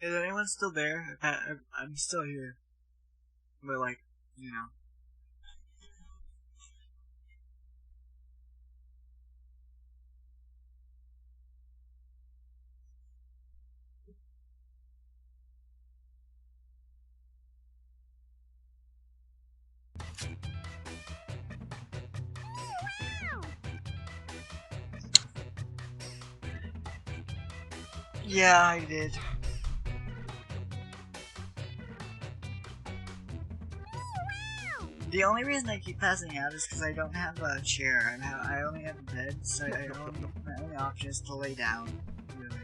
Is anyone still there? I'm still here. But, like, you know. Yeah, I did. The only reason I keep passing out is because I don't have a chair. I only have a bed, so my only option is to lay down. Really.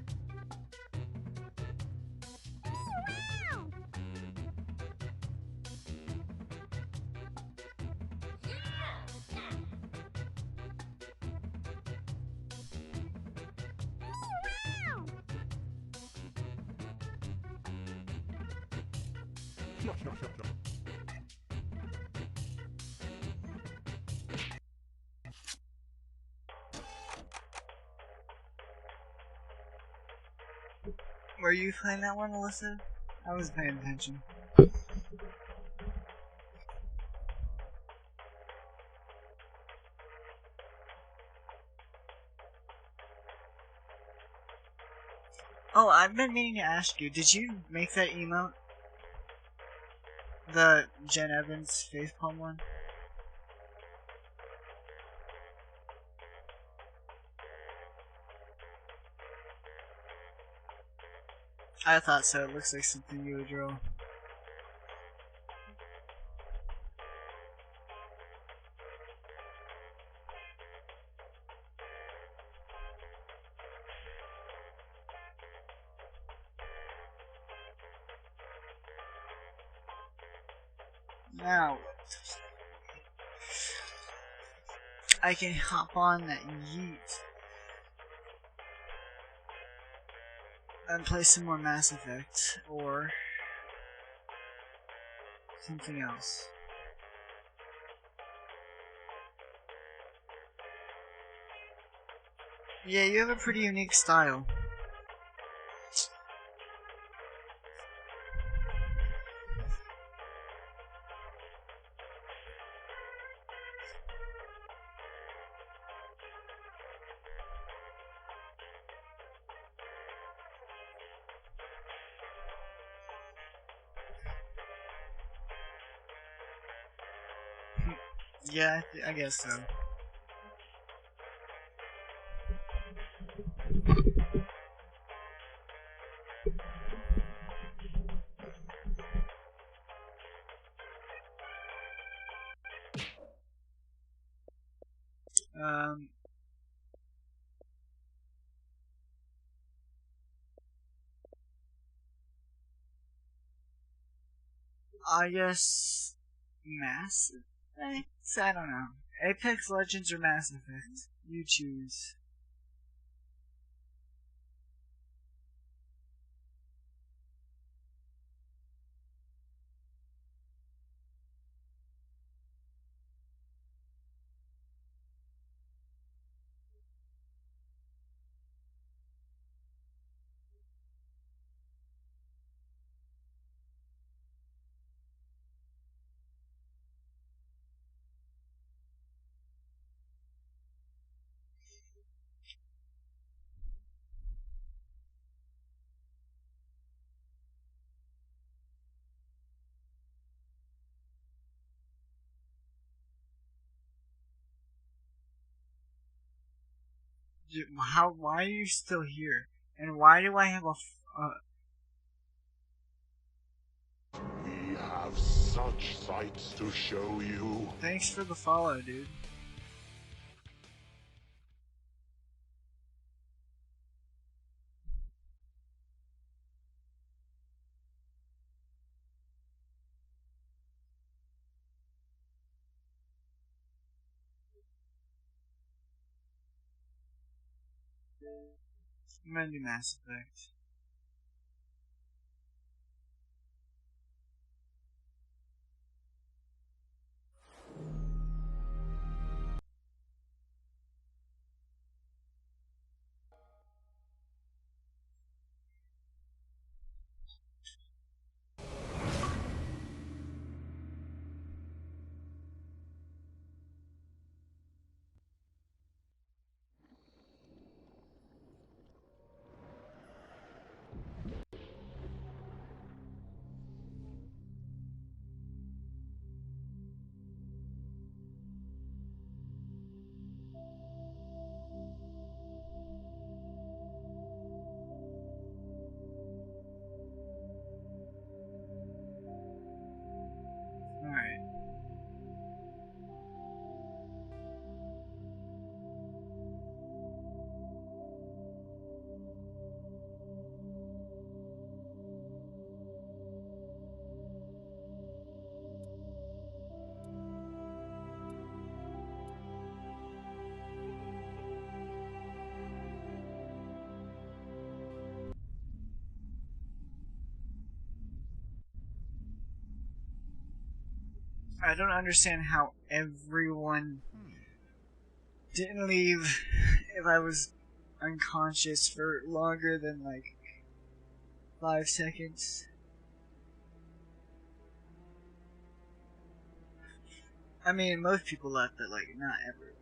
Were you playing that one, Alyssa? I was paying attention. Oh, I've been meaning to ask you, did you make that emote? The Jen Evans facepalm one? I thought so, it looks like something you would draw. Now, I can hop on that yeet and play some more Mass Effect, or something else. Yeah, you have a pretty unique style. Yeah, I guess so. Um, I guess Mass Effect? I don't know. Apex Legends or Mass Effect? You choose. Why are you still here? And why do I have We have such sights to show you. Thanks for the follow, dude. I'm gonna do Mass Effect. Alright. I don't understand how everyone didn't leave if I was unconscious for longer than like 5 seconds. I mean, most people left, but like not everyone.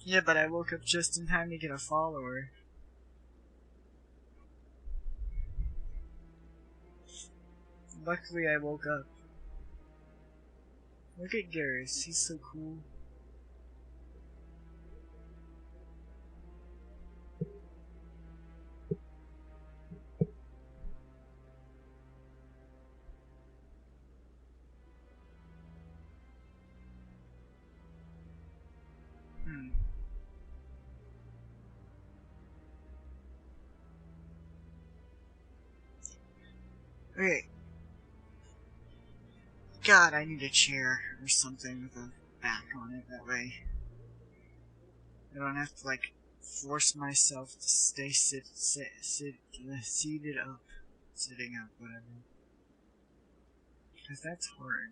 Yeah, but I woke up just in time to get a follower. Luckily, I woke up. Look at Garrus, he's so cool. Okay. God, I need a chair or something with a back on it. That way, I don't have to like force myself to stay seated up, sitting up, whatever. Because that's hard.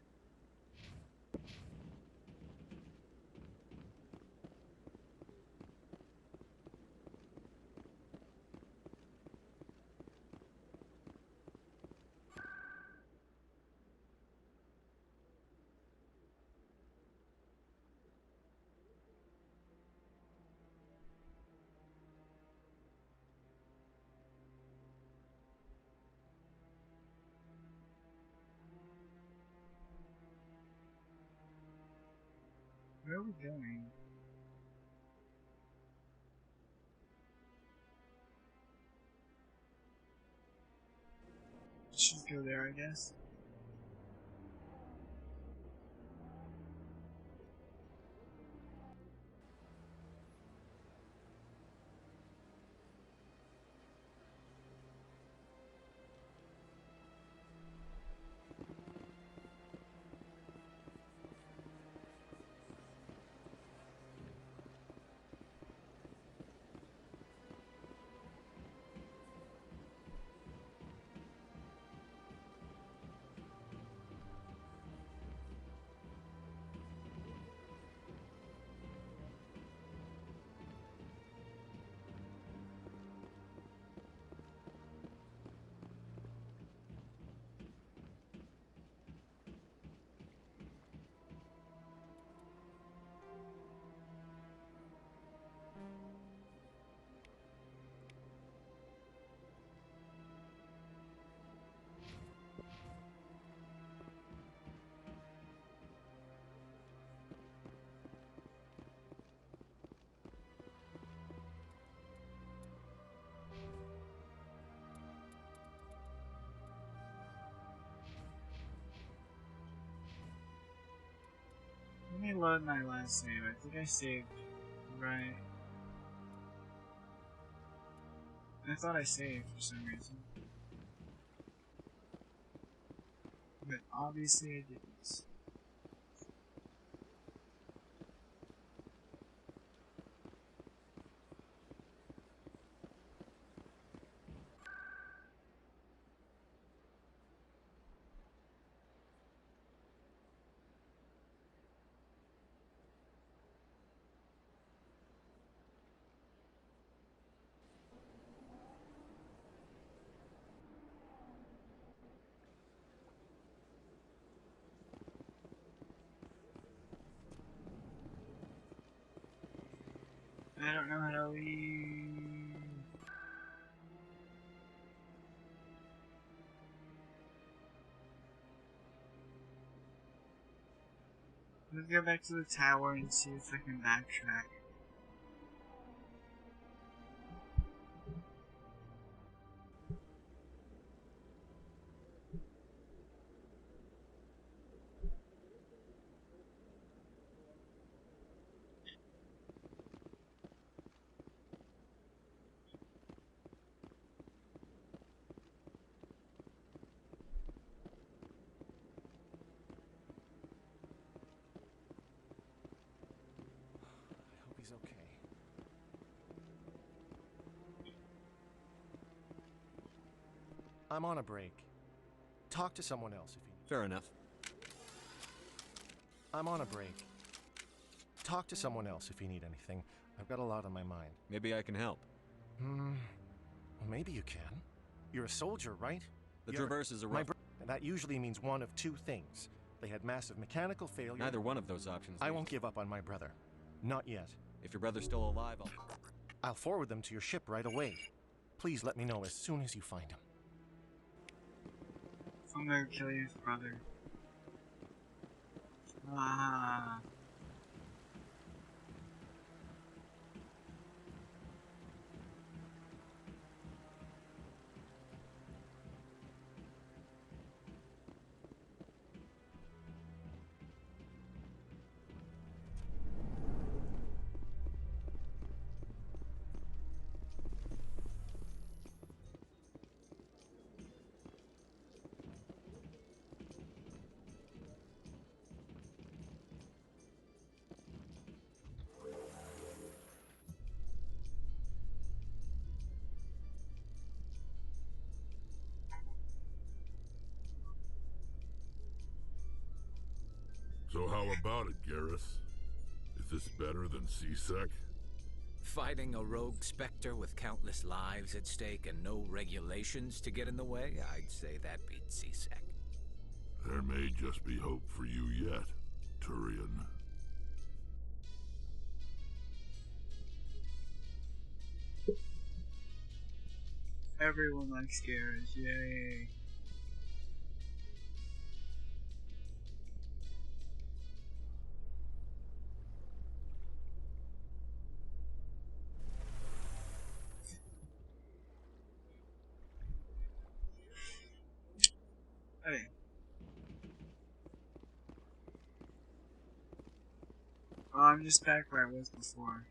Where are we going? Let's just go there, I guess. Let me load my last save. I think I saved right. I thought I saved for some reason. But obviously I didn't. I don't know how to leave. Let's go back to the tower and see if I can backtrack. I hope he's okay. I'm on a break. Talk to someone else if you need. Fair enough. I'm on a break. Talk to someone else if you need anything. I've got a lot on my mind. Maybe I can help. Well, maybe you can. You're a soldier, right? The Traverse is a rough... And that usually means one of two things. They had massive mechanical failure... Neither one of those options. I won't give up on my brother. Not yet. If your brother's still alive, I'll forward them to your ship right away. Please let me know as soon as you find him. I'm gonna kill your brother. Ah. So how about it, Garrus? Is this better than C-Sec? Fighting a rogue specter with countless lives at stake and no regulations to get in the way? I'd say that beats C-Sec. There may just be hope for you yet, Turian. Everyone likes Garrus, yay. Okay. Well, I'm just back where I was before.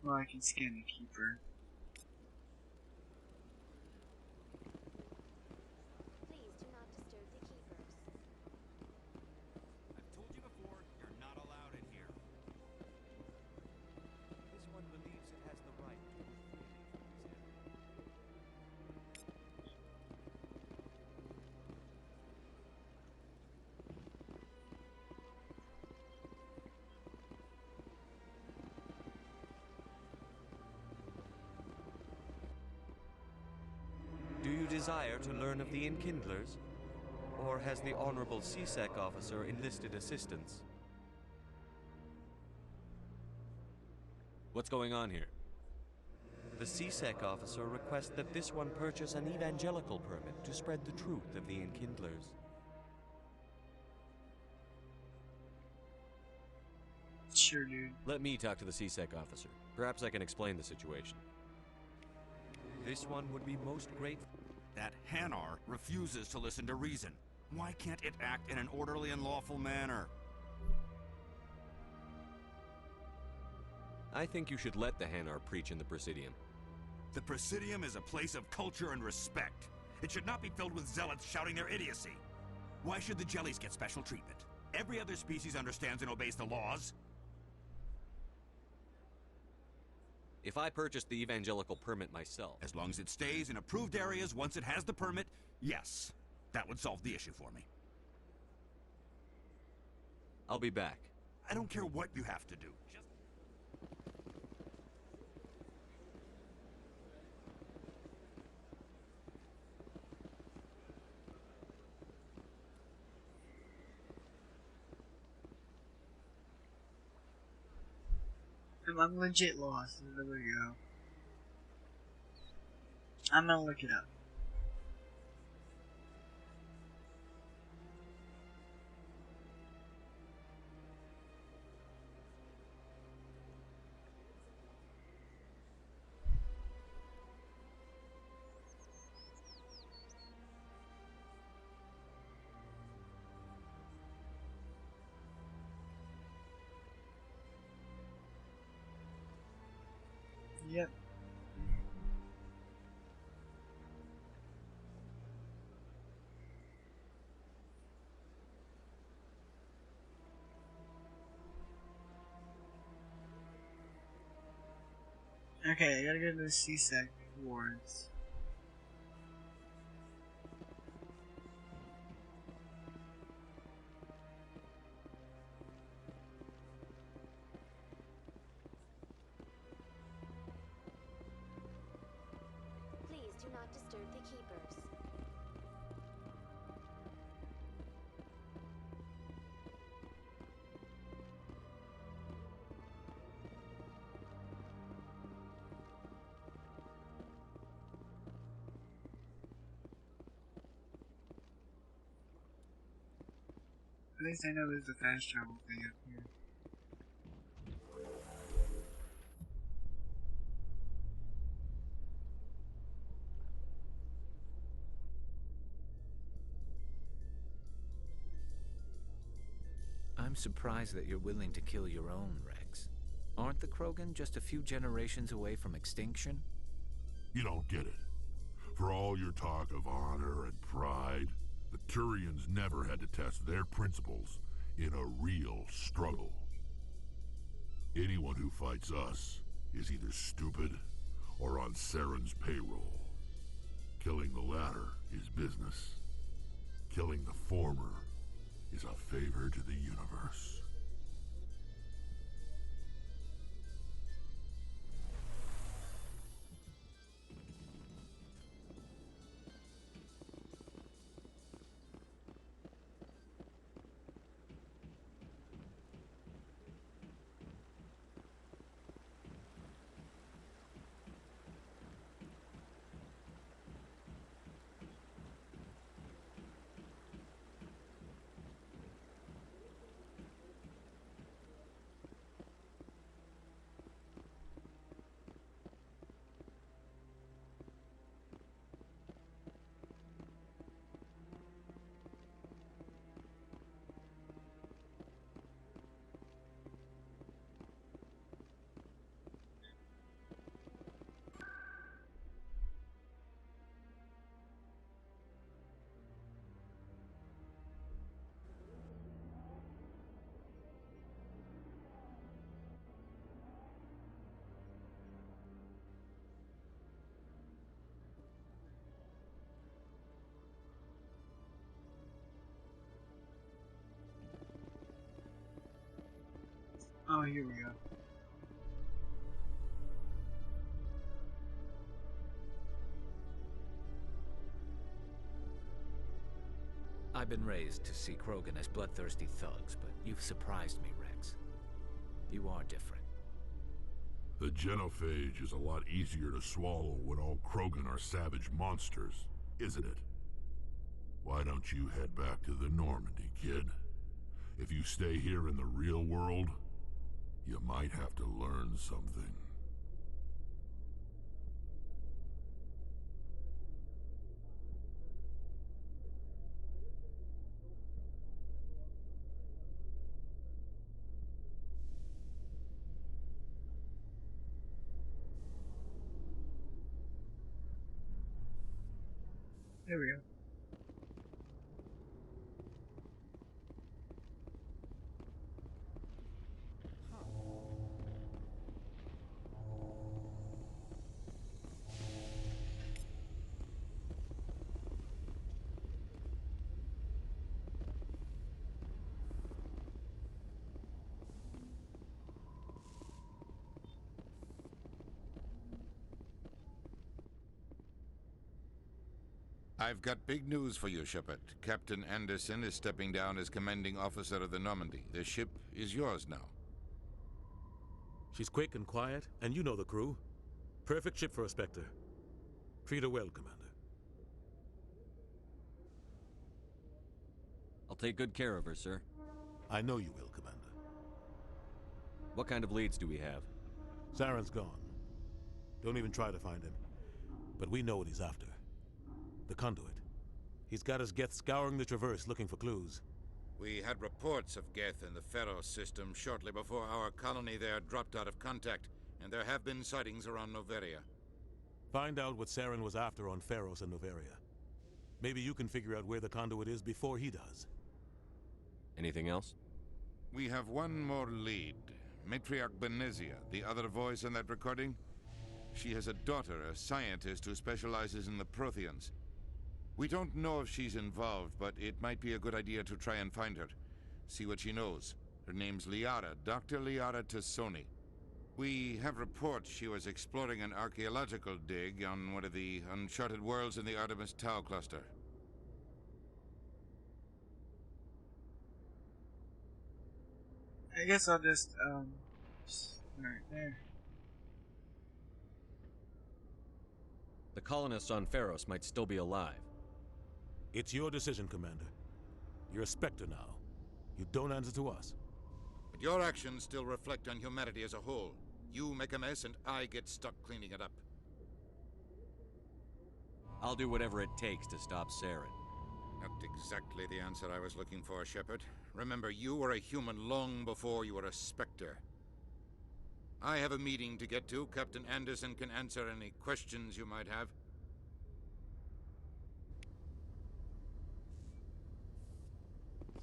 Well, I can scan the keeper. Please do not disturb the keepers. I've told you before, you're not allowed in here. This one believes it has the right to move freely from this area. Do you desire to learn of the Enkindlers? Or has the Honorable C-Sec officer enlisted assistance? What's going on here? The C-Sec officer requests that this one purchase an evangelical permit to spread the truth of the Enkindlers. Sure, dude. Let me talk to the C-Sec officer. Perhaps I can explain the situation. This one would be most grateful. That Hanar refuses to listen to reason. Why can't it act in an orderly and lawful manner? I think you should let the Hanar preach in the Presidium. The Presidium is a place of culture and respect. It should not be filled with zealots shouting their idiocy. Why should the jellies get special treatment? Every other species understands and obeys the laws. If I purchased the evangelical permit myself... As long as it stays in approved areas once it has the permit, yes. That would solve the issue for me. I'll be back. I don't care what you have to do. Just... I'm legit lost. There we go. I'm gonna look it up. Yep. Okay, I gotta go to the CSEC wards. Please do not disturb the keepers. At least I know there's a fast travel thing up here. I'm surprised that you're willing to kill your own, Rex. Aren't the Krogan just a few generations away from extinction? You don't get it. For all your talk of honor and pride, the Turians never had to test their principles in a real struggle. Anyone who fights us is either stupid or on Saren's payroll. Killing the latter is business. Killing the former is a favor to the universe. Oh, here we go. I've been raised to see Krogan as bloodthirsty thugs, but you've surprised me, Rex. You are different. The genophage is a lot easier to swallow when all Krogan are savage monsters, isn't it? Why don't you head back to the Normandy, kid? If you stay here in the real world, you might have to learn something. There we go. I've got big news for you, Shepard. Captain Anderson is stepping down as commanding officer of the Normandy. The ship is yours now. She's quick and quiet, and you know the crew. Perfect ship for a Spectre. Treat her well, Commander. I'll take good care of her, sir. I know you will, Commander. What kind of leads do we have? Saren's gone. Don't even try to find him. But we know what he's after. The conduit. He's got his Geth scouring the Traverse looking for clues. We had reports of Geth in the Pharos system shortly before our colony there dropped out of contact, and there have been sightings around Noveria. Find out what Saren was after on Pharos and Noveria. Maybe you can figure out where the conduit is before he does. Anything else? We have one more lead. Matriarch Benezia, the other voice in that recording. She has a daughter, a scientist who specializes in the Protheans. We don't know if she's involved, but it might be a good idea to try and find her. See what she knows. Her name's Liara, Dr. Liara Tassoni. We have reports she was exploring an archaeological dig on one of the uncharted worlds in the Artemis Tau cluster. I guess I'll just right there. The colonists on Pharos might still be alive. It's your decision, Commander. You're a Spectre now. You don't answer to us. But your actions still reflect on humanity as a whole. You make a mess and I get stuck cleaning it up. I'll do whatever it takes to stop Saren. Not exactly the answer I was looking for, Shepard. Remember, you were a human long before you were a Spectre. I have a meeting to get to. Captain Anderson can answer any questions you might have.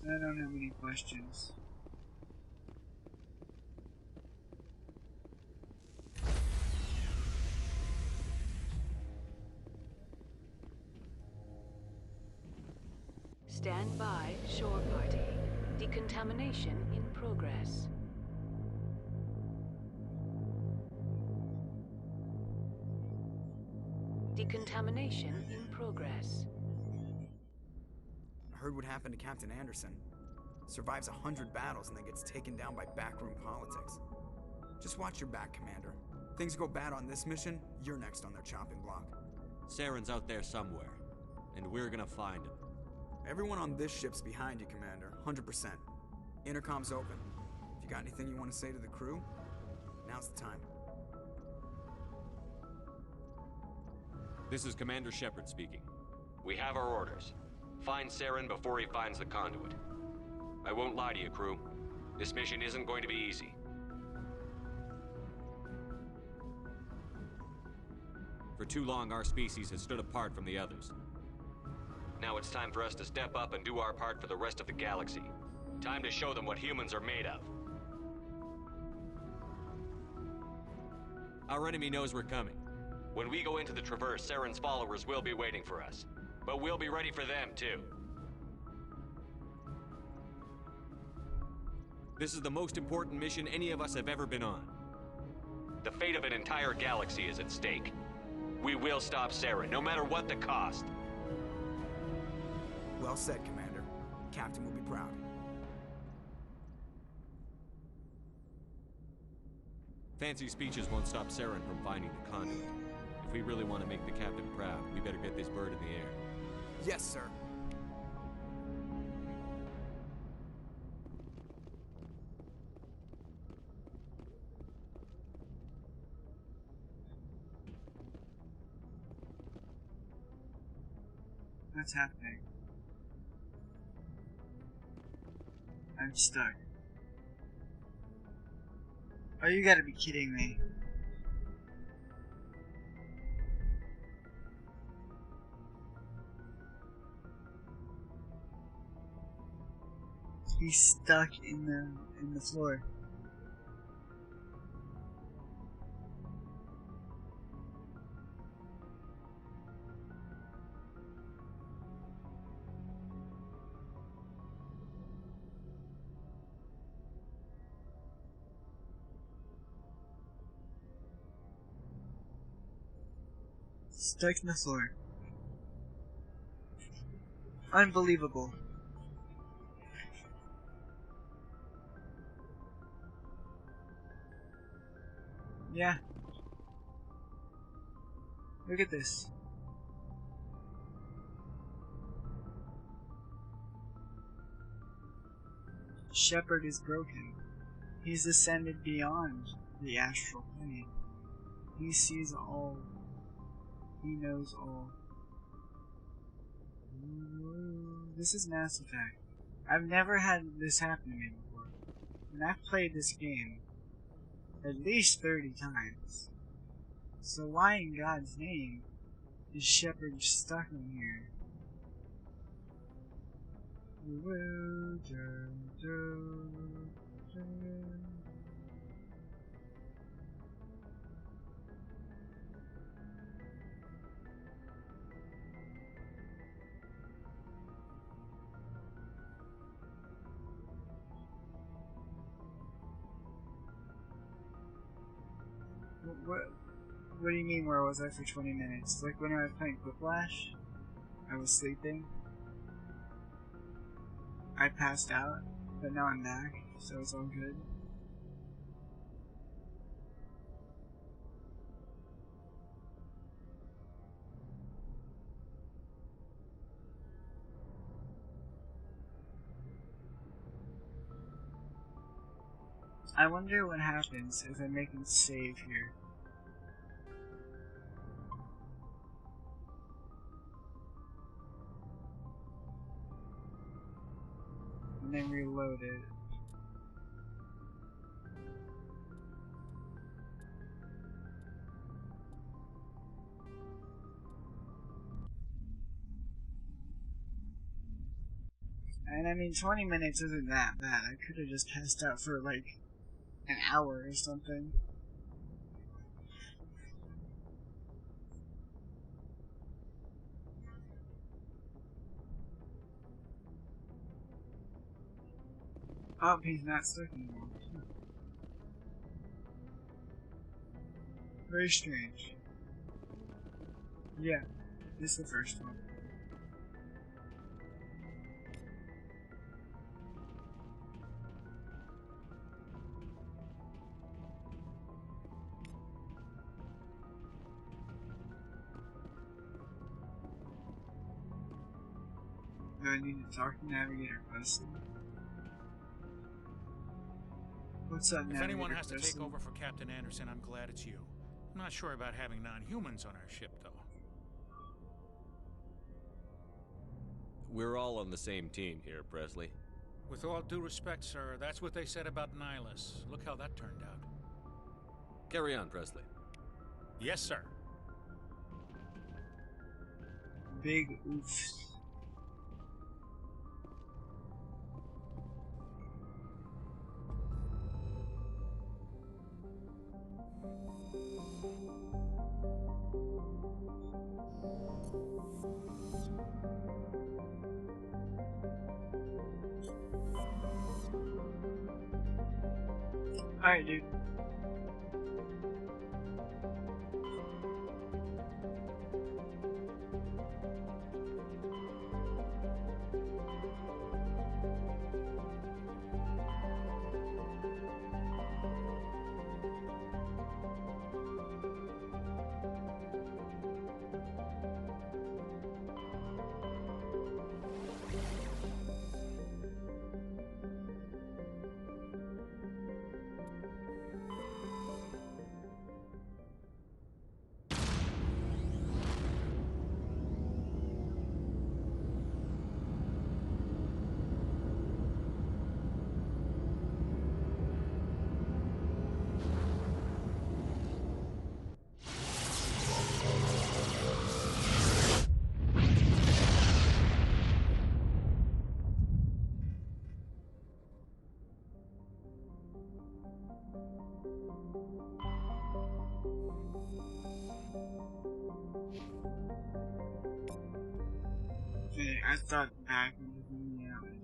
I don't have any questions. Stand by, shore party. Decontamination in progress. Decontamination in progress. I heard what happened to Captain Anderson. Survives 100 battles and then gets taken down by backroom politics. Just watch your back, Commander. Things go bad on this mission, you're next on their chopping block. Saren's out there somewhere, and we're gonna find him. Everyone on this ship's behind you, Commander. 100%. Intercom's open. If you got anything you want to say to the crew, now's the time. This is Commander Shepard speaking. We have our orders. Find Saren before he finds the conduit. I won't lie to you, crew. This mission isn't going to be easy. For too long, our species has stood apart from the others. Now it's time for us to step up and do our part for the rest of the galaxy. Time to show them what humans are made of. Our enemy knows we're coming. When we go into the Traverse, Saren's followers will be waiting for us. But we'll be ready for them, too. This is the most important mission any of us have ever been on. The fate of an entire galaxy is at stake. We will stop Saren, no matter what the cost. Well said, Commander. Captain will be proud. Fancy speeches won't stop Saren from finding the conduit. If we really want to make the captain proud, we better get this bird in the air. Yes, sir. What's happening? I'm stuck. Oh, you gotta be kidding me. He's stuck in the floor. Stuck in the floor. Unbelievable. Yeah. Look at this. Shepard is broken. He's ascended beyond the astral plane. He sees all. He knows all. This is Mass Effect. I've never had this happen to me before. And I've played this game at least 30 times. So why in God's name is Shepard stuck in here? What do you mean, where was I for 20 minutes? Like when I was playing Quiplash? I was sleeping. I passed out, but now I'm back, so it's all good. I wonder what happens if I make him save here. And then reload it. And I mean, 20 minutes isn't that bad. I could have just passed out for like an hour or something. Oh, he's not stuck anymore. Very strange. Yeah, this is the first one. Do I need to talk to Navigator Presley? What's up, If Navigator anyone has to Presley? take over for Captain Anderson, I'm glad it's you. I'm not sure about having non-humans on our ship, though. We're all on the same team here, Presley. With all due respect, sir, that's what they said about Nihilus. Look how that turned out. Carry on, Presley. Yes, sir. Big oof. Alright, dude. thought back and was moving out of it.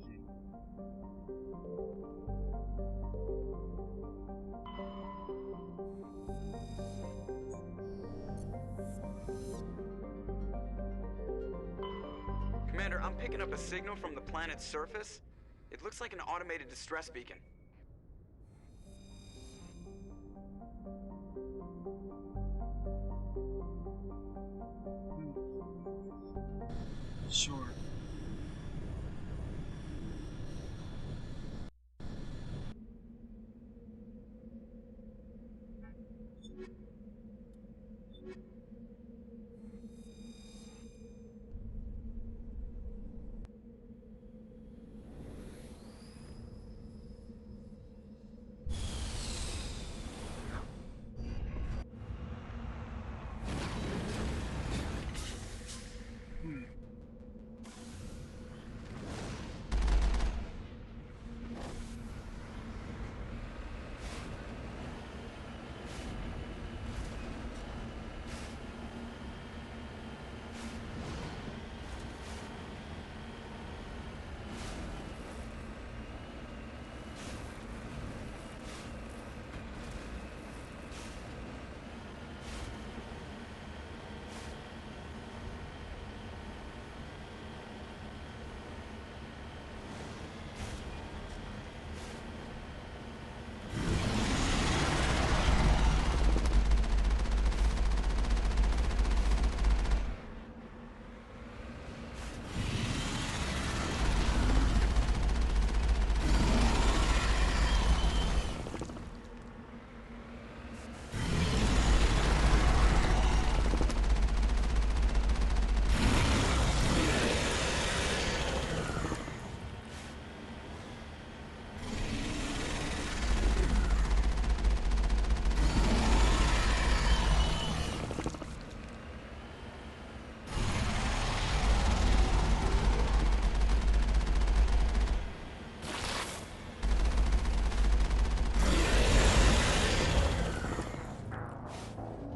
Commander, I'm picking up a signal from the planet's surface. It looks like an automated distress beacon. Sure.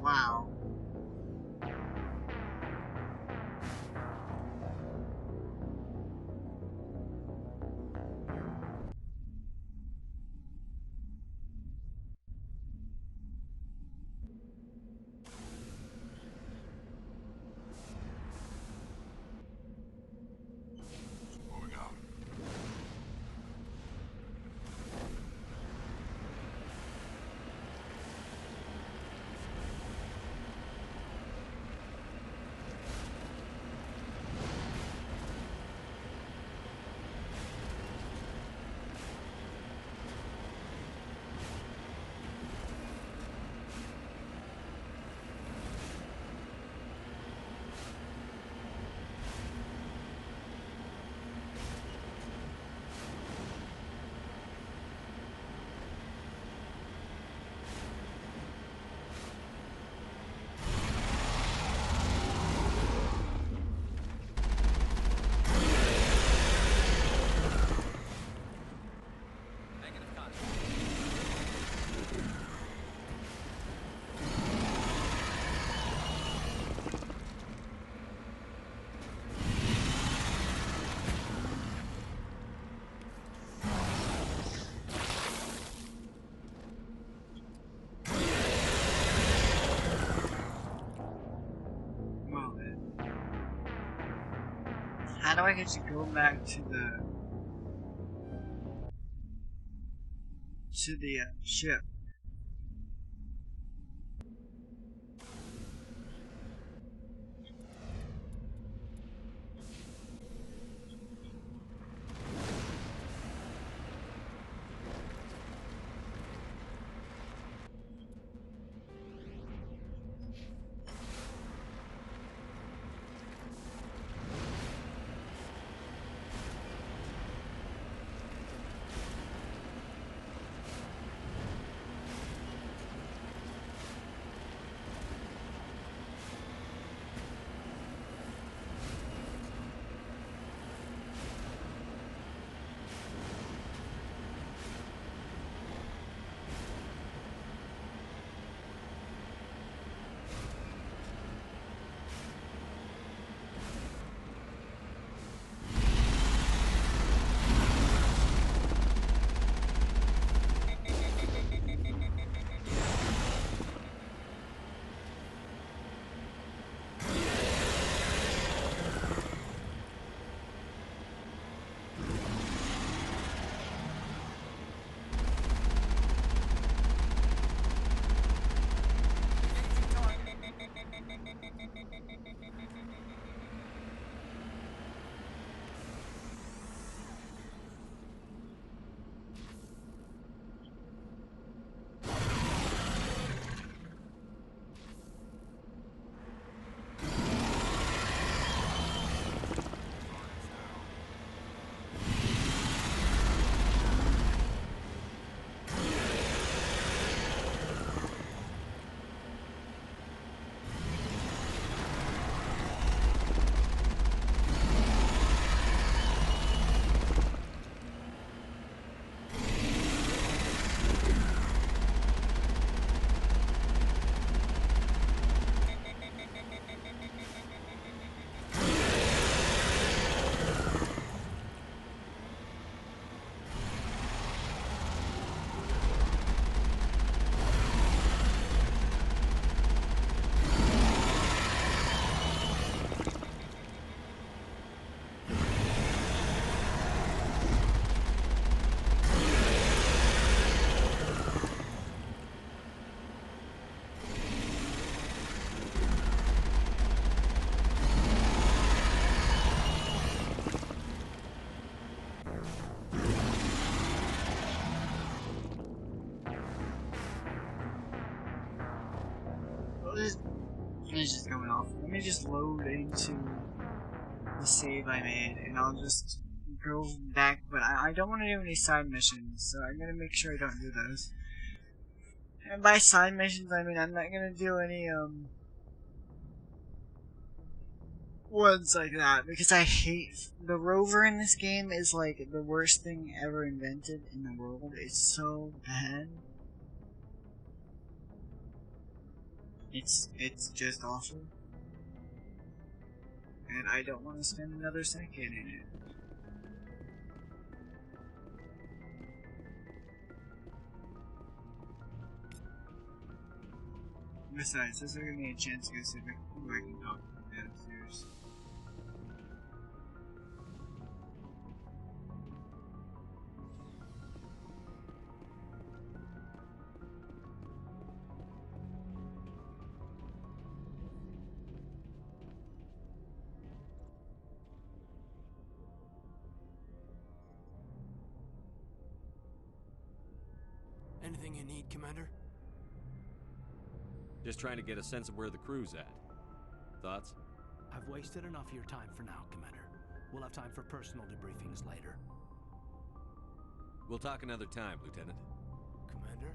Wow. Moving out. Well then. How do I get to go back to the ship? It's just going off. Let me just load into the save I made, and I'll just go back. But I don't want to do any side missions, so I'm gonna make sure I don't do those. And by side missions, I mean I'm not gonna do any ones like that, because I hate the rover in this game. Is like the worst thing ever invented in the world. It's so bad. It's just awful. And I don't want to spend another second in it. Besides, this will give me a chance to go see who I can talk to downstairs. Anything you need, Commander? Just trying to get a sense of where the crew's at. Thoughts? I've wasted enough of your time for now, Commander. We'll have time for personal debriefings later. We'll talk another time, Lieutenant. Commander?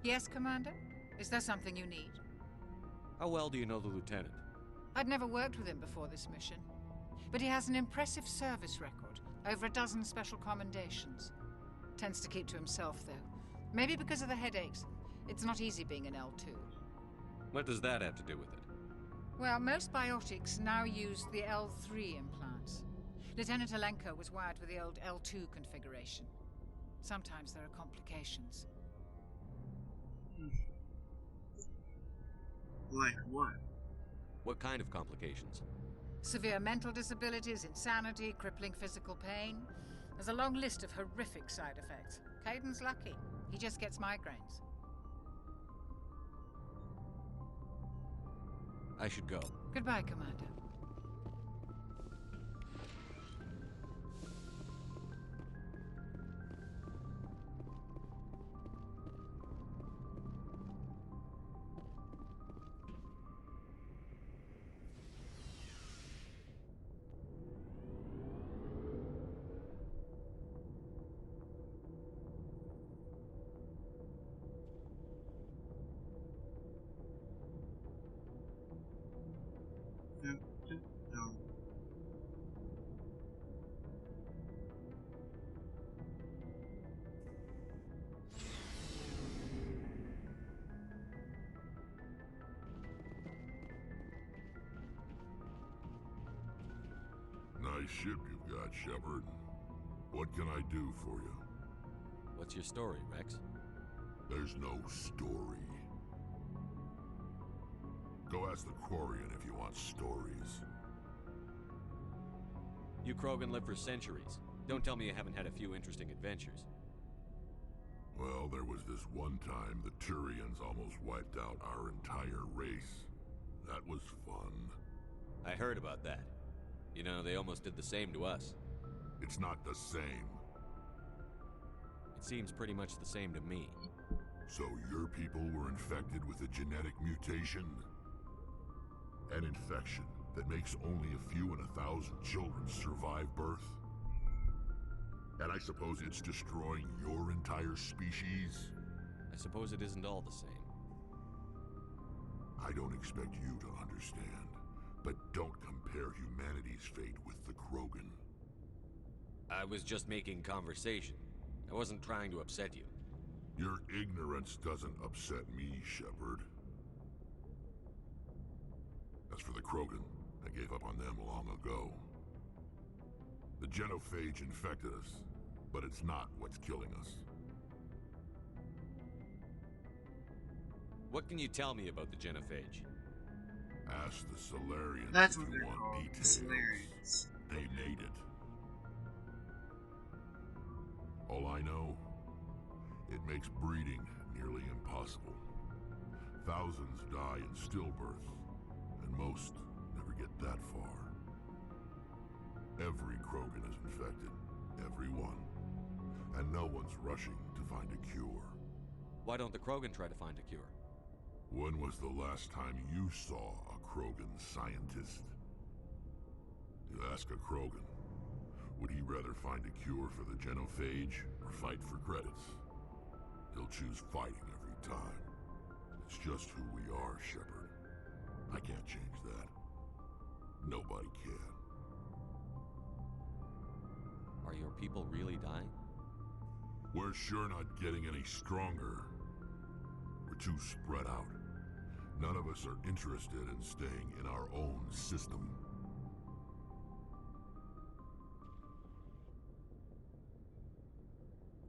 Yes, Commander? Is there something you need? How well do you know the Lieutenant? I'd never worked with him before this mission, but he has an impressive service record, over a dozen special commendations. Tends to keep to himself, though. Maybe because of the headaches. It's not easy being an L2. What does that have to do with it? Well, most biotics now use the L3 implants. Lieutenant Alenko was wired with the old L2 configuration. Sometimes there are complications. Like what? What kind of complications? Severe mental disabilities, insanity, crippling physical pain. There's a long list of horrific side effects. Caden's lucky. He just gets migraines. I should go. Goodbye, Commander. No. Nice ship you've got, Shepard. What can I do for you? What's your story, Rex? There's no story. Go ask the Quarian if you want stories. You Krogan live for centuries. Don't tell me you haven't had a few interesting adventures. Well, there was this one time the Turians almost wiped out our entire race. That was fun. I heard about that. You know, they almost did the same to us. It's not the same. It seems pretty much the same to me. So your people were infected with a genetic mutation? An infection that makes only a few in 1,000 children survive birth? And I suppose it's destroying your entire species? I suppose it isn't all the same. I don't expect you to understand, but don't compare humanity's fate with the Krogan. I was just making conversation. I wasn't trying to upset you. Your ignorance doesn't upset me, Shepard. As for the Krogan, I gave up on them long ago. The genophage infected us, but it's not what's killing us. What can you tell me about the genophage? Ask the Solarians That's if what you they're want called, the details. Solarians. They made it. All I know, it makes breeding nearly impossible. Thousands die in stillbirth, and most never get that far. Every Krogan is infected. Every one. And no one's rushing to find a cure. Why don't the Krogan try to find a cure? When was the last time you saw a Krogan scientist? You ask a Krogan, would he rather find a cure for the genophage or fight for credits? He'll choose fighting every time. It's just who we are, Shepard. I can't change that. Nobody can. Are your people really dying? We're sure not getting any stronger. We're too spread out. None of us are interested in staying in our own system.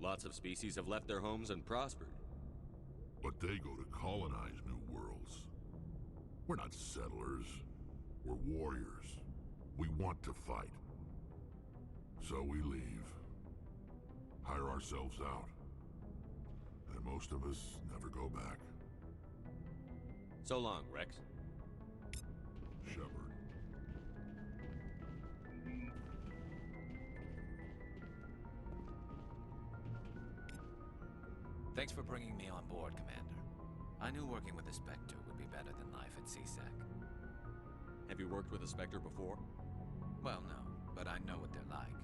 Lots of species have left their homes and prospered. But they go to colonize new worlds. We're not settlers. We're warriors. We want to fight. So we leave. Hire ourselves out. And most of us never go back. So long, Rex. Shepard. Thanks for bringing me on board, Commander. I knew working with the Spectre would be better than life at CSEC. Have you worked with a Spectre before? Well, no, but I know what they're like.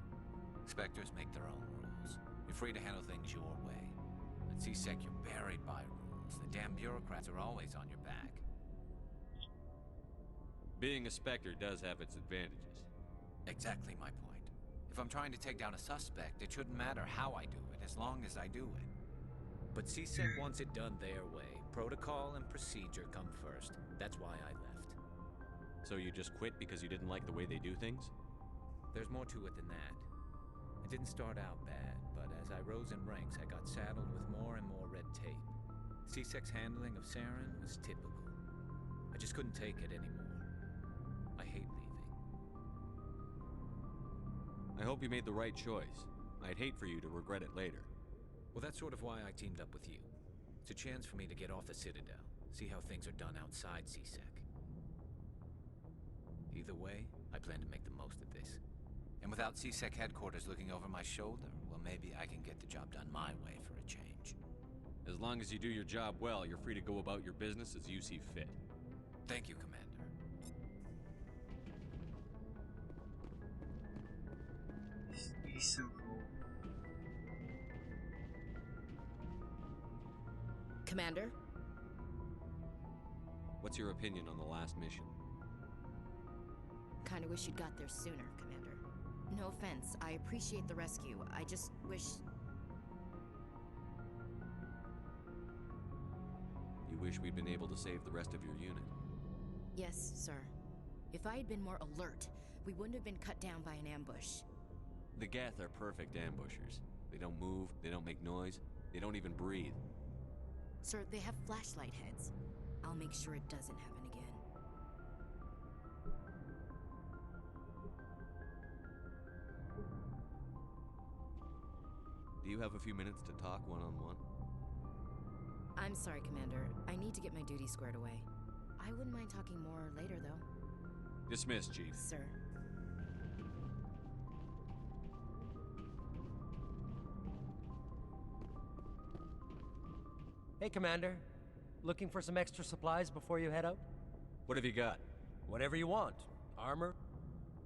Spectres make their own rules. You're free to handle things your way. At CSEC, you're buried by rules. The damn bureaucrats are always on your back. Being a Spectre does have its advantages. Exactly my point. If I'm trying to take down a suspect, it shouldn't matter how I do it, as long as I do it. But CSEC wants it done their way. Protocol and procedure come first. That's why I left. So you just quit because you didn't like the way they do things? There's more to it than that. It didn't start out bad, but as I rose in ranks, I got saddled with more and more red tape. CSEC's handling of Saren was typical. I just couldn't take it anymore. I hate leaving. I hope you made the right choice. I'd hate for you to regret it later. Well, that's sort of why I teamed up with you. It's a chance for me to get off the Citadel, see how things are done outside CSEC. Either way, I plan to make the most of this. And without CSEC headquarters looking over my shoulder, well, maybe I can get the job done my way for a change. As long as you do your job well, you're free to go about your business as you see fit. Thank you, Commander. He's so cool. Commander? What's your opinion on the last mission? Kinda wish you'd got there sooner, Commander. No offense, I appreciate the rescue. I just wish... You wish we'd been able to save the rest of your unit? Yes, sir. If I had been more alert, we wouldn't have been cut down by an ambush. The Geth are perfect ambushers. They don't move, they don't make noise, they don't even breathe. Sir, they have flashlight heads. I'll make sure it doesn't happen again. Do you have a few minutes to talk one-on-one? I'm sorry, Commander. I need to get my duty squared away. I wouldn't mind talking more later, though. Dismissed, Chief. Sir. Hey, Commander. Looking for some extra supplies before you head out? What have you got? Whatever you want. Armor?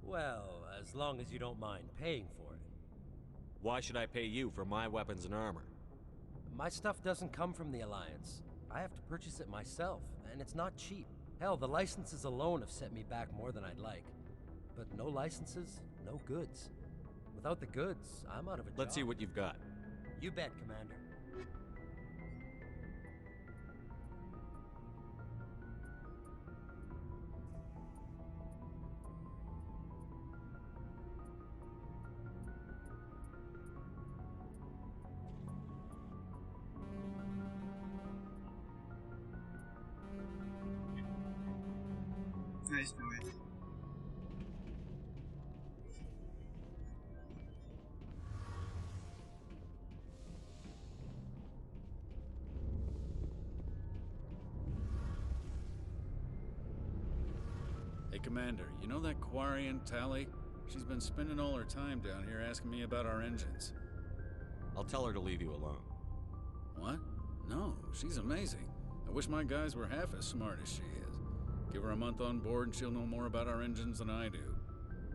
Well, as long as you don't mind paying for it. Why should I pay you for my weapons and armor? My stuff doesn't come from the Alliance. I have to purchase it myself, and it's not cheap. Hell, the licenses alone have set me back more than I'd like. But no licenses, no goods. Without the goods, I'm out of a job. Let's see what you've got. You bet, Commander. guys know it. Hey, Commander, you know that Quarian, Tally? She's been spending all her time down here asking me about our engines. I'll tell her to leave you alone. What? No, she's amazing. I wish my guys were half as smart as she is. Give her a month on board and she'll know more about our engines than I do.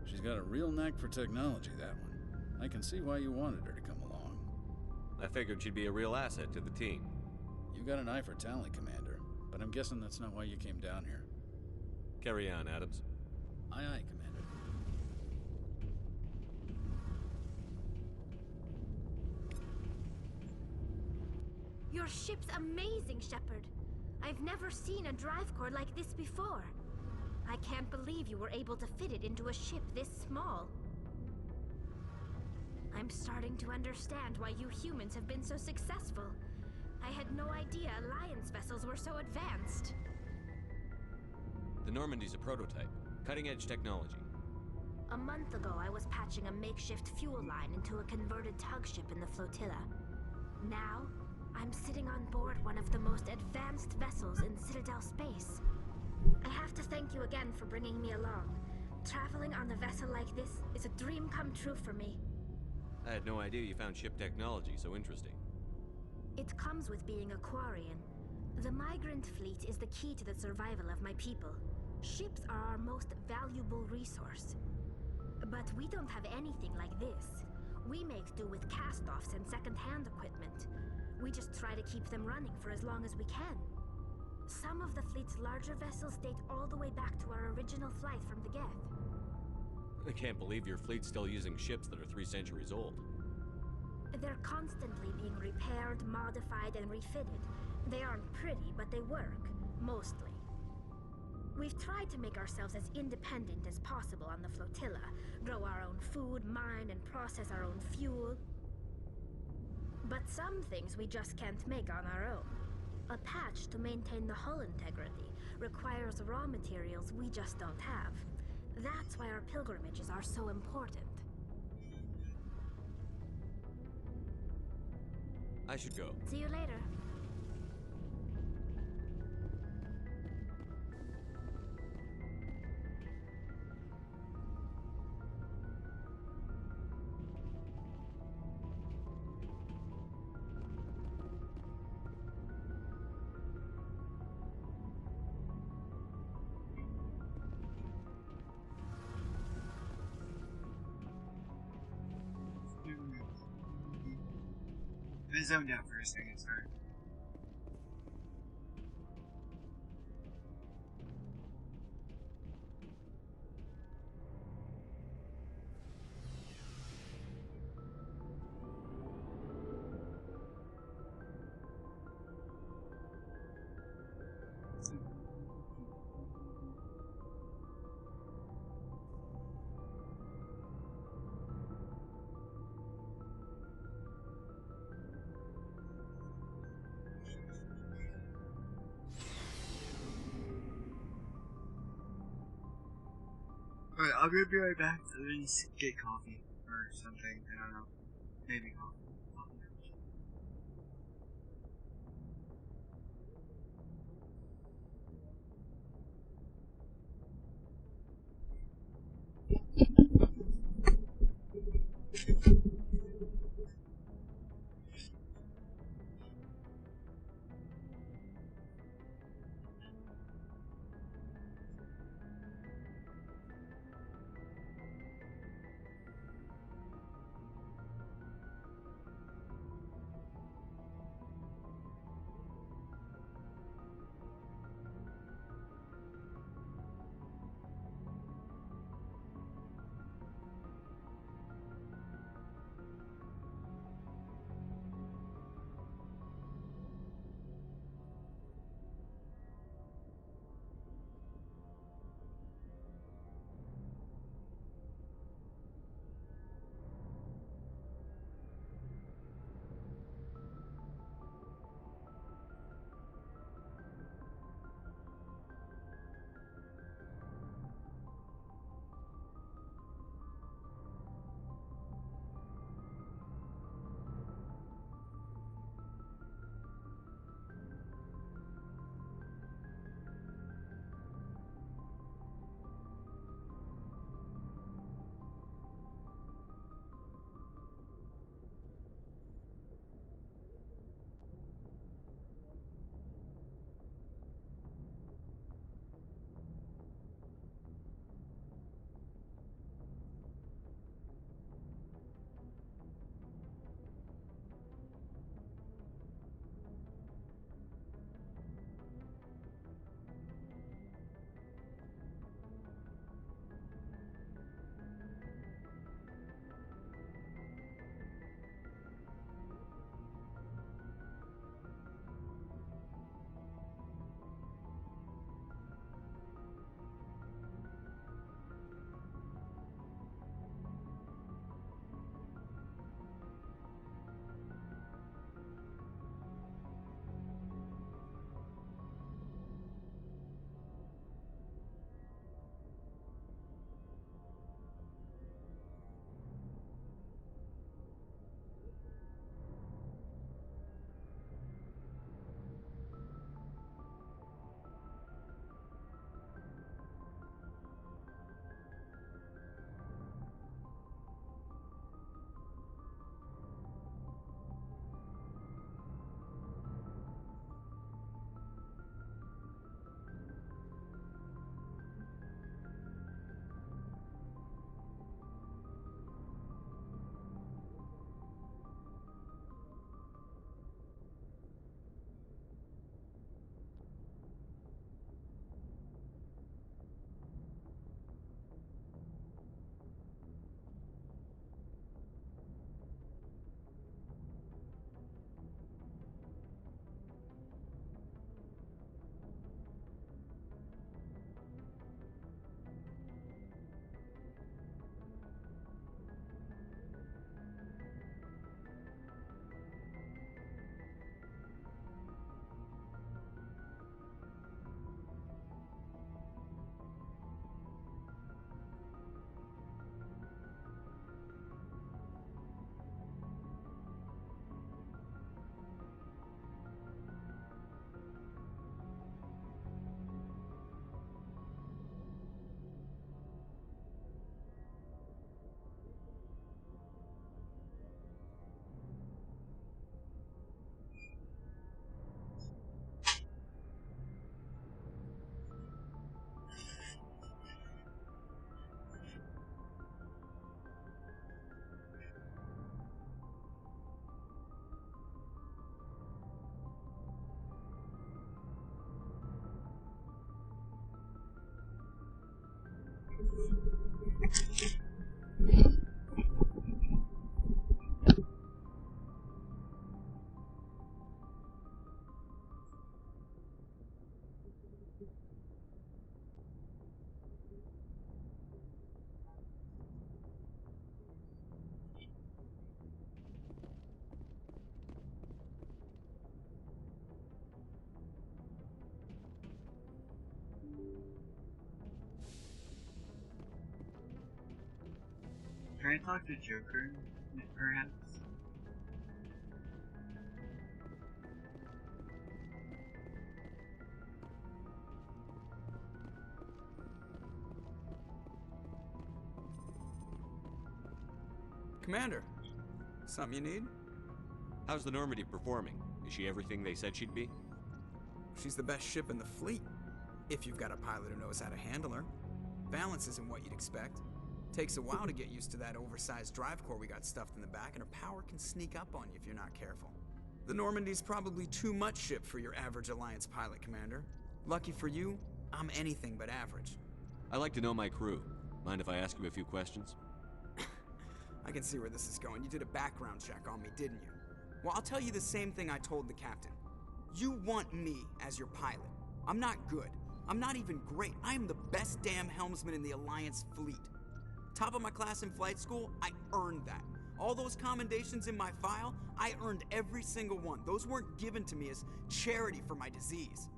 She's got a real knack for technology, that one. I can see why you wanted her to come along. I figured she'd be a real asset to the team. You got an eye for Tally, Commander, but I'm guessing that's not why you came down here. Carry on, Adams. Aye, aye, Commander. Your ship's amazing, Shepard. I've never seen a drive core like this before. I can't believe you were able to fit it into a ship this small. I'm starting to understand why you humans have been so successful. I had no idea Alliance vessels were so advanced. The Normandy's a prototype. Cutting-edge technology. A month ago, I was patching a makeshift fuel line into a converted tug ship in the flotilla. Now, I'm sitting on board one of the most advanced vessels in Citadel space. I have to thank you again for bringing me along. Traveling on a vessel like this is a dream come true for me. I had no idea you found ship technology so interesting. It comes with being a Quarian. The migrant fleet is the key to the survival of my people. Ships are our most valuable resource. But we don't have anything like this. We make do with cast-offs and second-hand equipment. We just try to keep them running for as long as we can. Some of the fleet's larger vessels date all the way back to our original flight from the Geth. I can't believe your fleet's still using ships that are 3 centuries old. They're constantly being repaired, modified, and refitted. They aren't pretty, but they work, mostly. We've tried to make ourselves as independent as possible on the flotilla, grow our own food, mine, and process our own fuel. But some things we just can't make on our own. A patch to maintain the hull integrity requires raw materials we just don't have. That's why our pilgrimages are so important. I should go. See you later. I zoned out for a second, sorry. Alright, I'll be right back. Let's get coffee or something. I don't know. Maybe coffee. Can I talk to Joker, perhaps? Commander, something you need? How's the Normandy performing? Is she everything they said she'd be? She's the best ship in the fleet, if you've got a pilot who knows how to handle her. Balance isn't what you'd expect. Takes a while to get used to that oversized drive core we got stuffed in the back, and her power can sneak up on you if you're not careful. The Normandy's probably too much ship for your average Alliance pilot, Commander. Lucky for you, I'm anything but average. I like to know my crew. Mind if I ask you a few questions? I can see where this is going. You did a background check on me, didn't you? Well, I'll tell you the same thing I told the captain. You want me as your pilot. I'm not good. I'm not even great. I am the best damn helmsman in the Alliance fleet. Top of my class in flight school, I earned that. All those commendations in my file, I earned every single one. Those weren't given to me as charity for my disease.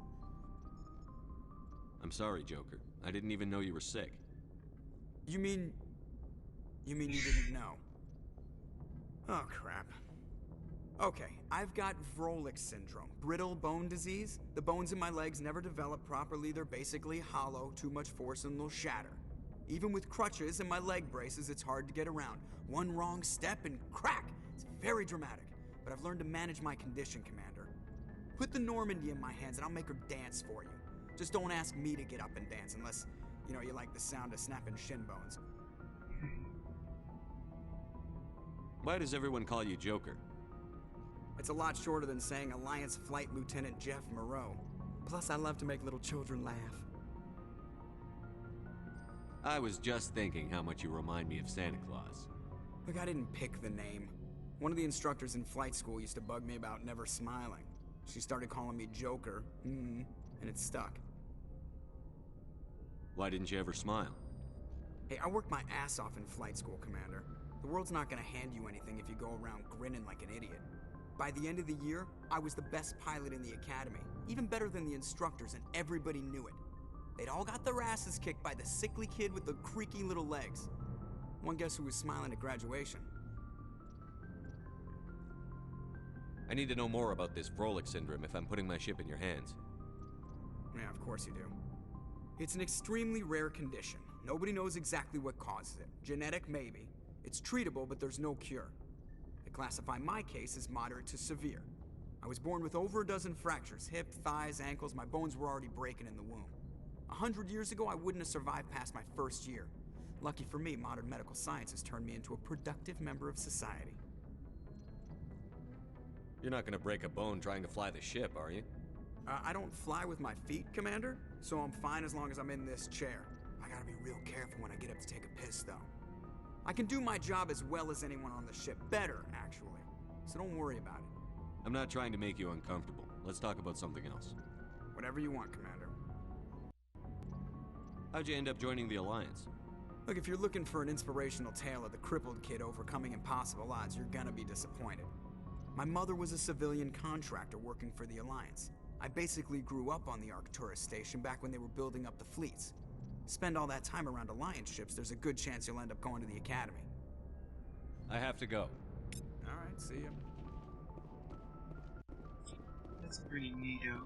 I'm sorry, Joker. I didn't even know you were sick. You mean you didn't know? Oh, crap. Okay, I've got Vrolik syndrome, brittle bone disease. The bones in my legs never develop properly. They're basically hollow, too much force and they'll shatter. Even with crutches and my leg braces, it's hard to get around. One wrong step and crack! It's very dramatic, but I've learned to manage my condition, Commander. Put the Normandy in my hands and I'll make her dance for you. Just don't ask me to get up and dance unless, you like the sound of snapping shin bones. Why does everyone call you Joker? It's a lot shorter than saying Alliance Flight Lieutenant Jeff Moreau. Plus, I love to make little children laugh. I was just thinking how much you remind me of Santa Claus. Look, I didn't pick the name. One of the instructors in flight school used to bug me about never smiling. She started calling me Joker, and it stuck. Why didn't you ever smile? Hey, I worked my ass off in flight school, Commander. The world's not gonna hand you anything if you go around grinning like an idiot. By the end of the year, I was the best pilot in the academy, even better than the instructors, and everybody knew it. They'd all got their asses kicked by the sickly kid with the creaky little legs. One guess who was smiling at graduation? I need to know more about this Vrolik syndrome if I'm putting my ship in your hands. Yeah, of course you do. It's an extremely rare condition. Nobody knows exactly what causes it. Genetic, maybe. It's treatable, but there's no cure. They classify my case as moderate to severe. I was born with over a dozen fractures, hip, thighs, ankles. My bones were already breaking in the womb. 100 years ago, I wouldn't have survived past my first year. Lucky for me, modern medical science has turned me into a productive member of society. You're not gonna break a bone trying to fly the ship, are you? I don't fly with my feet, Commander, so I'm fine as long as I'm in this chair. I gotta be real careful when I get up to take a piss, though. I can do my job as well as anyone on the ship. Better, actually. So don't worry about it. I'm not trying to make you uncomfortable. Let's talk about something else. Whatever you want, Commander. How'd you end up joining the Alliance? Look, if you're looking for an inspirational tale of the crippled kid overcoming impossible odds, you're gonna be disappointed. My mother was a civilian contractor working for the Alliance. I basically grew up on the Arcturus station back when they were building up the fleets. Spend all that time around Alliance ships, there's a good chance you'll end up going to the Academy. I have to go. Alright, see ya. That's pretty neato.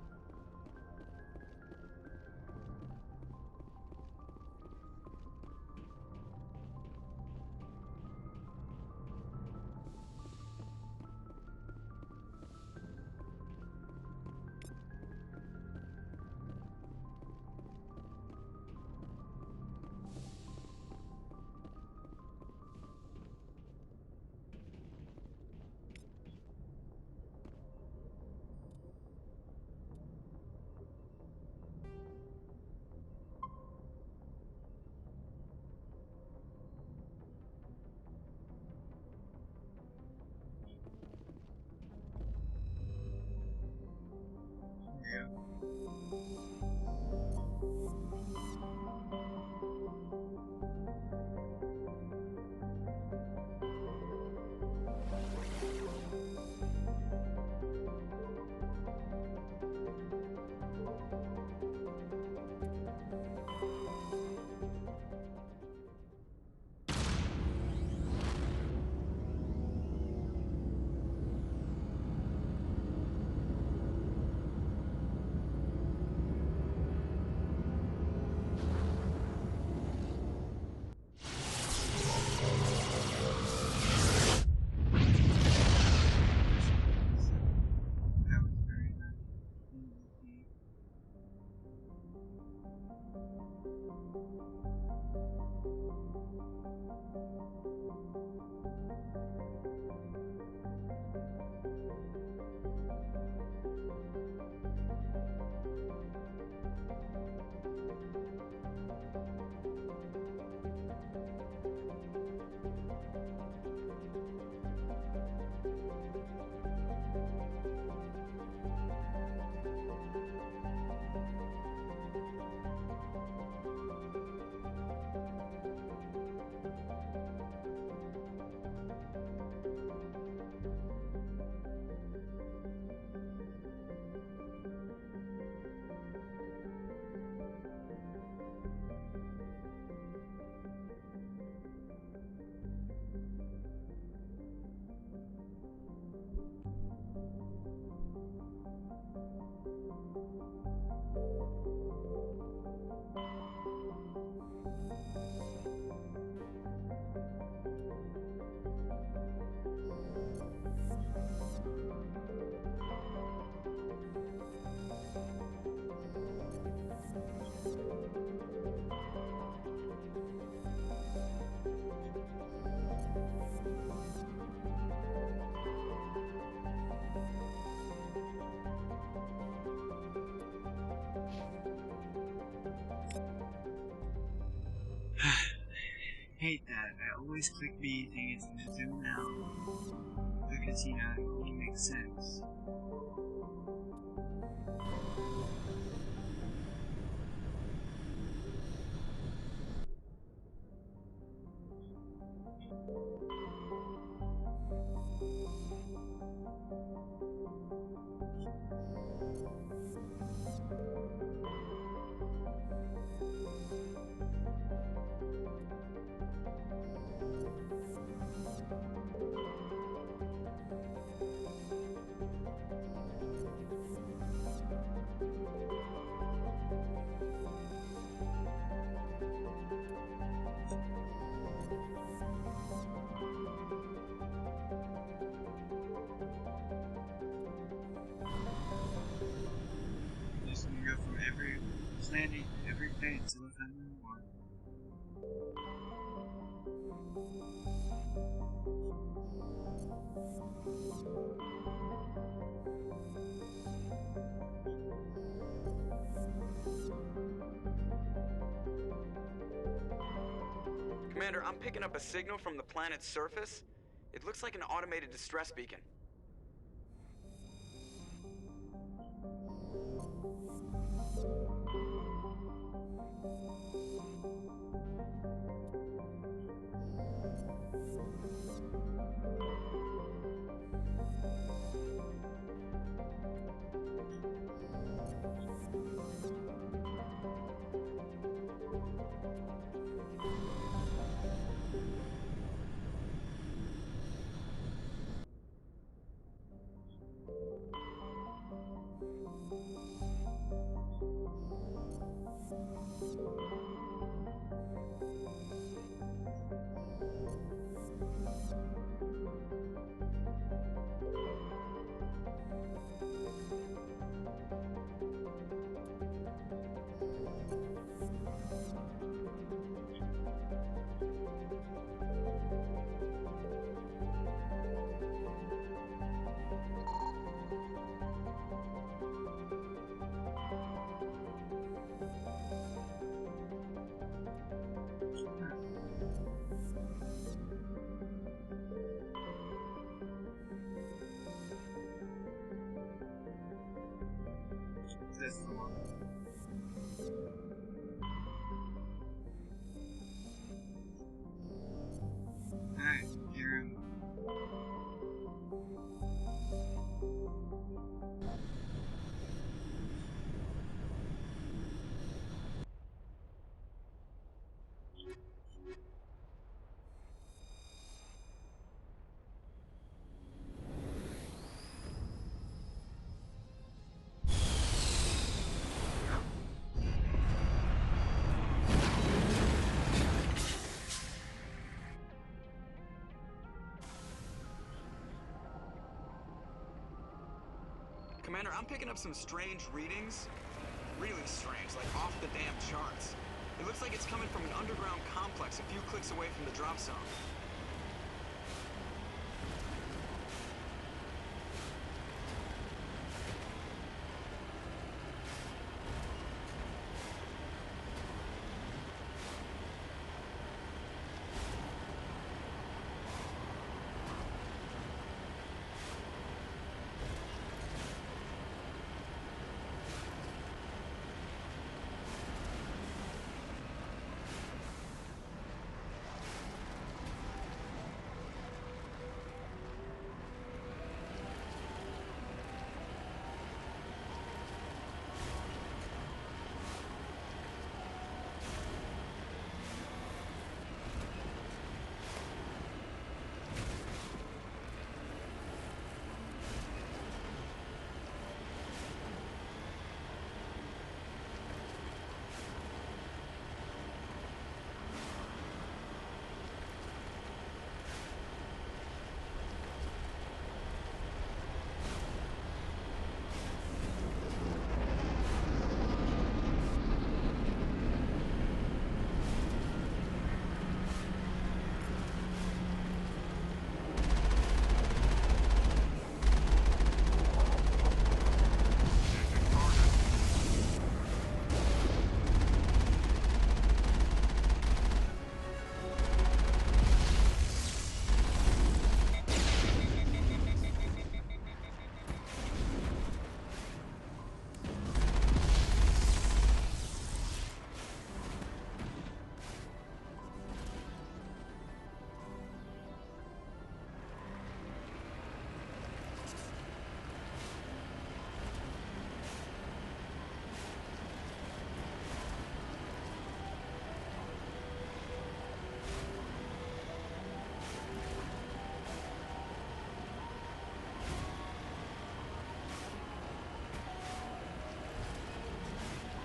Hate that. I always click B thinking it's gonna zoom out. Because, you know, it only makes sense. Just gonna go from every planet, every planet until I find one. Commander, I'm picking up a signal from the planet's surface. It looks like an automated distress beacon. This is the one. Alright, hear him. Commander, I'm picking up some strange readings. Really strange, like off the damn charts. It looks like it's coming from an underground complex a few clicks away from the drop zone.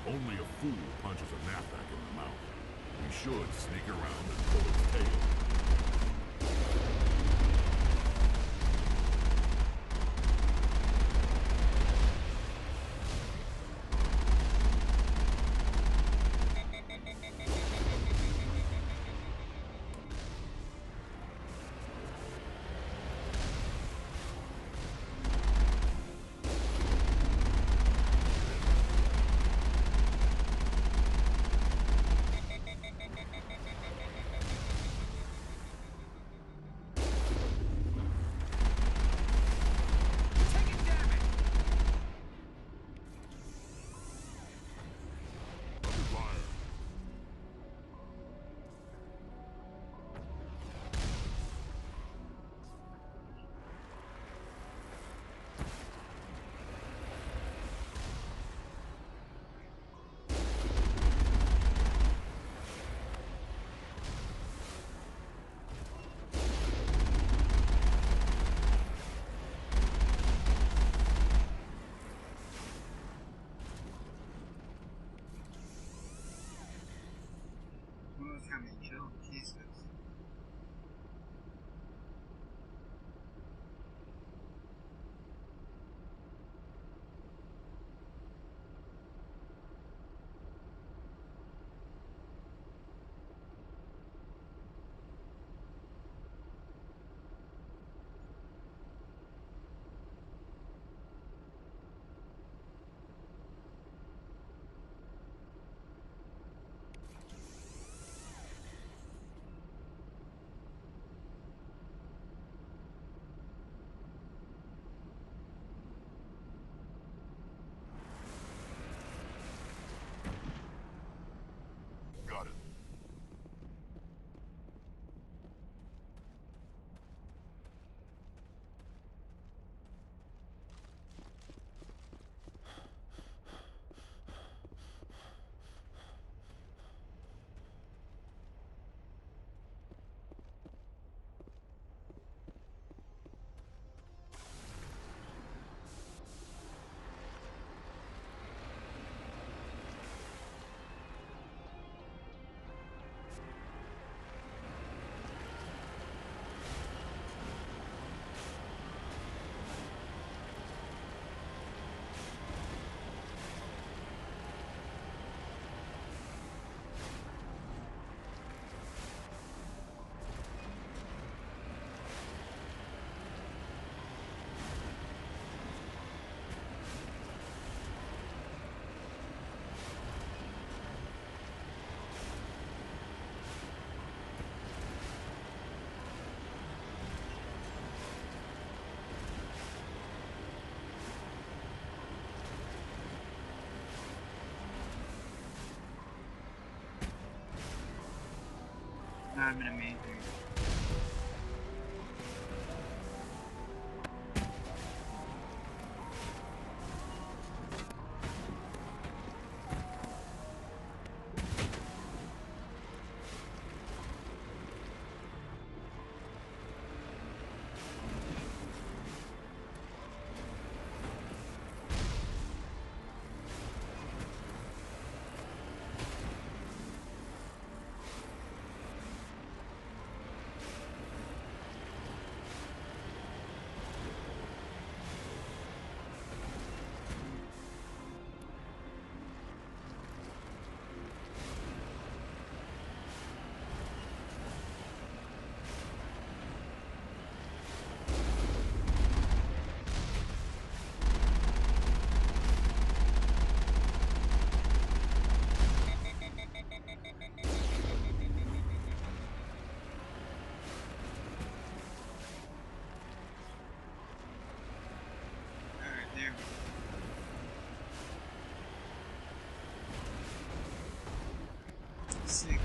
Only a fool punches a knapsack in the mouth. We should sneak around and pull its tail. Look how many killed. Jesus. I'm an amazing. Sick.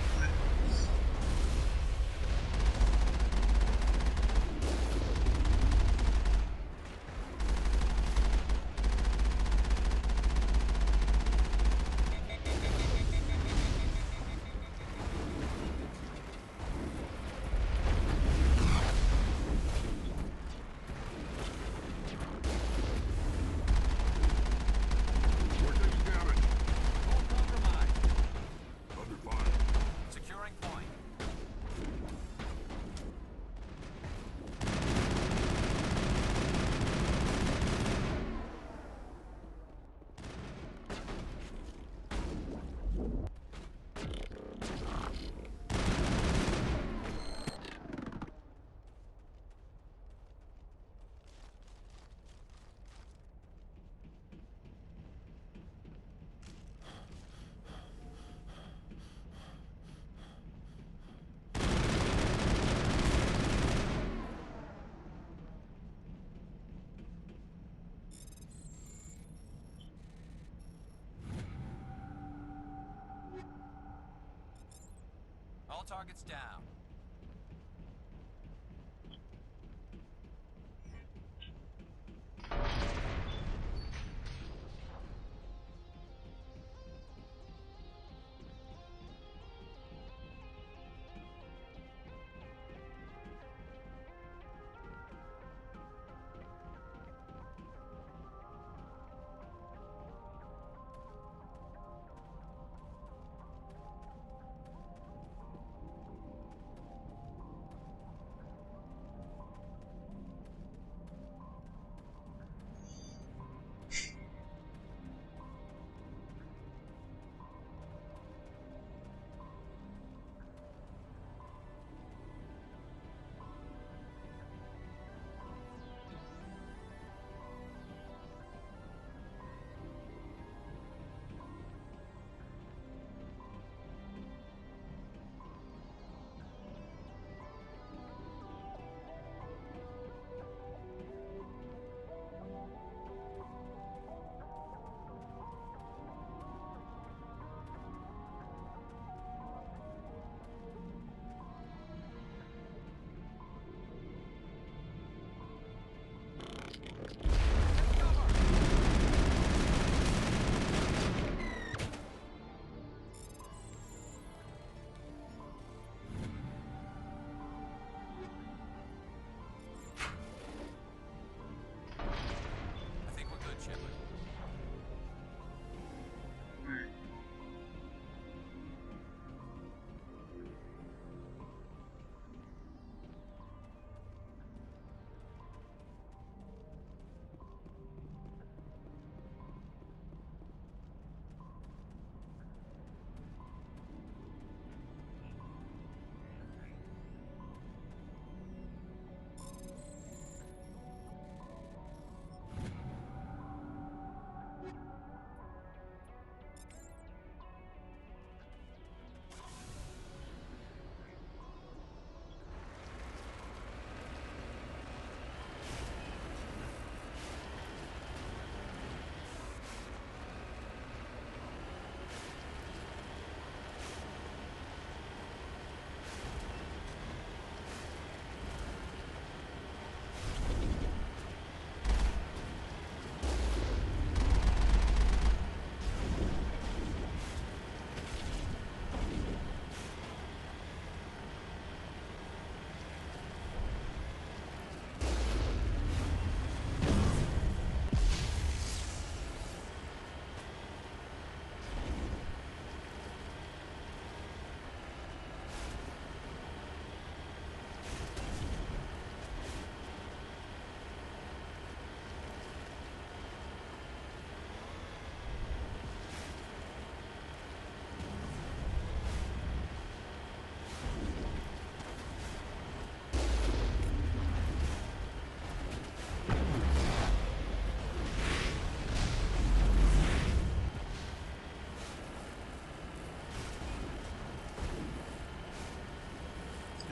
All targets down.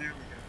There we go.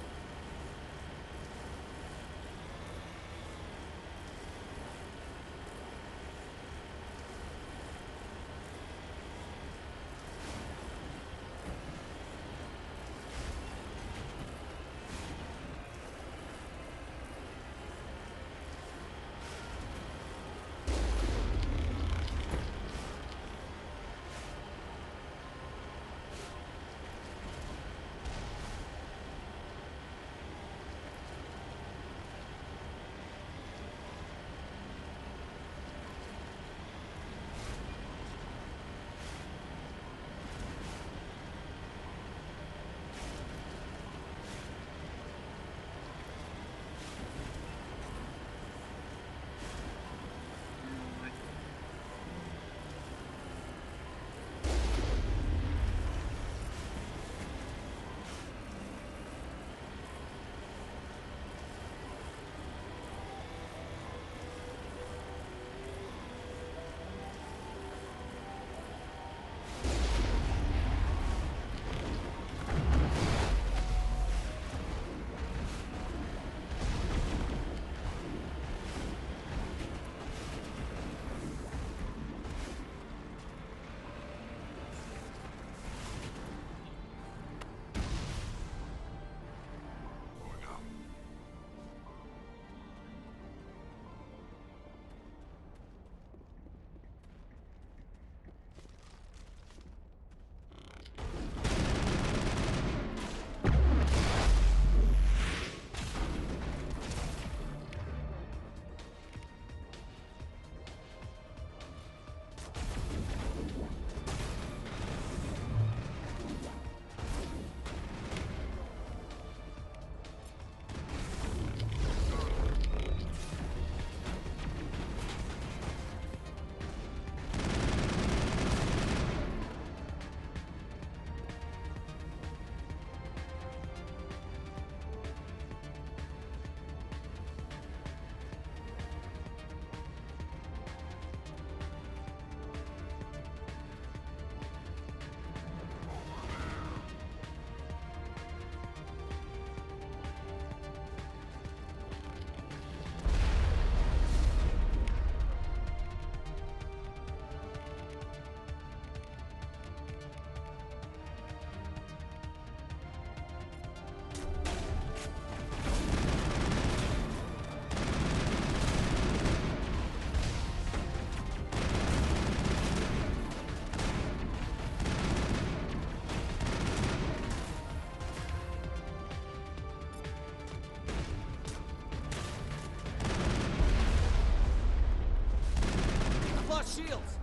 Shields!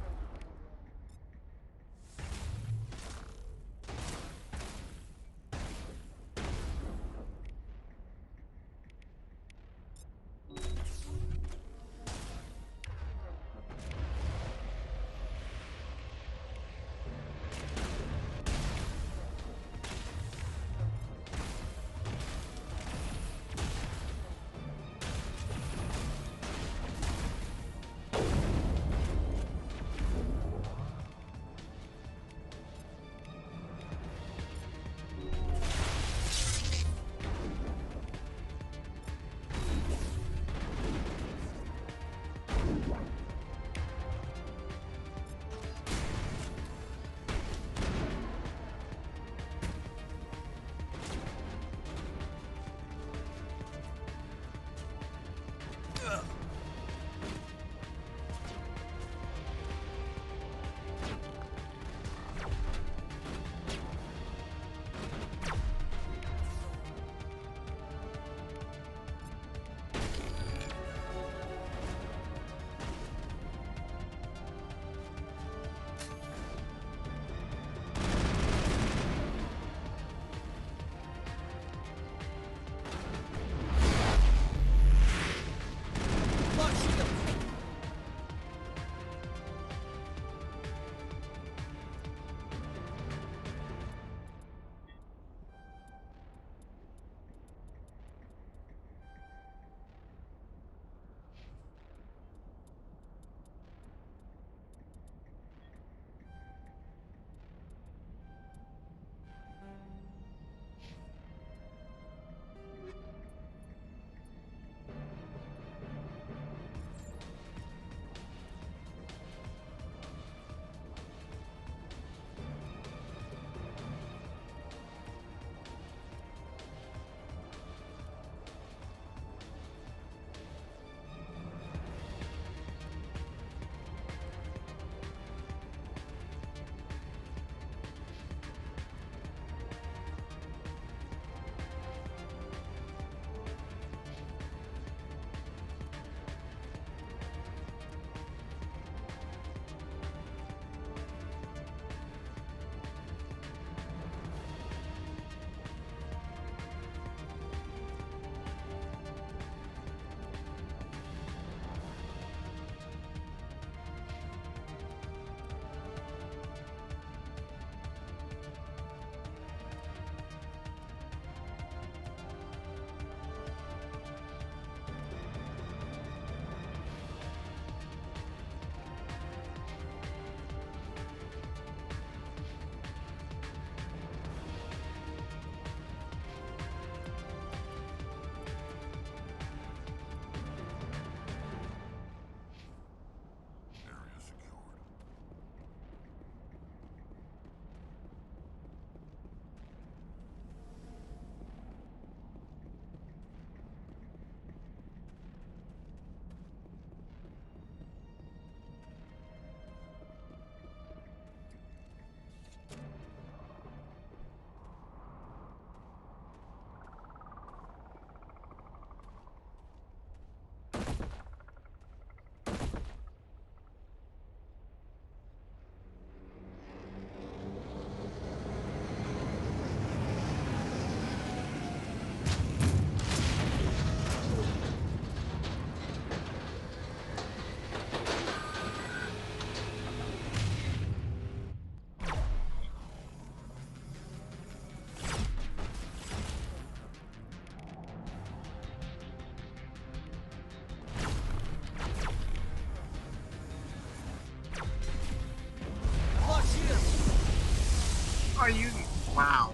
Are you? Wow.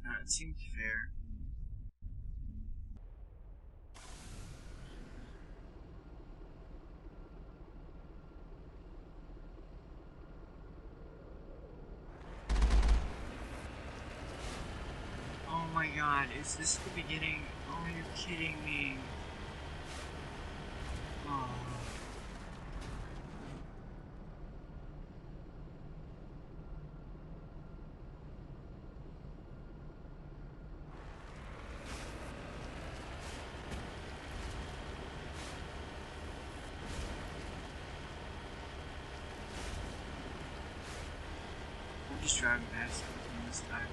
That seems fair. Oh my god, is this the beginning? Oh, you're kidding me. Oh. I'm just driving past everything this time.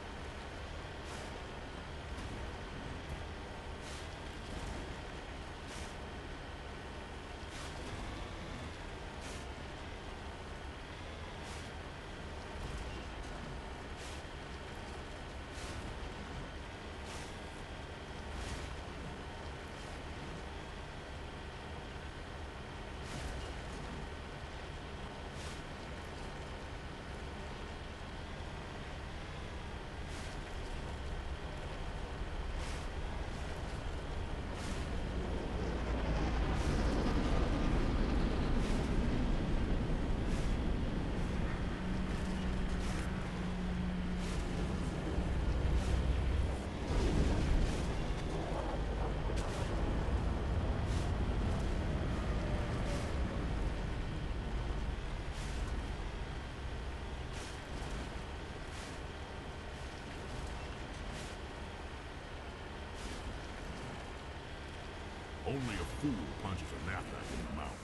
Only a fool punches a knapsack in the mouth.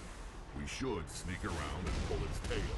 We should sneak around and pull its tail.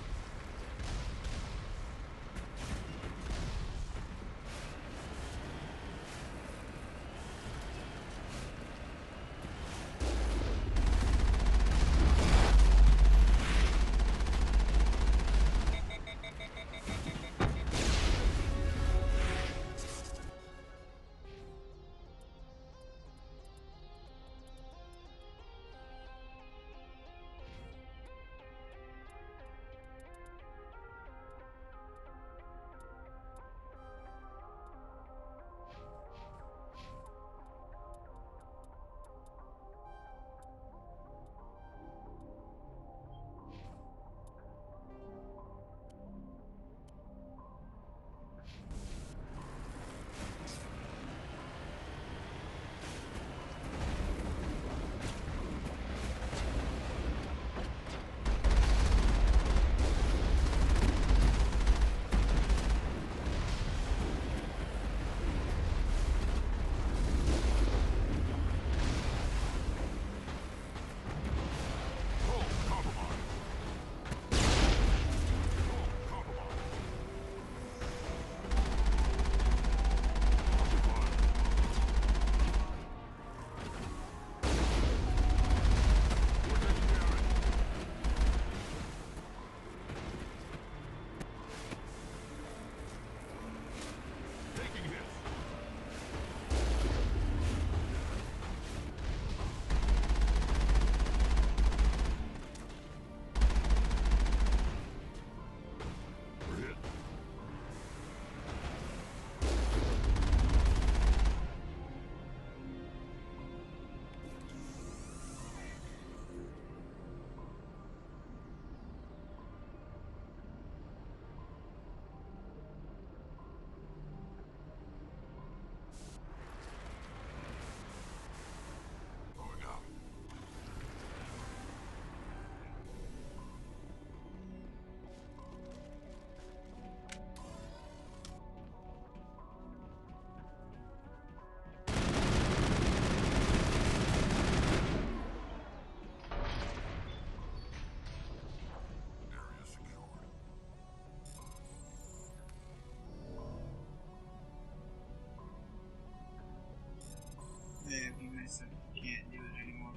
Yeah, if you miss it, you can't do it anymore.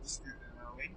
discriminatory.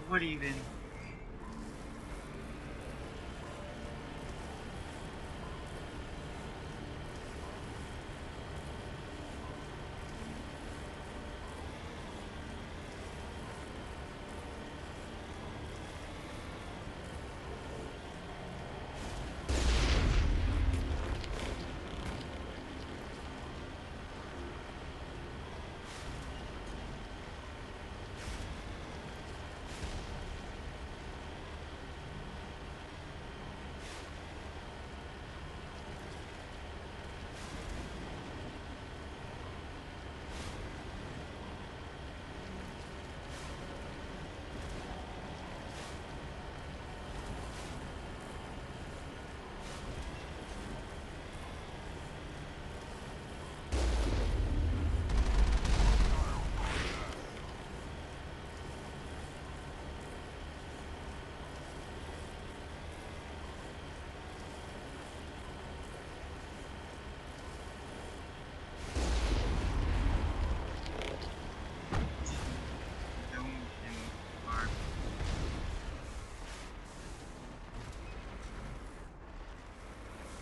What even?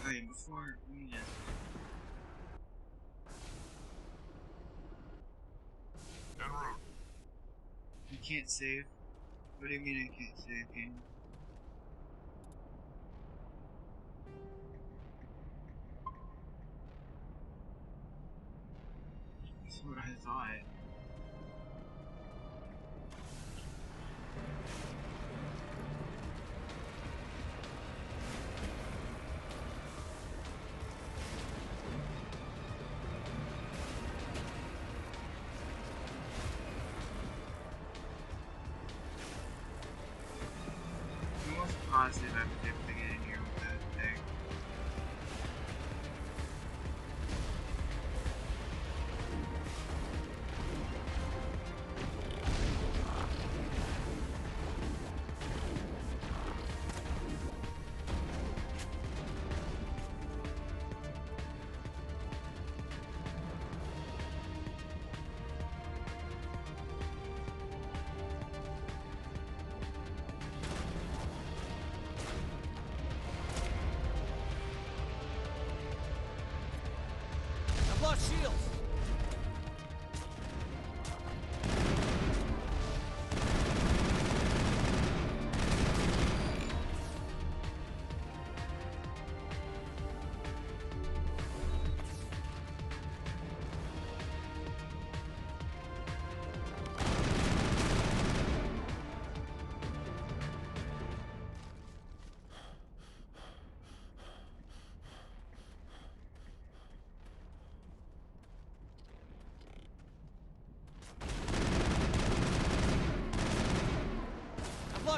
Wait, before we just... En route. You can't save? What do you mean I can't save, game? That's what I thought. I'm almost positive I was able to get in here with that thing.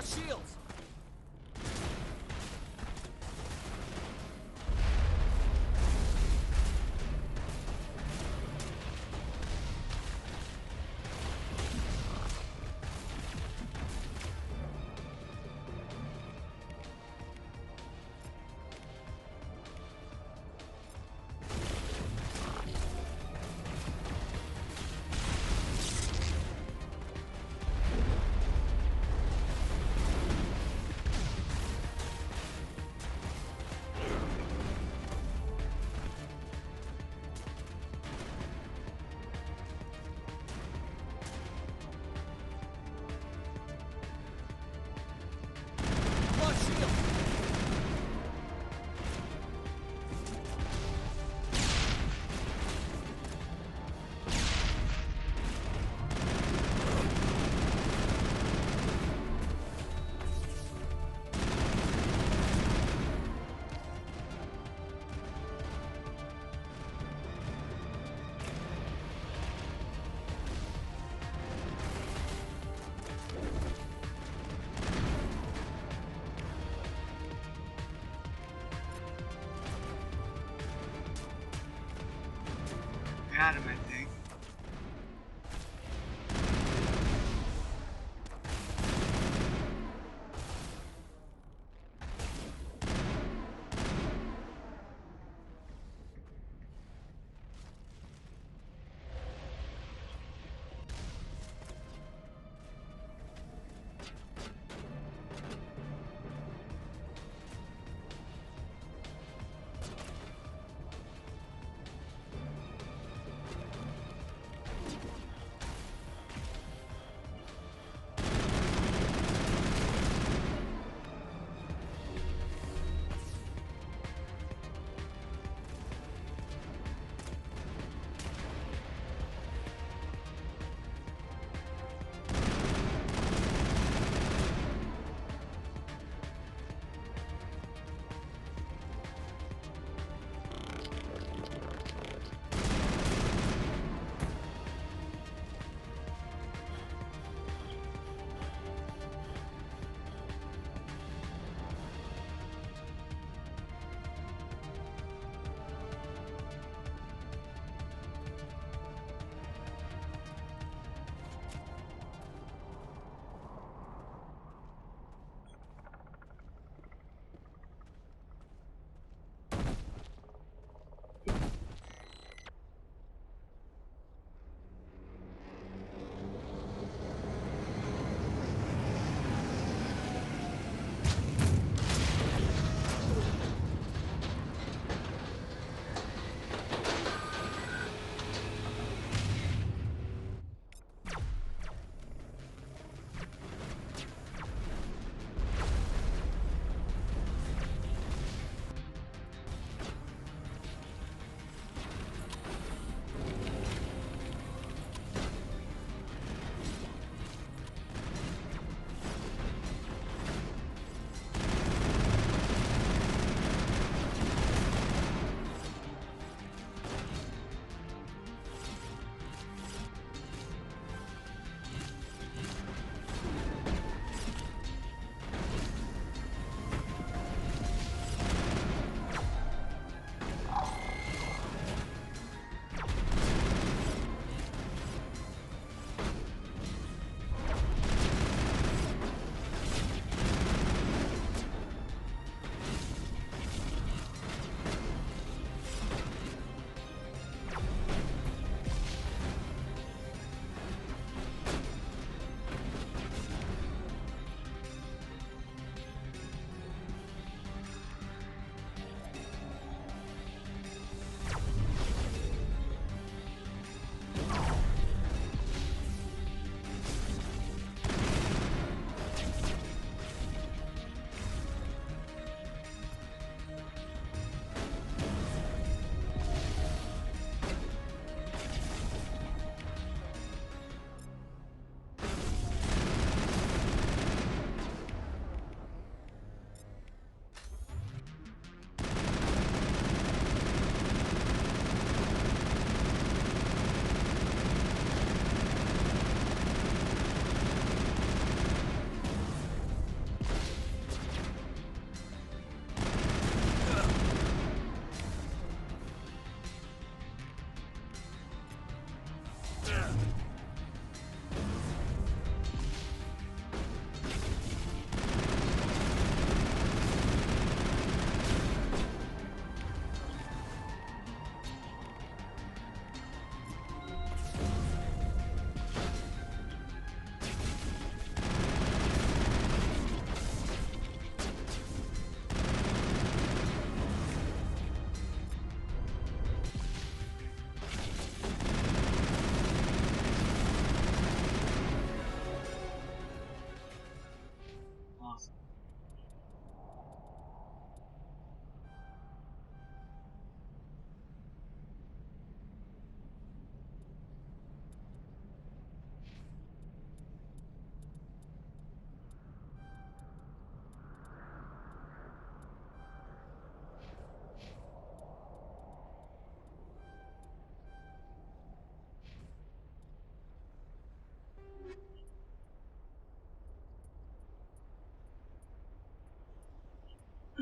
shields! Got him, I think.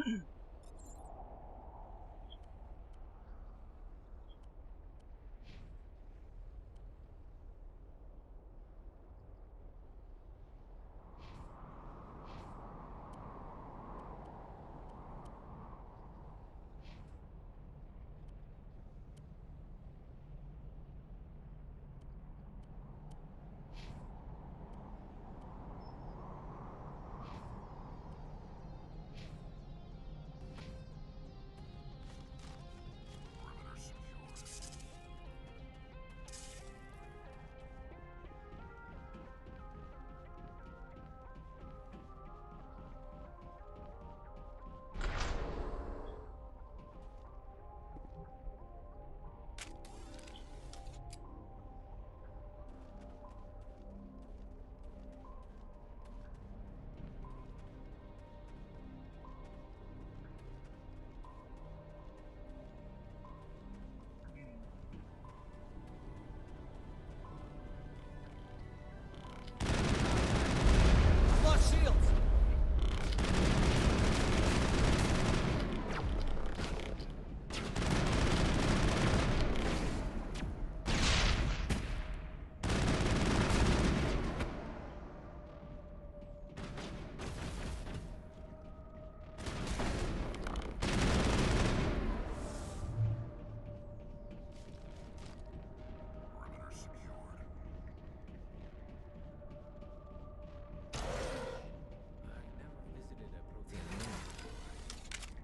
Lost shields!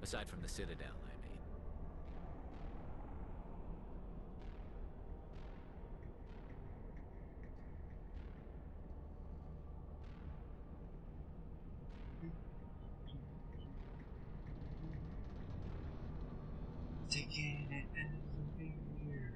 Aside from the Citadel, I mean. Taking it everywhere.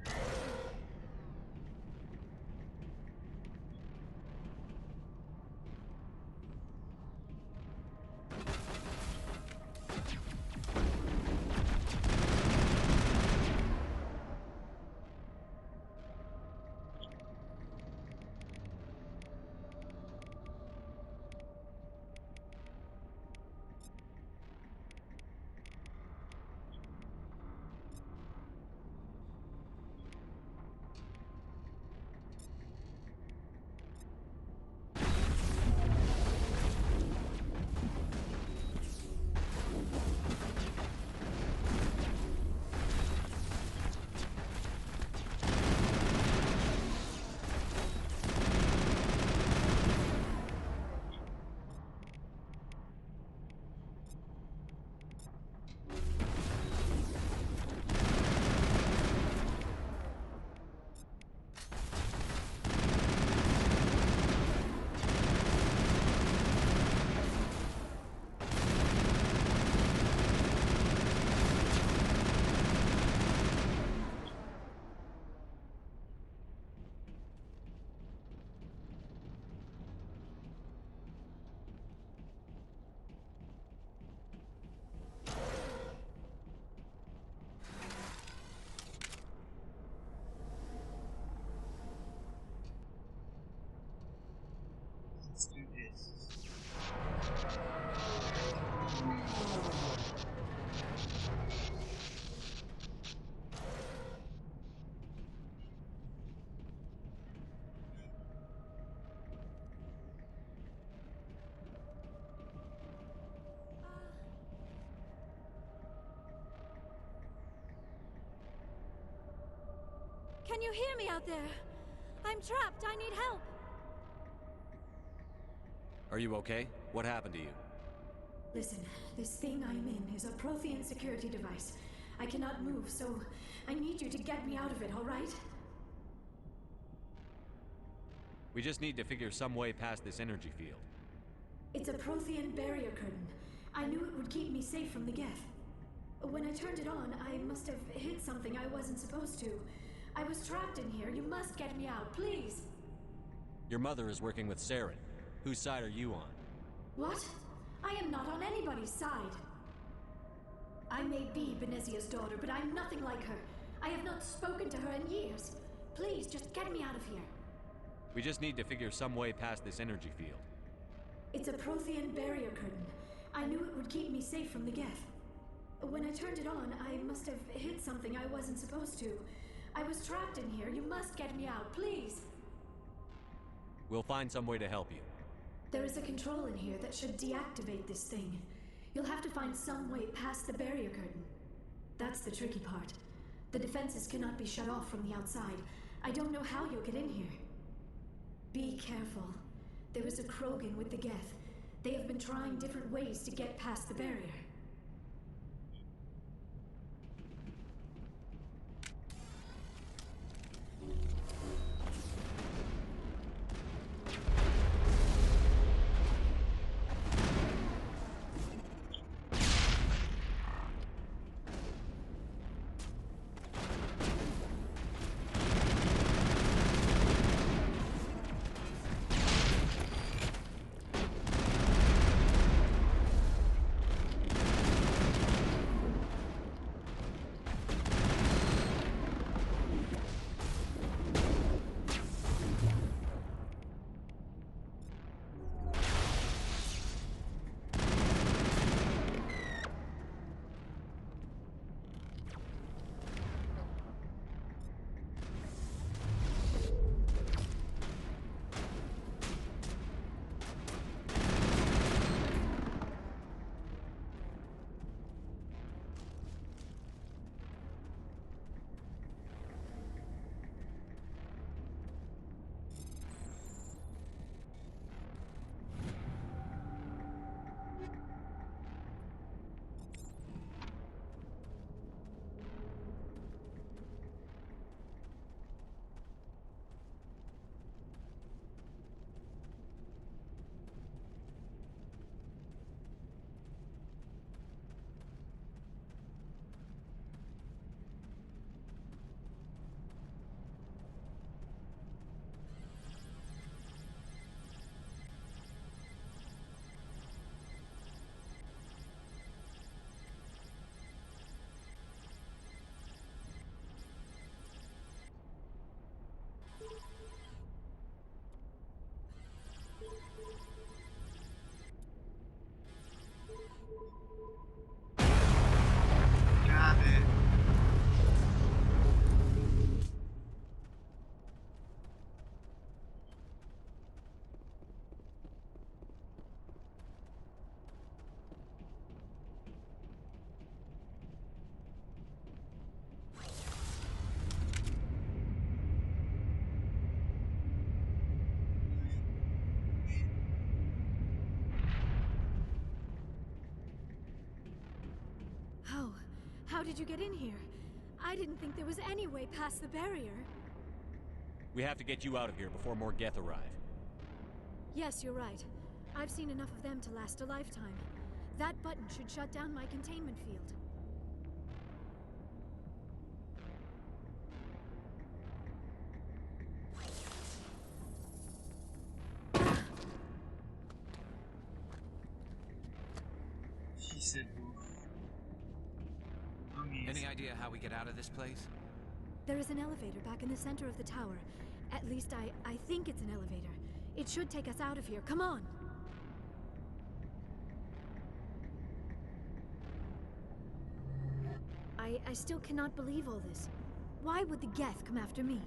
Let's do this. Can you hear me out there? I'm trapped. I need help. Are you okay? What happened to you? Listen, this thing I'm in is a Prothean security device. I cannot move, so I need you to get me out of it, all right? We just need to figure some way past this energy field. It's a Prothean barrier curtain. I knew it would keep me safe from the Geth. When I turned it on, I must have hit something I wasn't supposed to. I was trapped in here. You must get me out, please. Your mother is working with Saren. Whose side are you on? What? I am not on anybody's side. I may be Benezia's daughter, but I'm nothing like her. I have not spoken to her in years. Please, just get me out of here. We just need to figure some way past this energy field. It's a Prothean barrier curtain. I knew it would keep me safe from the Geth. When I turned it on, I must have hit something I wasn't supposed to. I was trapped in here. You must get me out, please. We'll find some way to help you. There is a control in here that should deactivate this thing. You'll have to find some way past the barrier curtain. That's the tricky part. The defenses cannot be shut off from the outside. I don't know how you'll get in here. Be careful. There is a Krogan with the Geth. They have been trying different ways to get past the barrier. Got it. How did you get in here? I didn't think there was any way past the barrier. We have to get you out of here before more Geth arrive. Yes, you're right. I've seen enough of them to last a lifetime. That button should shut down my containment field. She said, oof. Any idea how we get out of this place? There is an elevator back in the center of the tower. At least I think it's an elevator. It should take us out of here. Come on! I still cannot believe all this. Why would the Geth come after me?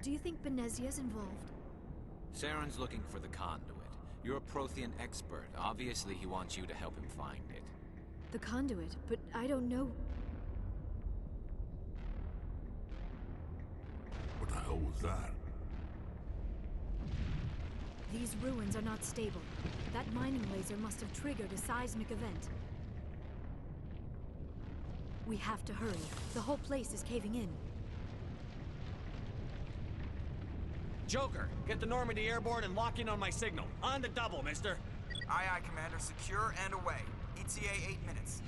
Do you think Benezia's involved? Saren's looking for the conduit. You're a Prothean expert. Obviously, he wants you to help him find it. The conduit, but I don't know. What the hell was that? These ruins are not stable. That mining laser must have triggered a seismic event. We have to hurry. The whole place is caving in. Joker, get the Normandy airborne and lock in on my signal. On the double, mister. Aye, aye, Commander. Secure and away. ETA 8 minutes.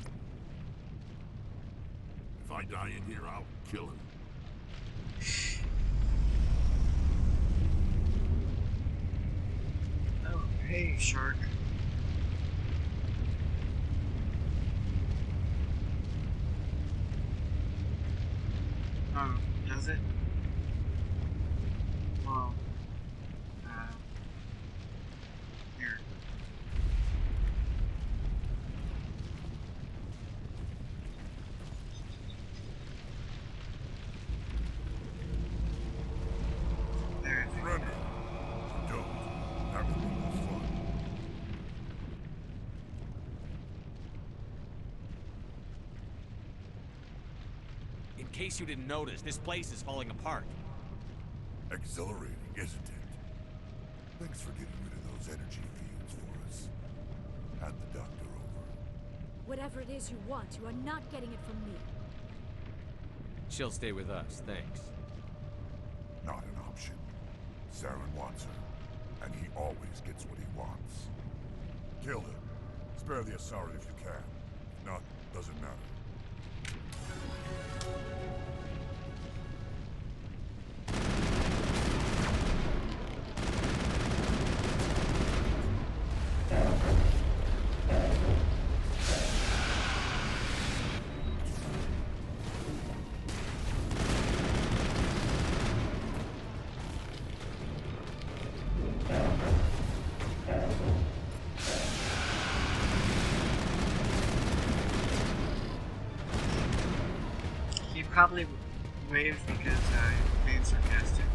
If I die in here, I'll kill him. Oh, hey, shark. Oh, does it? Well, here. In case you didn't notice, this place is falling apart. Exhilarating, isn't it? Thanks for getting rid of those energy fields for us. Hand the doctor over. Whatever it is you want, you are not getting it from me. She'll stay with us, thanks. Not an option. Saren wants her, and he always gets what he wants. Kill him. Spare the Asari if you can. If not, doesn't matter. He probably waved because I'm being sarcastic.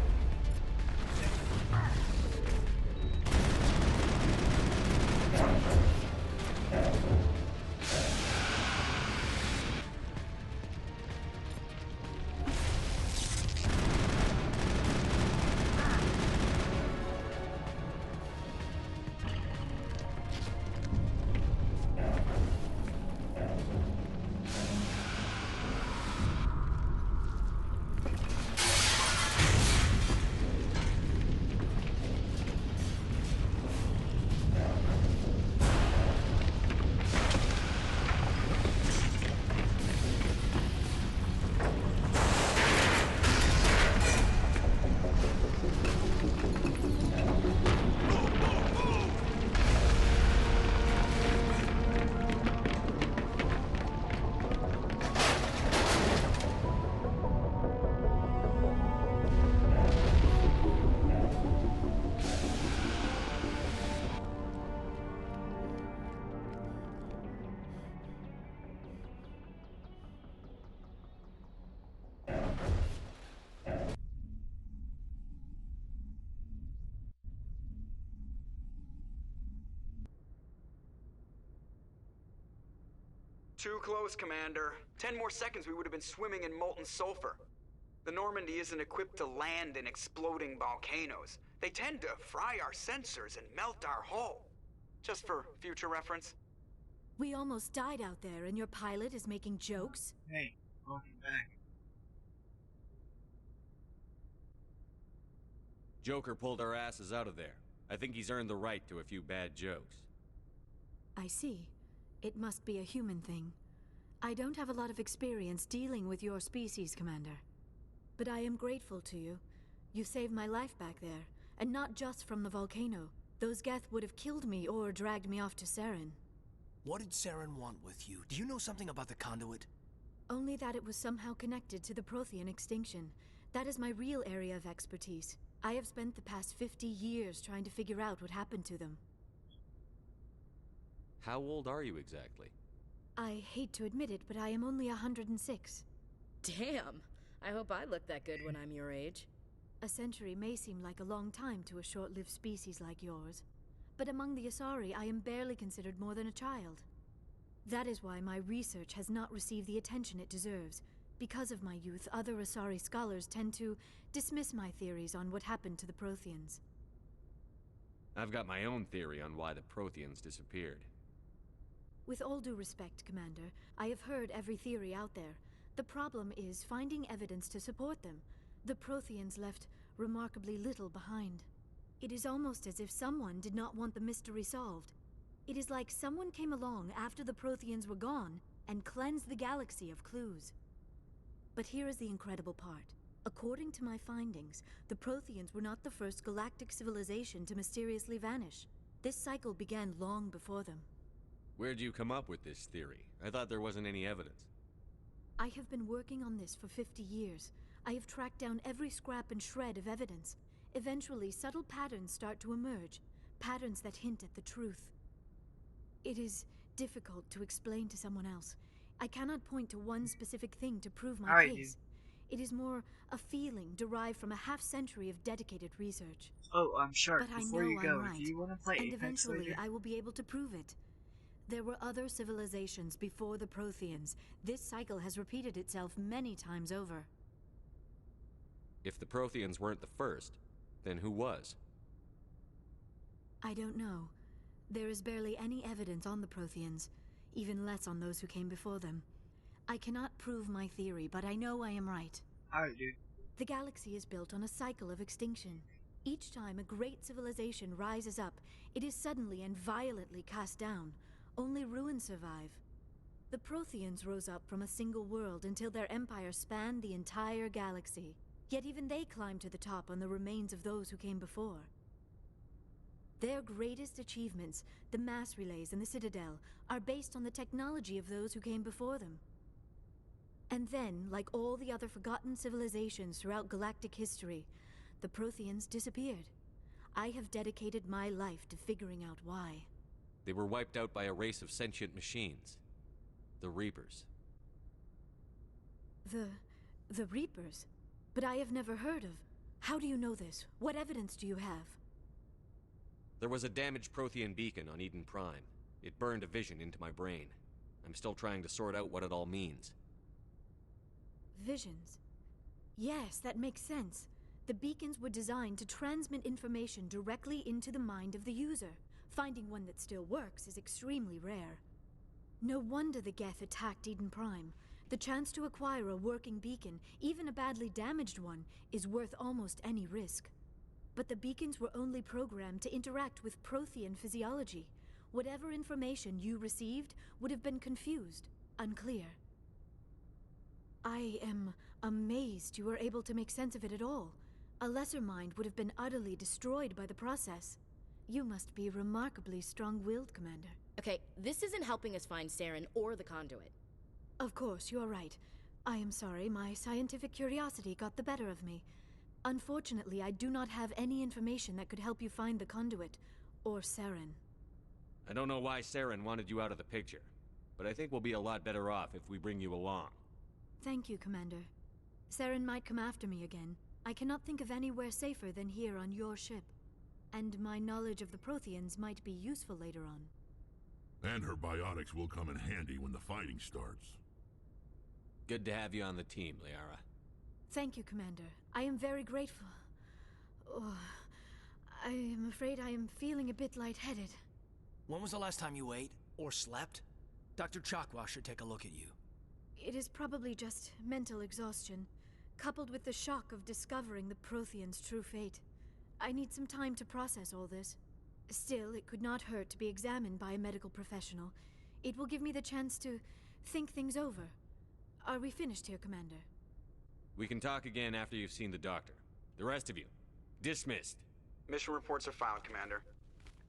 Too close, Commander. 10 more seconds we would have been swimming in molten sulfur. The Normandy isn't equipped to land in exploding volcanoes. They tend to fry our sensors and melt our hull. Just for future reference. We almost died out there, and your pilot is making jokes? Hey, welcome back. Joker pulled our asses out of there. I think he's earned the right to a few bad jokes. I see. It must be a human thing. I don't have a lot of experience dealing with your species, Commander. But I am grateful to you. You saved my life back there, and not just from the volcano. Those Geth would have killed me or dragged me off to Saren. What did Saren want with you? Do you know something about the conduit? Only that it was somehow connected to the Prothean extinction. That is my real area of expertise. I have spent the past 50 years trying to figure out what happened to them. How old are you exactly? I hate to admit it, but I am only 106. Damn! I hope I look that good when I'm your age. A century may seem like a long time to a short-lived species like yours, but among the Asari I am barely considered more than a child. That is why my research has not received the attention it deserves. Because of my youth, other Asari scholars tend to dismiss my theories on what happened to the Protheans. I've got my own theory on why the Protheans disappeared. With all due respect, Commander, I have heard every theory out there. The problem is finding evidence to support them. The Protheans left remarkably little behind. It is almost as if someone did not want the mystery solved. It is like someone came along after the Protheans were gone and cleansed the galaxy of clues. But here is the incredible part. According to my findings, the Protheans were not the first galactic civilization to mysteriously vanish. This cycle began long before them. Where'd you come up with this theory? I thought there wasn't any evidence. I have been working on this for 50 years. I have tracked down every scrap and shred of evidence. Eventually, subtle patterns start to emerge, patterns that hint at the truth. It is difficult to explain to someone else. I cannot point to one specific thing to prove my case. It is more a feeling derived from a half-century of dedicated research. Oh, I'm sure. But Before I know you go, I'm right, do you want to play and Apex eventually later? I will be able to prove it. There were other civilizations before the Protheans. This cycle has repeated itself many times over. If the Protheans weren't the first, then who was? I don't know. There is barely any evidence on the Protheans, even less on those who came before them. I cannot prove my theory, but I know I am right. Alright, dude. The galaxy is built on a cycle of extinction. Each time a great civilization rises up, it is suddenly and violently cast down. Only ruins survive. The Protheans rose up from a single world until their empire spanned the entire galaxy. Yet even they climbed to the top on the remains of those who came before. Their greatest achievements, the mass relays and the Citadel, are based on the technology of those who came before them. And then, like all the other forgotten civilizations throughout galactic history, the Protheans disappeared. I have dedicated my life to figuring out why. They were wiped out by a race of sentient machines. The Reapers. The Reapers? But I have never heard of. How do you know this? What evidence do you have? There was a damaged Prothean beacon on Eden Prime. It burned a vision into my brain. I'm still trying to sort out what it all means. Visions. Yes, that makes sense. The beacons were designed to transmit information directly into the mind of the user. Finding one that still works is extremely rare. No wonder the Geth attacked Eden Prime. The chance to acquire a working beacon, even a badly damaged one, is worth almost any risk. But the beacons were only programmed to interact with Prothean physiology. Whatever information you received would have been confused, unclear. I am amazed you were able to make sense of it at all. A lesser mind would have been utterly destroyed by the process. You must be remarkably strong-willed, Commander. Okay, this isn't helping us find Saren or the conduit. Of course, you're right. I am sorry, my scientific curiosity got the better of me. Unfortunately, I do not have any information that could help you find the conduit, or Saren. I don't know why Saren wanted you out of the picture, but I think we'll be a lot better off if we bring you along. Thank you, Commander. Saren might come after me again. I cannot think of anywhere safer than here on your ship. And my knowledge of the Protheans might be useful later on. And her biotics will come in handy when the fighting starts. Good to have you on the team, Liara. Thank you, Commander. I am very grateful. Oh, I am afraid I am feeling a bit lightheaded. When was the last time you ate or slept? Dr. Chakwa should take a look at you. It is probably just mental exhaustion, coupled with the shock of discovering the Protheans' true fate. I need some time to process all this. Still, it could not hurt to be examined by a medical professional. It will give me the chance to think things over. Are we finished here, Commander? We can talk again after you've seen the doctor. The rest of you, dismissed. Mission reports are filed, Commander.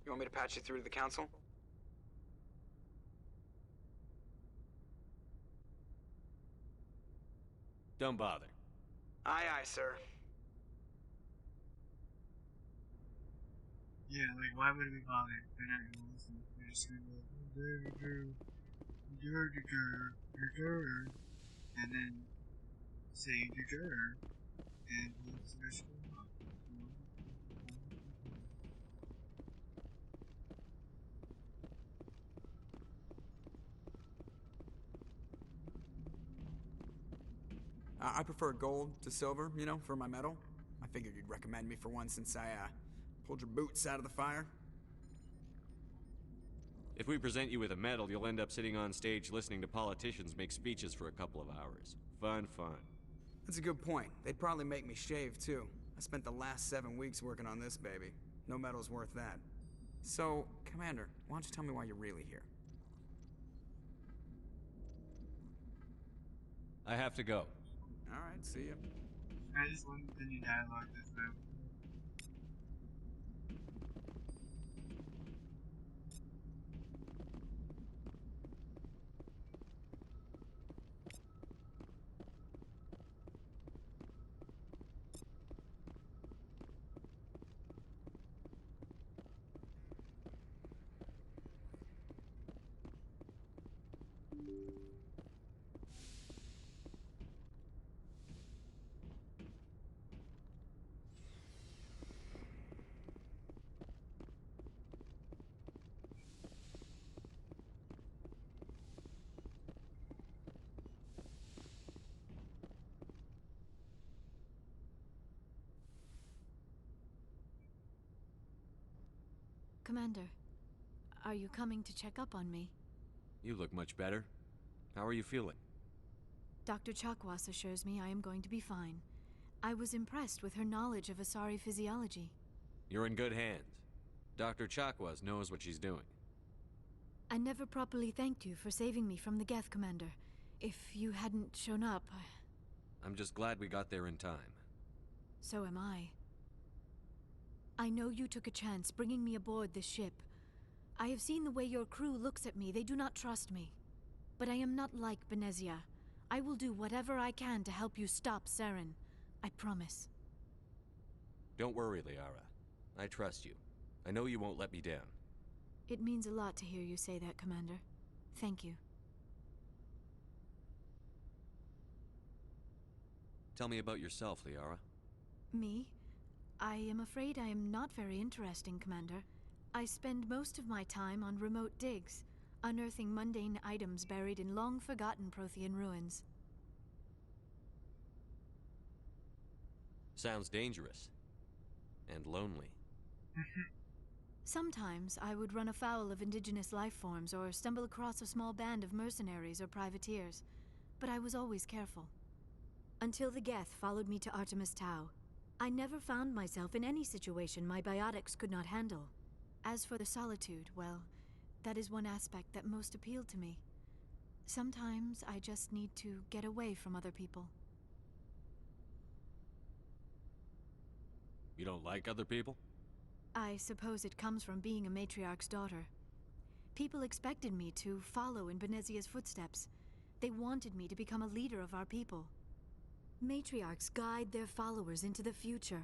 You want me to patch you through to the Council? Don't bother. Aye, aye, sir. Yeah, like, why would we bother? They're not gonna listen. They're just gonna be like, and then say and let's finish it up. I prefer gold to silver, you know, for my medal. I figured you'd recommend me for one since I, pulled your boots out of the fire. If we present you with a medal, you'll end up sitting on stage listening to politicians make speeches for a couple of hours. Fun. That's a good point. They'd probably make me shave, too. I spent the last 7 weeks working on this baby. No medal's worth that. So, Commander, why don't you tell me why you're really here? I have to go. Alright, see ya. I just wanted the new dialogue this time. Commander, are you coming to check up on me? You look much better. How are you feeling? Dr. Chakwas assures me I am going to be fine. I was impressed with her knowledge of Asari physiology. You're in good hands. Dr. Chakwas knows what she's doing. I never properly thanked you for saving me from the Geth, Commander. If you hadn't shown up, I'm just glad we got there in time. So am I. I know you took a chance bringing me aboard this ship. I have seen the way your crew looks at me. They do not trust me. But I am not like Benezia. I will do whatever I can to help you stop Saren. I promise. Don't worry, Liara. I trust you. I know you won't let me down. It means a lot to hear you say that, Commander. Thank you. Tell me about yourself, Liara. Me? I am afraid I am not very interesting, Commander. I spend most of my time on remote digs, unearthing mundane items buried in long-forgotten Prothean ruins. Sounds dangerous. And lonely. Sometimes I would run afoul of indigenous life forms or stumble across a small band of mercenaries or privateers, but I was always careful. Until the Geth followed me to Artemis Tau, I never found myself in any situation my biotics could not handle. As for the solitude, well, that is one aspect that most appealed to me. Sometimes I just need to get away from other people. You don't like other people? I suppose it comes from being a matriarch's daughter. People expected me to follow in Benezia's footsteps. They wanted me to become a leader of our people. Matriarchs guide their followers into the future.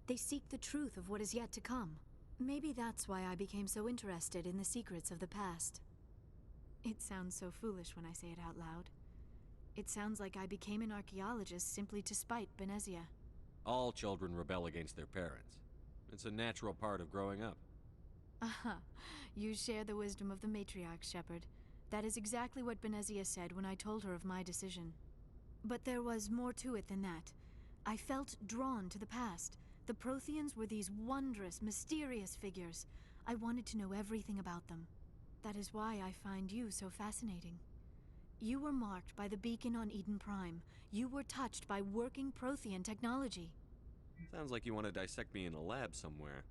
They seek the truth of what is yet to come. Maybe that's why I became so interested in the secrets of the past. It sounds so foolish when I say it out loud. It sounds like I became an archaeologist simply to spite Benezia. All children rebel against their parents. It's a natural part of growing up. Aha, you share the wisdom of the matriarch, Shepard. That is exactly what Benezia said when I told her of my decision. But there was more to it than that. I felt drawn to the past. The Protheans were these wondrous, mysterious figures. I wanted to know everything about them. That is why I find you so fascinating. You were marked by the beacon on Eden Prime. You were touched by working Prothean technology. Sounds like you want to dissect me in a lab somewhere.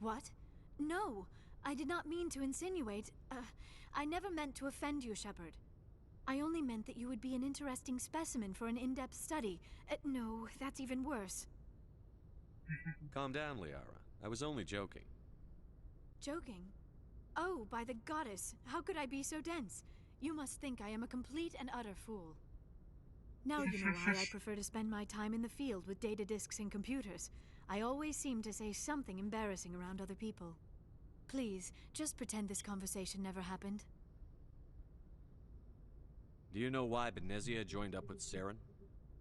What? No, I did not mean to insinuate. I never meant to offend you, Shepard. I only meant that you would be an interesting specimen for an in-depth study. No, that's even worse. Calm down, Liara. I was only joking. Joking? Oh, by the goddess, how could I be so dense? You must think I am a complete and utter fool. Now you know why I prefer to spend my time in the field with data disks and computers. I always seem to say something embarrassing around other people. Please, just pretend this conversation never happened. Do you know why Benezia joined up with Saren?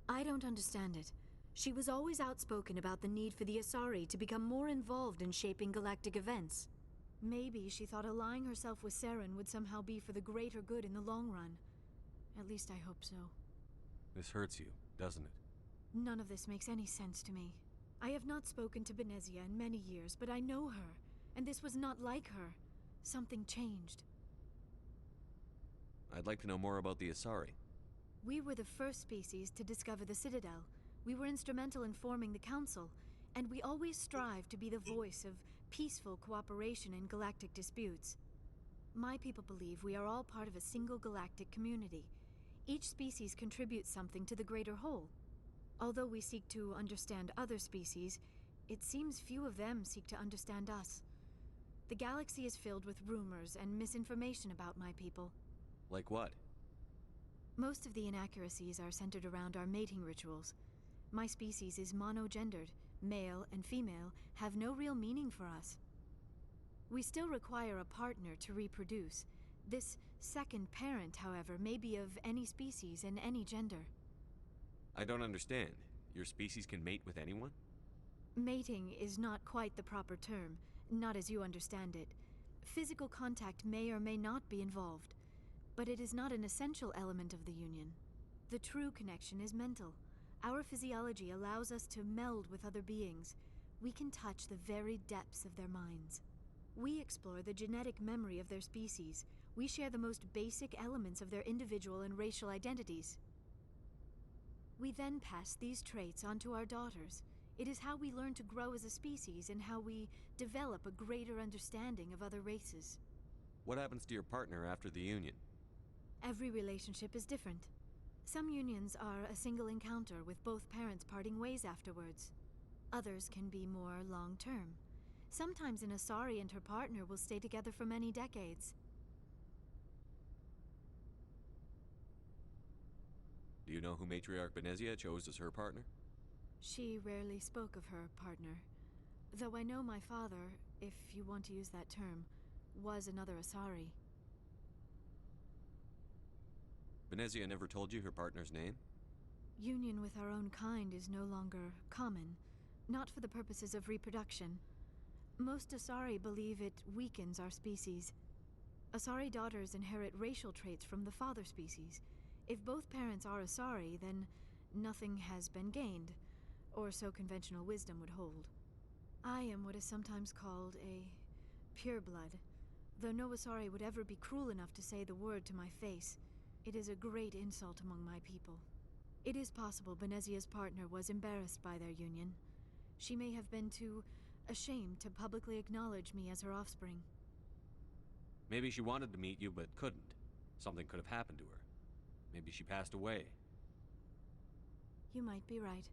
I don't understand it. She was always outspoken about the need for the Asari to become more involved in shaping galactic events. Maybe she thought allying herself with Saren would somehow be for the greater good in the long run. At least I hope so. This hurts you, doesn't it? None of this makes any sense to me. I have not spoken to Benezia in many years, but I know her, and this was not like her. Something changed. I'd like to know more about the Asari. We were the first species to discover the Citadel. We were instrumental in forming the Council, and we always strive to be the voice of peaceful cooperation in galactic disputes. My people believe we are all part of a single galactic community. Each species contributes something to the greater whole. Although we seek to understand other species, it seems few of them seek to understand us. The galaxy is filled with rumors and misinformation about my people. Like what? Most of the inaccuracies are centered around our mating rituals. My species is monogendered. Male and female have no real meaning for us. We still require a partner to reproduce. This second parent, however, may be of any species and any gender. I don't understand. Your species can mate with anyone? Mating is not quite the proper term, not as you understand it. Physical contact may or may not be involved, but it is not an essential element of the union. The true connection is mental. Our physiology allows us to meld with other beings. We can touch the very depths of their minds. We explore the genetic memory of their species. We share the most basic elements of their individual and racial identities. We then pass these traits on to our daughters. It is how we learn to grow as a species and how we develop a greater understanding of other races. What happens to your partner after the union? Every relationship is different. Some unions are a single encounter with both parents parting ways afterwards. Others can be more long-term. Sometimes an Asari and her partner will stay together for many decades. Do you know who Matriarch Benezia chose as her partner? She rarely spoke of her partner. Though I know my father, if you want to use that term, was another Asari. Benezia never told you her partner's name? Union with our own kind is no longer common, not for the purposes of reproduction. Most Asari believe it weakens our species. Asari daughters inherit racial traits from the father species. If both parents are Asari, then nothing has been gained, or so conventional wisdom would hold. I am what is sometimes called a pureblood, though no Asari would ever be cruel enough to say the word to my face. It is a great insult among my people. It is possible Benezia's partner was embarrassed by their union. She may have been too ashamed to publicly acknowledge me as her offspring. Maybe she wanted to meet you but couldn't. Something could have happened to her. Maybe she passed away. You might be right.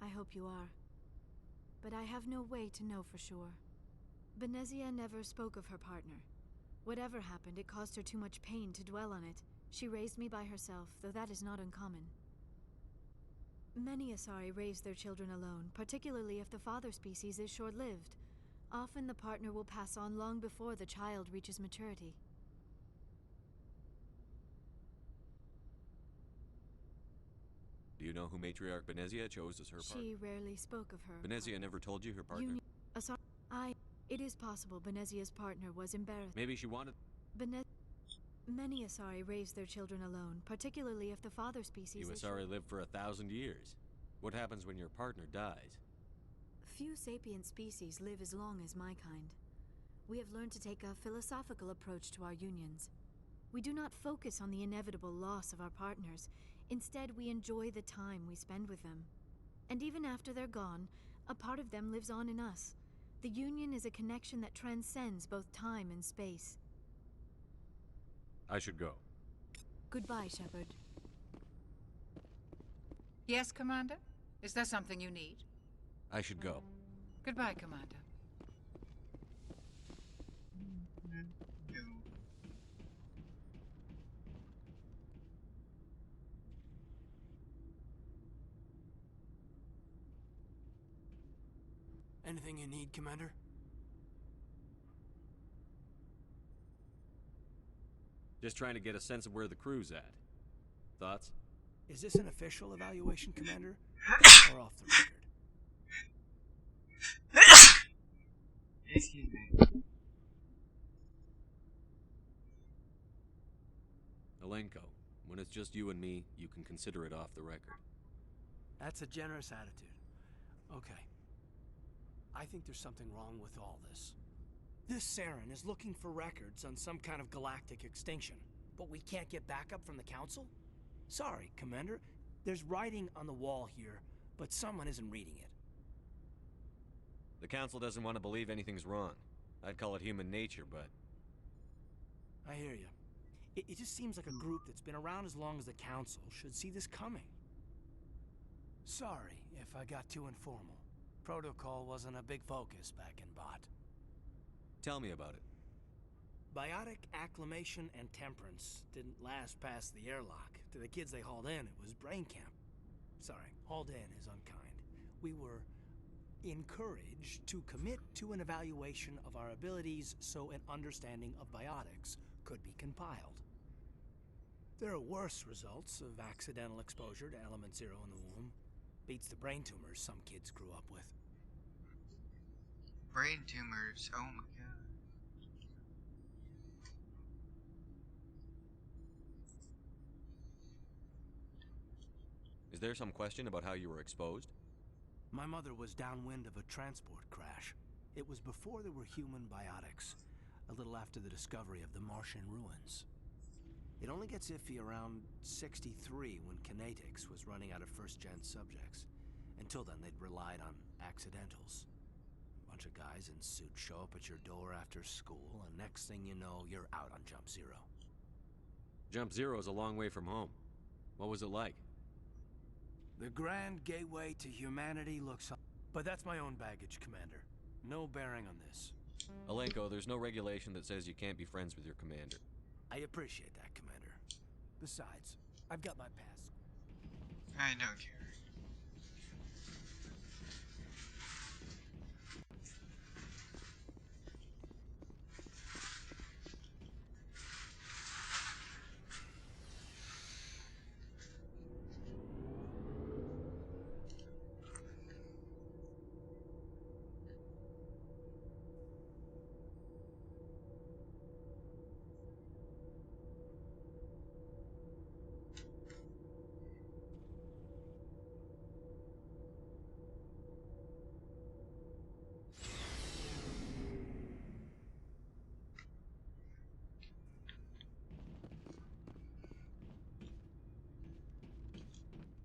I hope you are. But I have no way to know for sure. Benezia never spoke of her partner. Whatever happened, it caused her too much pain to dwell on it. She raised me by herself, though that is not uncommon. Many Asari raise their children alone, particularly if the father species is short-lived. Often the partner will pass on long before the child reaches maturity. Do you know who Matriarch Benezia chose as her partner? She rarely spoke of her. Benezia never told you her partner? It is possible Benezia's partner was embarrassed. Maybe she wanted... Many Asari raise their children alone, particularly if the father species You is Asari live for 1,000 years. What happens when your partner dies? Few sapient species live as long as my kind. We have learned to take a philosophical approach to our unions. We do not focus on the inevitable loss of our partners. Instead, we enjoy the time we spend with them. And even after they're gone, a part of them lives on in us. The union is a connection that transcends both time and space. I should go. Goodbye, Shepard. Yes, Commander? Is there something you need? I should go. Goodbye, Commander. Anything you need, Commander? Just trying to get a sense of where the crew's at. Thoughts? Is this an official evaluation, Commander? Or off the record? Excuse me. Alenko, when it's just you and me, you can consider it off the record. That's a generous attitude. Okay. I think there's something wrong with all this. This Saren is looking for records on some kind of galactic extinction, but we can't get backup from the Council? Sorry, Commander. There's writing on the wall here, but someone isn't reading it. The Council doesn't want to believe anything's wrong. I'd call it human nature, but... I hear you. It just seems like a group that's been around as long as the Council should see this coming. Sorry if I got too informal. Protocol wasn't a big focus back in Bot. Tell me about it. Biotic acclimation and temperance didn't last past the airlock. To the kids they hauled in, it was brain camp. Sorry, hauled in is unkind. We were encouraged to commit to an evaluation of our abilities so an understanding of biotics could be compiled. There are worse results of accidental exposure to element zero in the womb. Beats the brain tumors some kids grew up with. Brain tumors, oh my god. Is there some question about how you were exposed? My mother was downwind of a transport crash. It was before there were human biotics, a little after the discovery of the Martian ruins. It only gets iffy around 63 when Kinetics was running out of first-gen subjects. Until then, they'd relied on accidentals. A bunch of guys in suits show up at your door after school, and next thing you know, you're out on Jump Zero. Jump Zero's a long way from home. What was it like? The grand gateway to humanity looks... But that's my own baggage, Commander. No bearing on this. Alenko, there's no regulation that says you can't be friends with your commander. I appreciate that, Commander. Besides, I've got my pass. I don't care.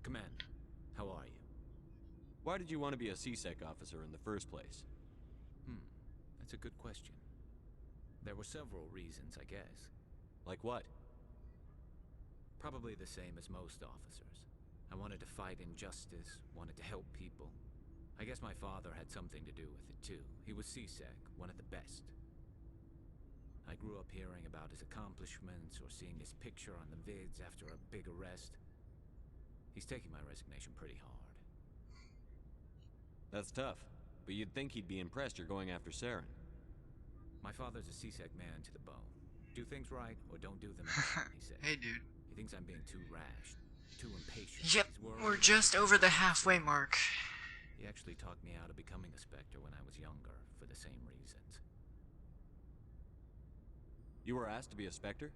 Commander, how are you? Why did you want to be a CSEC officer in the first place? That's a good question. There were several reasons, I guess. Like what? Probably the same as most officers. I wanted to fight injustice, wanted to help people. I guess my father had something to do with it too. He was CSEC, one of the best. I grew up hearing about his accomplishments or seeing his picture on the vids after a big arrest. He's taking my resignation pretty hard. That's tough, but you'd think he'd be impressed you're going after Saren. My father's a CSEC man to the bone. Do things right or don't do them at all, he says. Hey, dude. He thinks I'm being too rash, too impatient. Yep, He's worried we're just over the halfway mark. He actually talked me out of becoming a Spectre when I was younger, for the same reasons. You were asked to be a Spectre?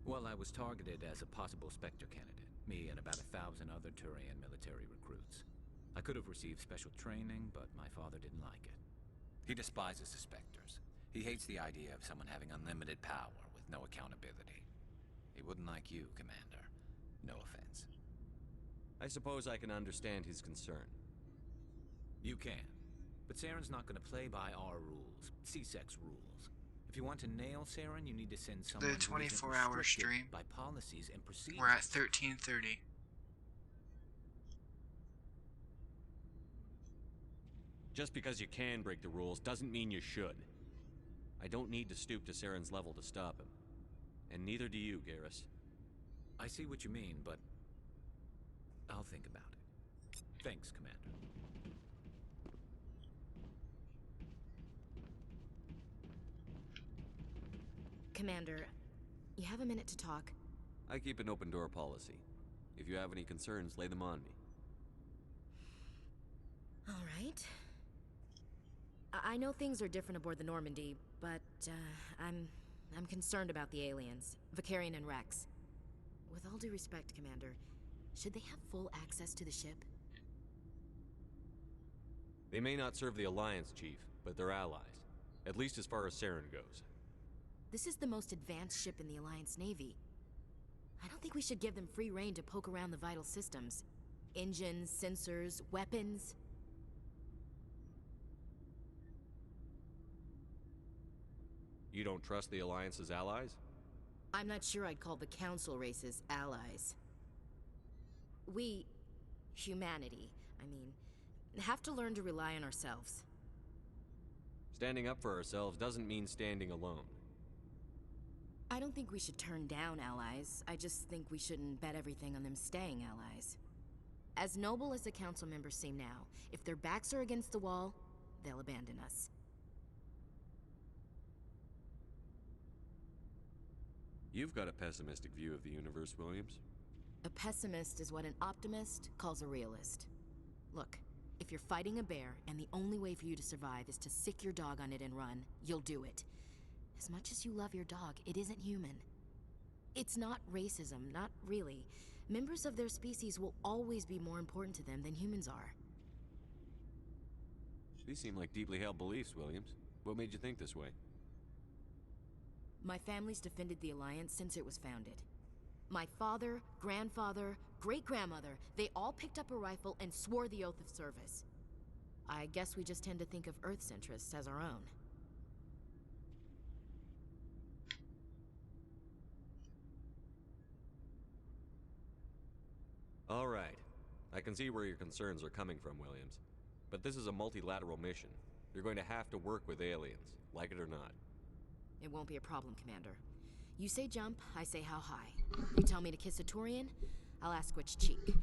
Well, I was targeted as a possible Spectre candidate. Me and about 1,000 other Turian military recruits. I could have received special training, but my father didn't like it. He despises the Spectres. He hates the idea of someone having unlimited power with no accountability. He wouldn't like you, Commander. No offense. I suppose I can understand his concern. You can. But Saren's not going to play by our rules, CSEC's rules. If you want to nail Saren, you need to send someone The 24-hour stream. By policies and procedures. We're at 13:30. Just because you can break the rules doesn't mean you should. I don't need to stoop to Saren's level to stop him. And neither do you, Garrus. I see what you mean, but I'll think about it. Thanks, Commander. Commander, you have a minute to talk? I keep an open door policy. If you have any concerns, lay them on me. All right. I know things are different aboard the Normandy, but I'm concerned about the aliens, Vicarian and Rex. With all due respect, Commander, should they have full access to the ship? They may not serve the Alliance, Chief, but they're allies. At least as far as Saren goes. This is the most advanced ship in the Alliance Navy. I don't think we should give them free rein to poke around the vital systems. Engines, sensors, weapons. You don't trust the Alliance's allies? I'm not sure I'd call the Council races allies. We, humanity, I mean, have to learn to rely on ourselves. Standing up for ourselves doesn't mean standing alone. I don't think we should turn down allies. I just think we shouldn't bet everything on them staying allies. As noble as the council members seem now, if their backs are against the wall, they'll abandon us. You've got a pessimistic view of the universe, Williams. A pessimist is what an optimist calls a realist. Look, if you're fighting a bear and the only way for you to survive is to sick your dog on it and run, you'll do it. As much as you love your dog, it isn't human. It's not racism, not really. Members of their species will always be more important to them than humans are. These seem like deeply held beliefs, Williams. What made you think this way? My family's defended the Alliance since it was founded. My father, grandfather, great-grandmother, they all picked up a rifle and swore the oath of service. I guess we just tend to think of Earth's interests as our own. All right. I can see where your concerns are coming from, Williams. But this is a multilateral mission. You're going to have to work with aliens, like it or not. It won't be a problem, Commander. You say jump, I say how high. You tell me to kiss a Turian, I'll ask which cheek.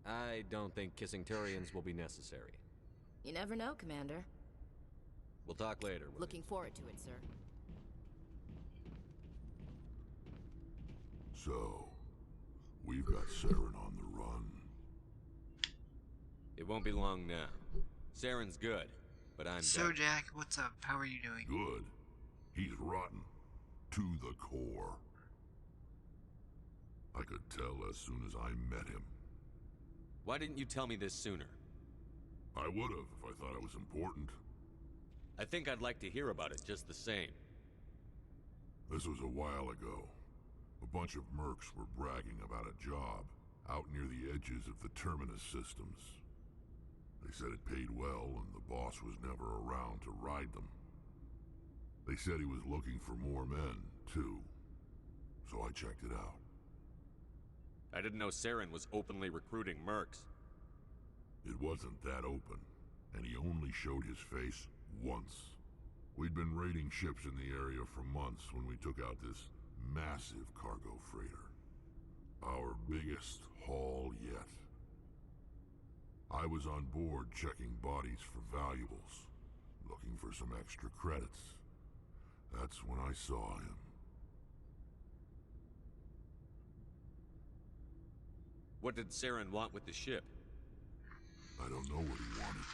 I don't think kissing Turians will be necessary. You never know, Commander. We'll talk later, Williams. Looking forward to it, sir. So, we've got Saren on the run. It won't be long now. Saren's good, but I'm So, better. Jack, what's up? How are you doing? Good. He's rotten. To the core. I could tell as soon as I met him. Why didn't you tell me this sooner? I would've if I thought it was important. I think I'd like to hear about it just the same. This was a while ago. A bunch of mercs were bragging about a job out near the edges of the Terminus systems. They said it paid well and the boss was never around to ride them. They said he was looking for more men, too. So I checked it out. I didn't know Saren was openly recruiting mercs. It wasn't that open, and he only showed his face once. We'd been raiding ships in the area for months when we took out this massive cargo freighter. Our biggest haul yet. I was on board checking bodies for valuables, looking for some extra credits. That's when I saw him. What did Saren want with the ship? I don't know what he wanted.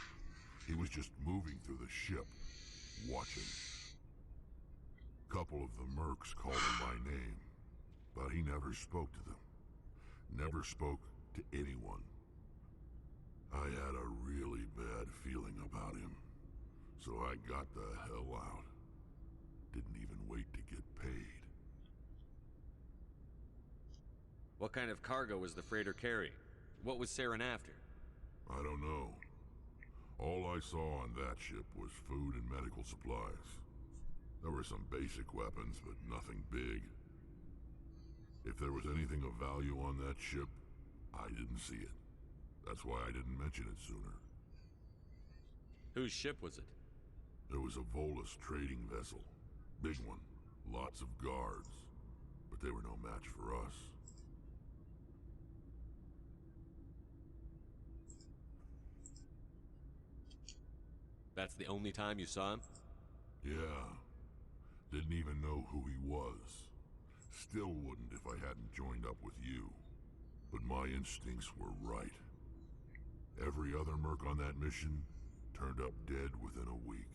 He was just moving through the ship, watching. Couple of the mercs called him by name, but he never spoke to them. Never spoke to anyone. I had a really bad feeling about him, so I got the hell out. Didn't even wait to get paid. What kind of cargo was the freighter carrying? What was Saren after? I don't know. All I saw on that ship was food and medical supplies. There were some basic weapons, but nothing big. If there was anything of value on that ship, I didn't see it. That's why I didn't mention it sooner. Whose ship was it? It was a Volus trading vessel. Big one. Lots of guards. But they were no match for us. That's the only time you saw him? Yeah. Didn't even know who he was. Still wouldn't if I hadn't joined up with you. But my instincts were right. Every other merc on that mission turned up dead within a week.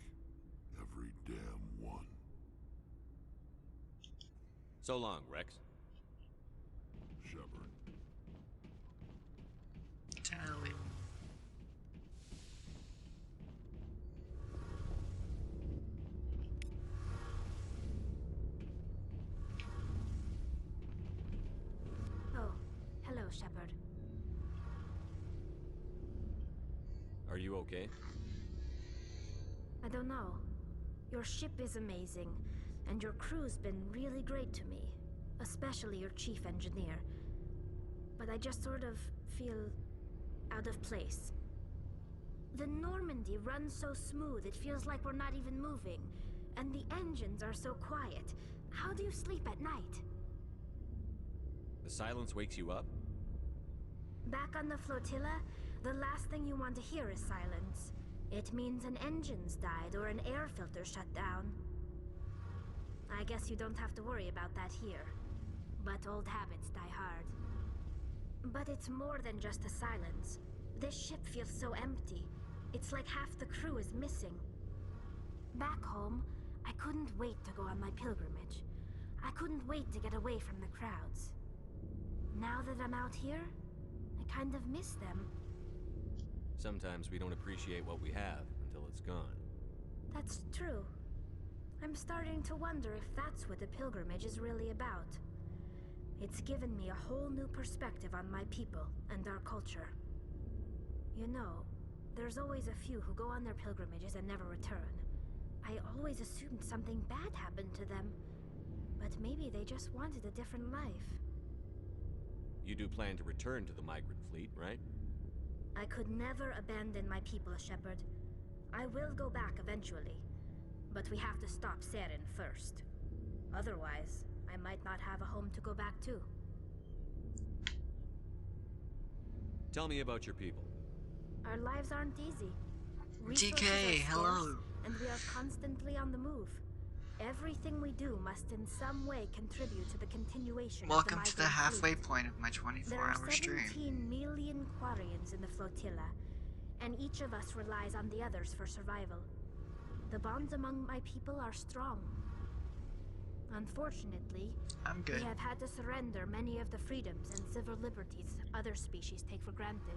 Every damn one. So long, Rex. Shepard. Tally. Oh, hello, Shepard. Are you okay? I don't know. Your ship is amazing, and your crew's been really great to me, especially your chief engineer. But I just sort of feel out of place. The Normandy runs so smooth it feels like we're not even moving, and the engines are so quiet. How do you sleep at night? The silence wakes you up? Back on the flotilla, the last thing you want to hear is silence. It means an engine's died or an air filter shut down. I guess you don't have to worry about that here. But old habits die hard. But it's more than just the silence. This ship feels so empty. It's like half the crew is missing. Back home, I couldn't wait to go on my pilgrimage. I couldn't wait to get away from the crowds. Now that I'm out here, I kind of miss them. Sometimes we don't appreciate what we have until it's gone. That's true. I'm starting to wonder if that's what the pilgrimage is really about. It's given me a whole new perspective on my people and our culture. You know, there's always a few who go on their pilgrimages and never return. I always assumed something bad happened to them, but maybe they just wanted a different life. You do plan to return to the migrant fleet, right? I could never abandon my people, Shepard. I will go back eventually, but we have to stop Saren first. Otherwise, I might not have a home to go back to. Tell me about your people. Our lives aren't easy. DK, hello. And we are constantly on the move. Everything we do must in some way contribute to the continuation Welcome of the to the migrant halfway fleet. point of my There are 24-hour stream. 17 million Quarians in the flotilla, and each of us relies on the others for survival. The bonds among my people are strong. Unfortunately, we have had to surrender many of the freedoms and civil liberties other species take for granted.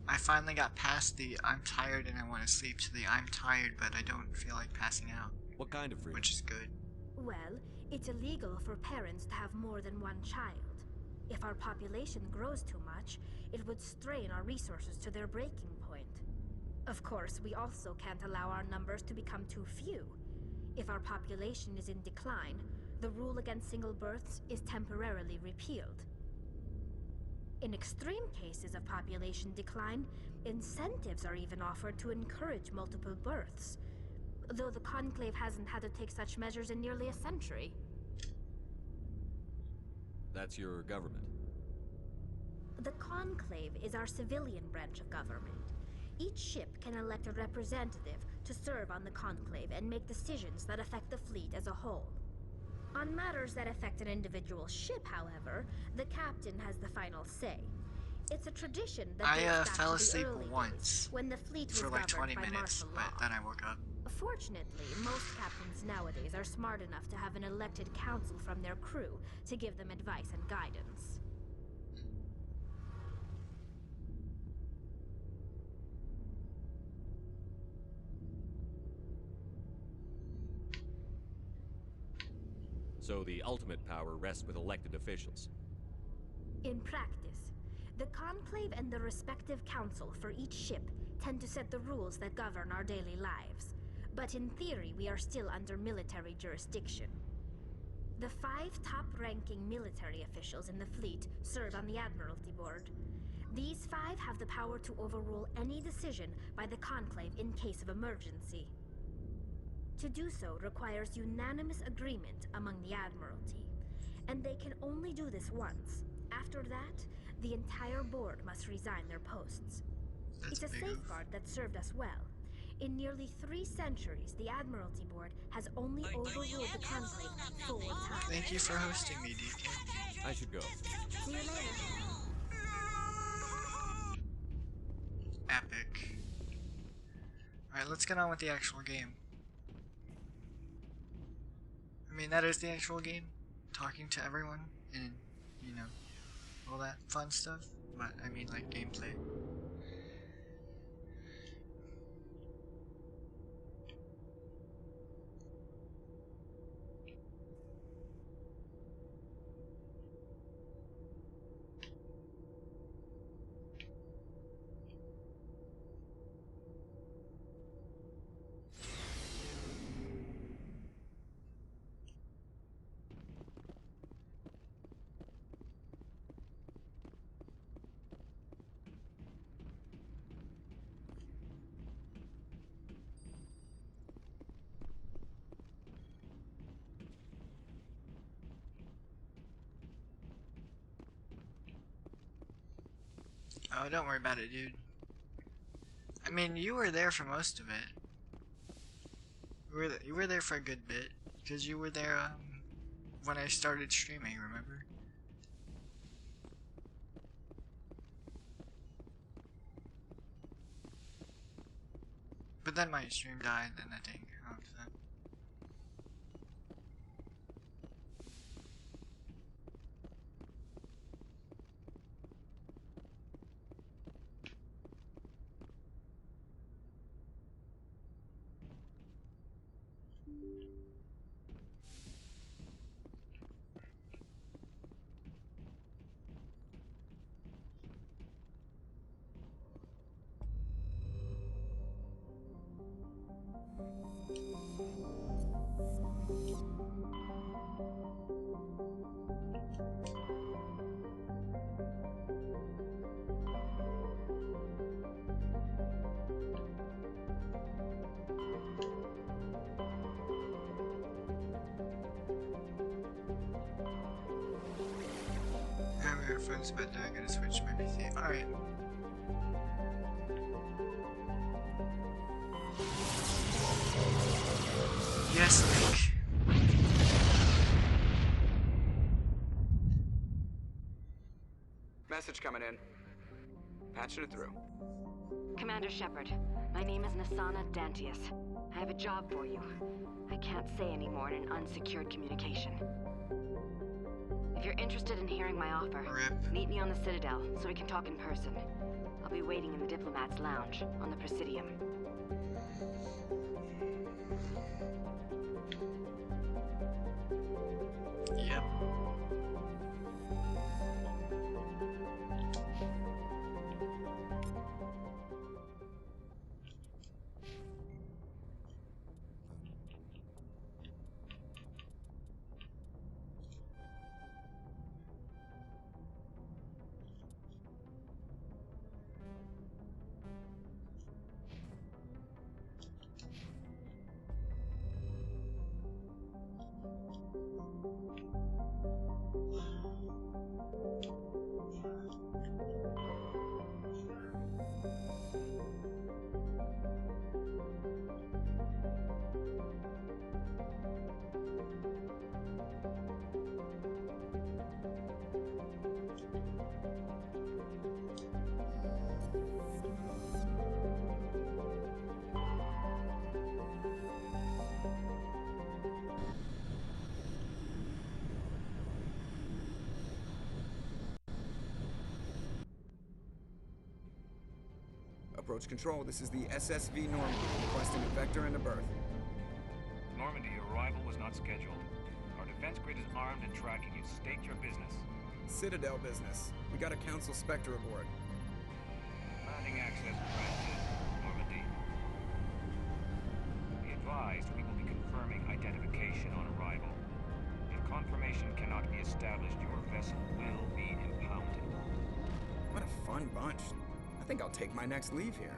I finally got past the I'm tired and I want to sleep to the I'm tired but I don't feel like passing out. What kind of freedom? Which is good. Well, it's illegal for parents to have more than one child. If our population grows too much, it would strain our resources to their breaking point. Of course, we also can't allow our numbers to become too few. If our population is in decline, the rule against single births is temporarily repealed. In extreme cases of population decline, incentives are even offered to encourage multiple births, though the Conclave hasn't had to take such measures in nearly a century. That's your government. The Conclave is our civilian branch of government. Each ship can elect a representative to serve on the Conclave and make decisions that affect the fleet as a whole. On matters that affect an individual ship, however, the captain has the final say. It's a tradition that dates back fell to the asleep early once days, when the fleet was for like 20 governed by minutes, martial but law. then I woke up. Fortunately, most captains nowadays are smart enough to have an elected council from their crew to give them advice and guidance. So the ultimate power rests with elected officials. In practice, the Conclave and the respective council for each ship tend to set the rules that govern our daily lives. But in theory, we are still under military jurisdiction. The 5 top-ranking military officials in the fleet serve on the Admiralty Board. These 5 have the power to overrule any decision by the Conclave in case of emergency. To do so requires unanimous agreement among the Admiralty, and they can only do this once. After that, the entire board must resign their posts. It's a safeguard that served us well. In nearly 3 centuries, the Admiralty Board has only overruled the Conclave 4 times. Thank you for hosting me, DK. I should go. See you later. Epic. Alright, let's get on with the actual game. I mean, that is the actual game. Talking to everyone and, you know, all that fun stuff. But, I mean, like, gameplay. Oh, don't worry about it, dude. I mean, you were there for most of it. You were there for a good bit, because you were there when I started streaming, remember? But then my stream died, and I think, I have earphones, but now I gotta switch my PC. Alright. Yes, Link. Message coming in. Patching it through. Commander Shepard, my name is Nasana Dantius. I have a job for you. I can't say any more in an unsecured communication. If you're interested in hearing my offer, meet me on the Citadel so we can talk in person. I'll be waiting in the Diplomat's Lounge on the Presidium. Yep. Approach control, this is the SSV Normandy, requesting a vector and a berth. Normandy, your arrival was not scheduled. Our defense grid is armed and tracking you. State your business. Citadel business. We got a Council Spectre aboard. Landing access granted, Normandy. Be advised, we will be confirming identification on arrival. If confirmation cannot be established, your vessel will be impounded. What a fun bunch. I think I'll take my next leave here.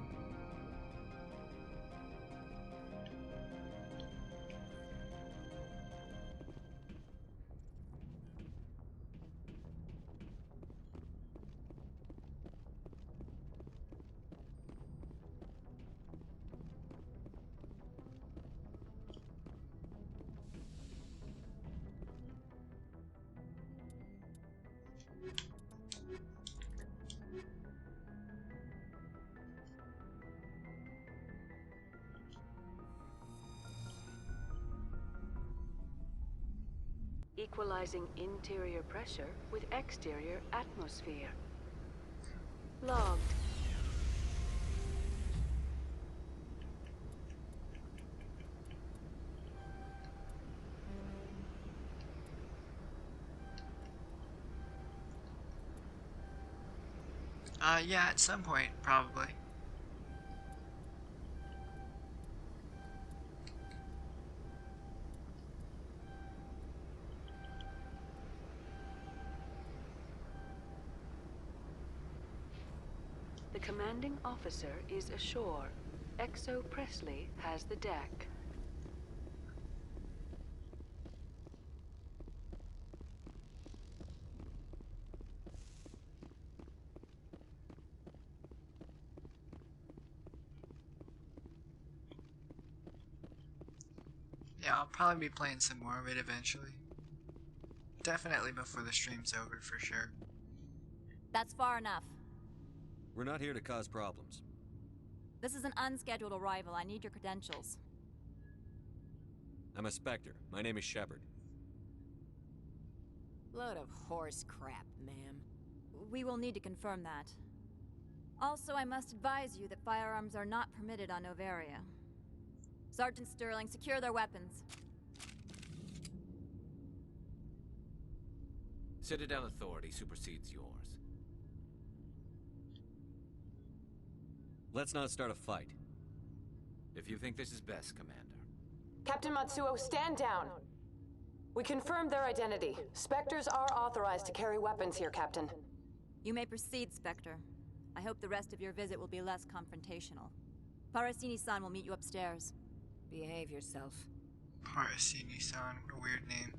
Equalizing interior pressure with exterior atmosphere. Logged. Yeah, at some point, probably. The commanding officer is ashore. Exo Presley has the deck. Yeah, I'll probably be playing some more of it eventually. Definitely before the stream's over, for sure. That's far enough. We're not here to cause problems. This is an unscheduled arrival. I need your credentials. I'm a Spectre. My name is Shepard. Load of horse crap, ma'am. We will need to confirm that. Also, I must advise you that firearms are not permitted on Noveria. Sergeant Sterling, secure their weapons. Citadel authority supersedes yours. Let's not start a fight. If you think this is best, Commander. Captain Matsuo, stand down! We confirmed their identity. Spectres are authorized to carry weapons here, Captain. You may proceed, Spectre. I hope the rest of your visit will be less confrontational. Parasini-san will meet you upstairs. Behave yourself. Parasini-san, a weird name.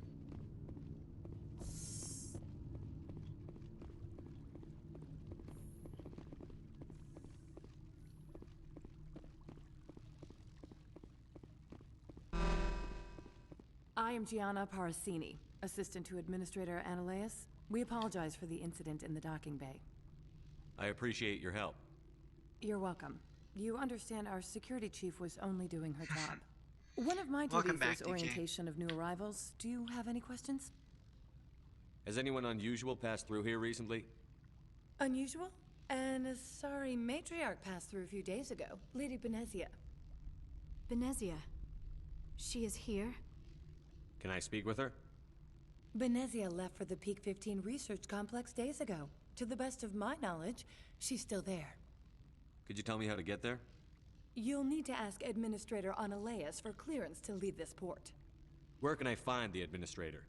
I am Gianna Parasini, assistant to Administrator Ananias. We apologize for the incident in the docking bay. I appreciate your help. You're welcome. You understand our security chief was only doing her job. One of my Welcome duties back, is DJ. orientation of new arrivals. Do you have any questions? Has anyone unusual passed through here recently? Unusual? And a sorry matriarch passed through a few days ago. Lady Benezia. Benezia. She is here? Can I speak with her? Benezia left for the Peak 15 research complex days ago. To the best of my knowledge, she's still there. Could you tell me how to get there? You'll need to ask Administrator Ananias for clearance to leave this port. Where can I find the administrator?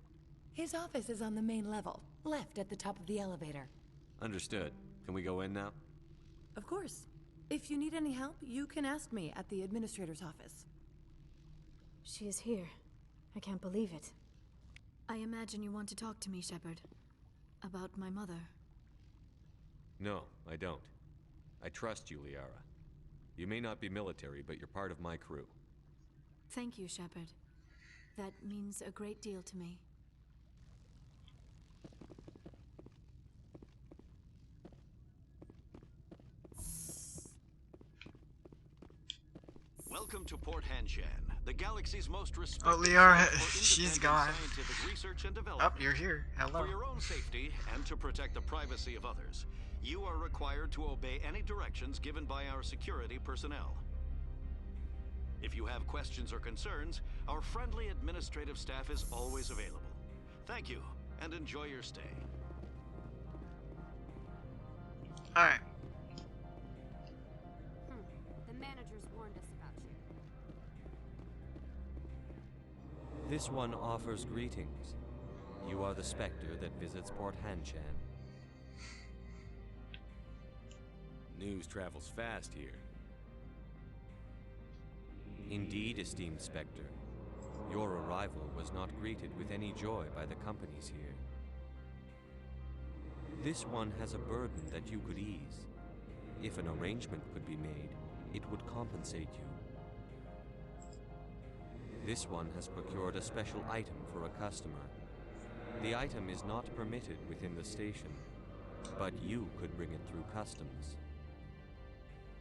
His office is on the main level, left at the top of the elevator. Understood. Can we go in now? Of course. If you need any help, you can ask me at the administrator's office. She is here. I can't believe it. I imagine you want to talk to me, Shepard. About my mother. No, I don't. I trust you, Liara. You may not be military, but you're part of my crew. Thank you, Shepard. That means a great deal to me. Welcome to Port Hanshan, the galaxy's most respected. Oh, Liara, site for she's independent gone. Scientific research and development. Oh, you're here. Hello. For your own safety and to protect the privacy of others, you are required to obey any directions given by our security personnel. If you have questions or concerns, our friendly administrative staff is always available. Thank you, and enjoy your stay. Alright. The managers warned us about you. This one offers greetings. You are the Spectre that visits Port Hanshan. News travels fast here. Indeed, esteemed Spectre. Your arrival was not greeted with any joy by the companies here. This one has a burden that you could ease. If an arrangement could be made, it would compensate you. This one has procured a special item for a customer. The item is not permitted within the station, but you could bring it through customs.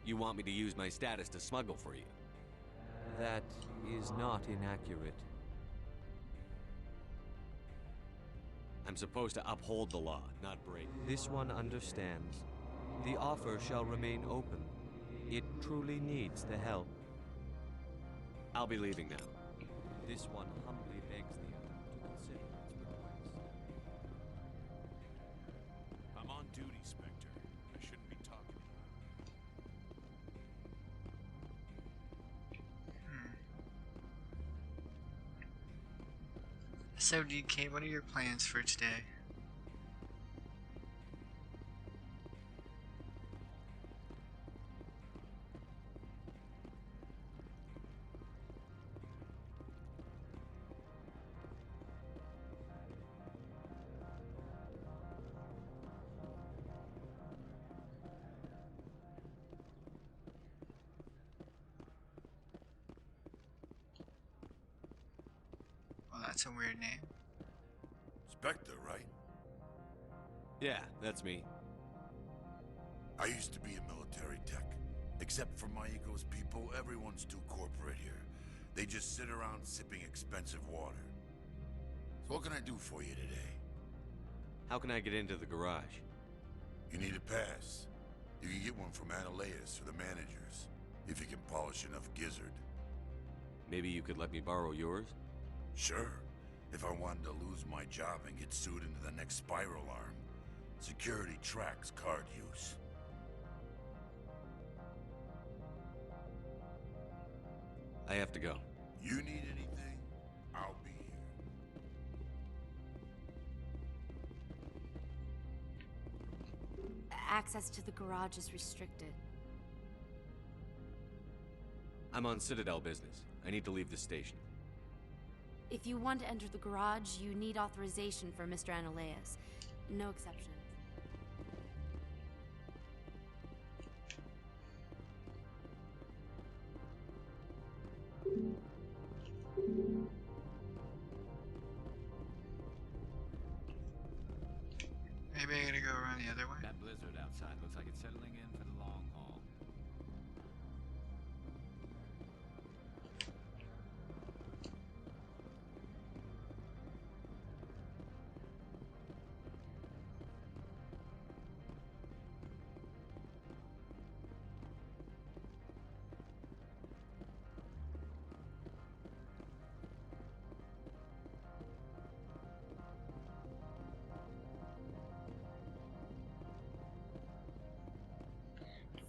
You want me to use my status to smuggle for you? That is not inaccurate. I'm supposed to uphold the law, not break. This one understands. The offer shall remain open. It truly needs the help. I'll be leaving now. This one humbly begs the other to consider its request. I'm on duty, Spectre. I shouldn't be talking. So, DK, what are your plans for today? Well, that's a weird name. Spectre, right? Yeah, that's me. I used to be a military tech. Except for my ego's people, everyone's too corporate here. They just sit around sipping expensive water. So what can I do for you today? How can I get into the garage? You need a pass. You can get one from Ananias or the managers, if you can polish enough gizzard. Maybe you could let me borrow yours? Sure. If I wanted to lose my job and get sued into the next spiral arm, security tracks card use. I have to go. You need anything, I'll be here. access to the garage is restricted. I'm on Citadel business. I need to leave the station. If you want to enter the garage, you need authorization for Mr. Analeas. No exceptions. Maybe I gotta go around the other way. That blizzard outside looks like it's settling in for the long haul.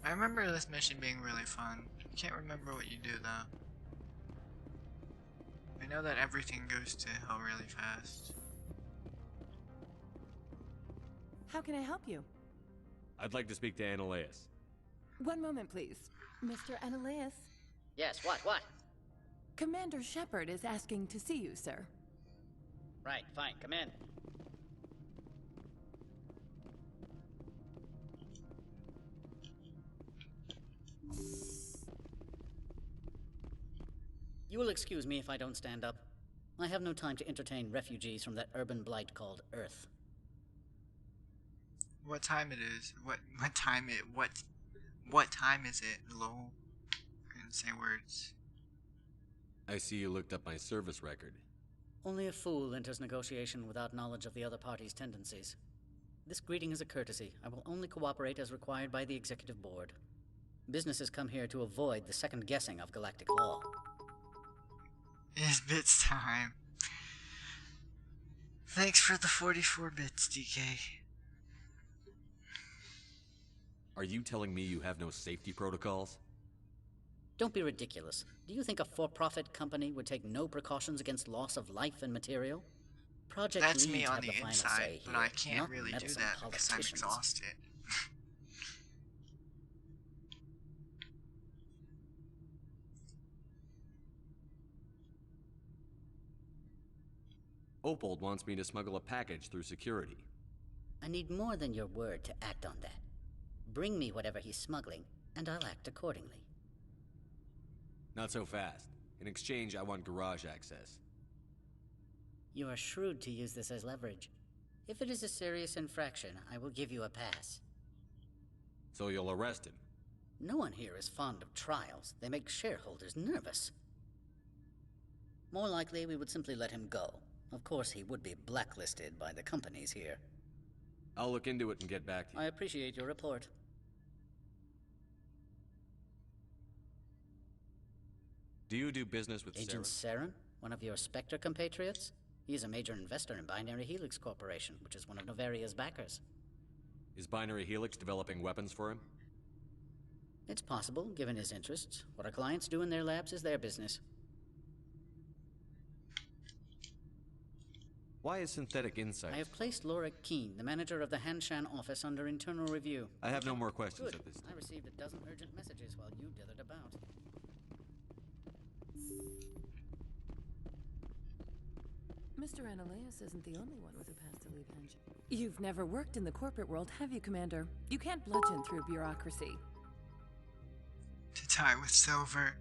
I remember this mission being really fun. I can't remember what you do though. I know that everything goes to hell really fast. How can I help you? I'd like to speak to Analeas. One moment, please. Mr. Analeas? Yes, what? Commander Shepard is asking to see you, sir. Right, fine, come in. You will excuse me if I don't stand up. I have no time to entertain refugees from that urban blight called Earth. What time it is? What time is it? Lol. Couldn't say words. I see you looked up my service record. Only a fool enters negotiation without knowledge of the other party's tendencies. This greeting is a courtesy. I will only cooperate as required by the Executive Board. Businesses come here to avoid the second guessing of galactic law. It's bits time. Thanks for the 44 bits, DK. Are you telling me you have no safety protocols? Don't be ridiculous. Do you think a for-profit company would take no precautions against loss of life and material? Project That's Leads me on have the final inside, say but here, I can't not really do meddlesome that because I'm politicians. exhausted. Opold wants me to smuggle a package through security. I need more than your word to act on that. Bring me whatever he's smuggling, and I'll act accordingly. Not so fast. In exchange, I want garage access. You are shrewd to use this as leverage. If it is a serious infraction, I will give you a pass. So you'll arrest him? No one here is fond of trials. They make shareholders nervous. More likely, we would simply let him go. Of course, he would be blacklisted by the companies here. I'll look into it and get back to you. I appreciate your report. Do you do business with Agent Saren? One of your Spectre compatriots? He's a major investor in Binary Helix Corporation, which is one of Novaria's backers. Is Binary Helix developing weapons for him? It's possible, given his interests. What our clients do in their labs is their business. Why is Synthetic Insight? I have placed Laura Keene, the manager of the Hanshan office, under internal review. I have no more questions Good. at this time. I received a dozen urgent messages while you dithered about. Mr. Analeas isn't the only one with a pass to leave Henge. You've never worked in the corporate world, have you, Commander? You can't bludgeon through bureaucracy. To tie with silver.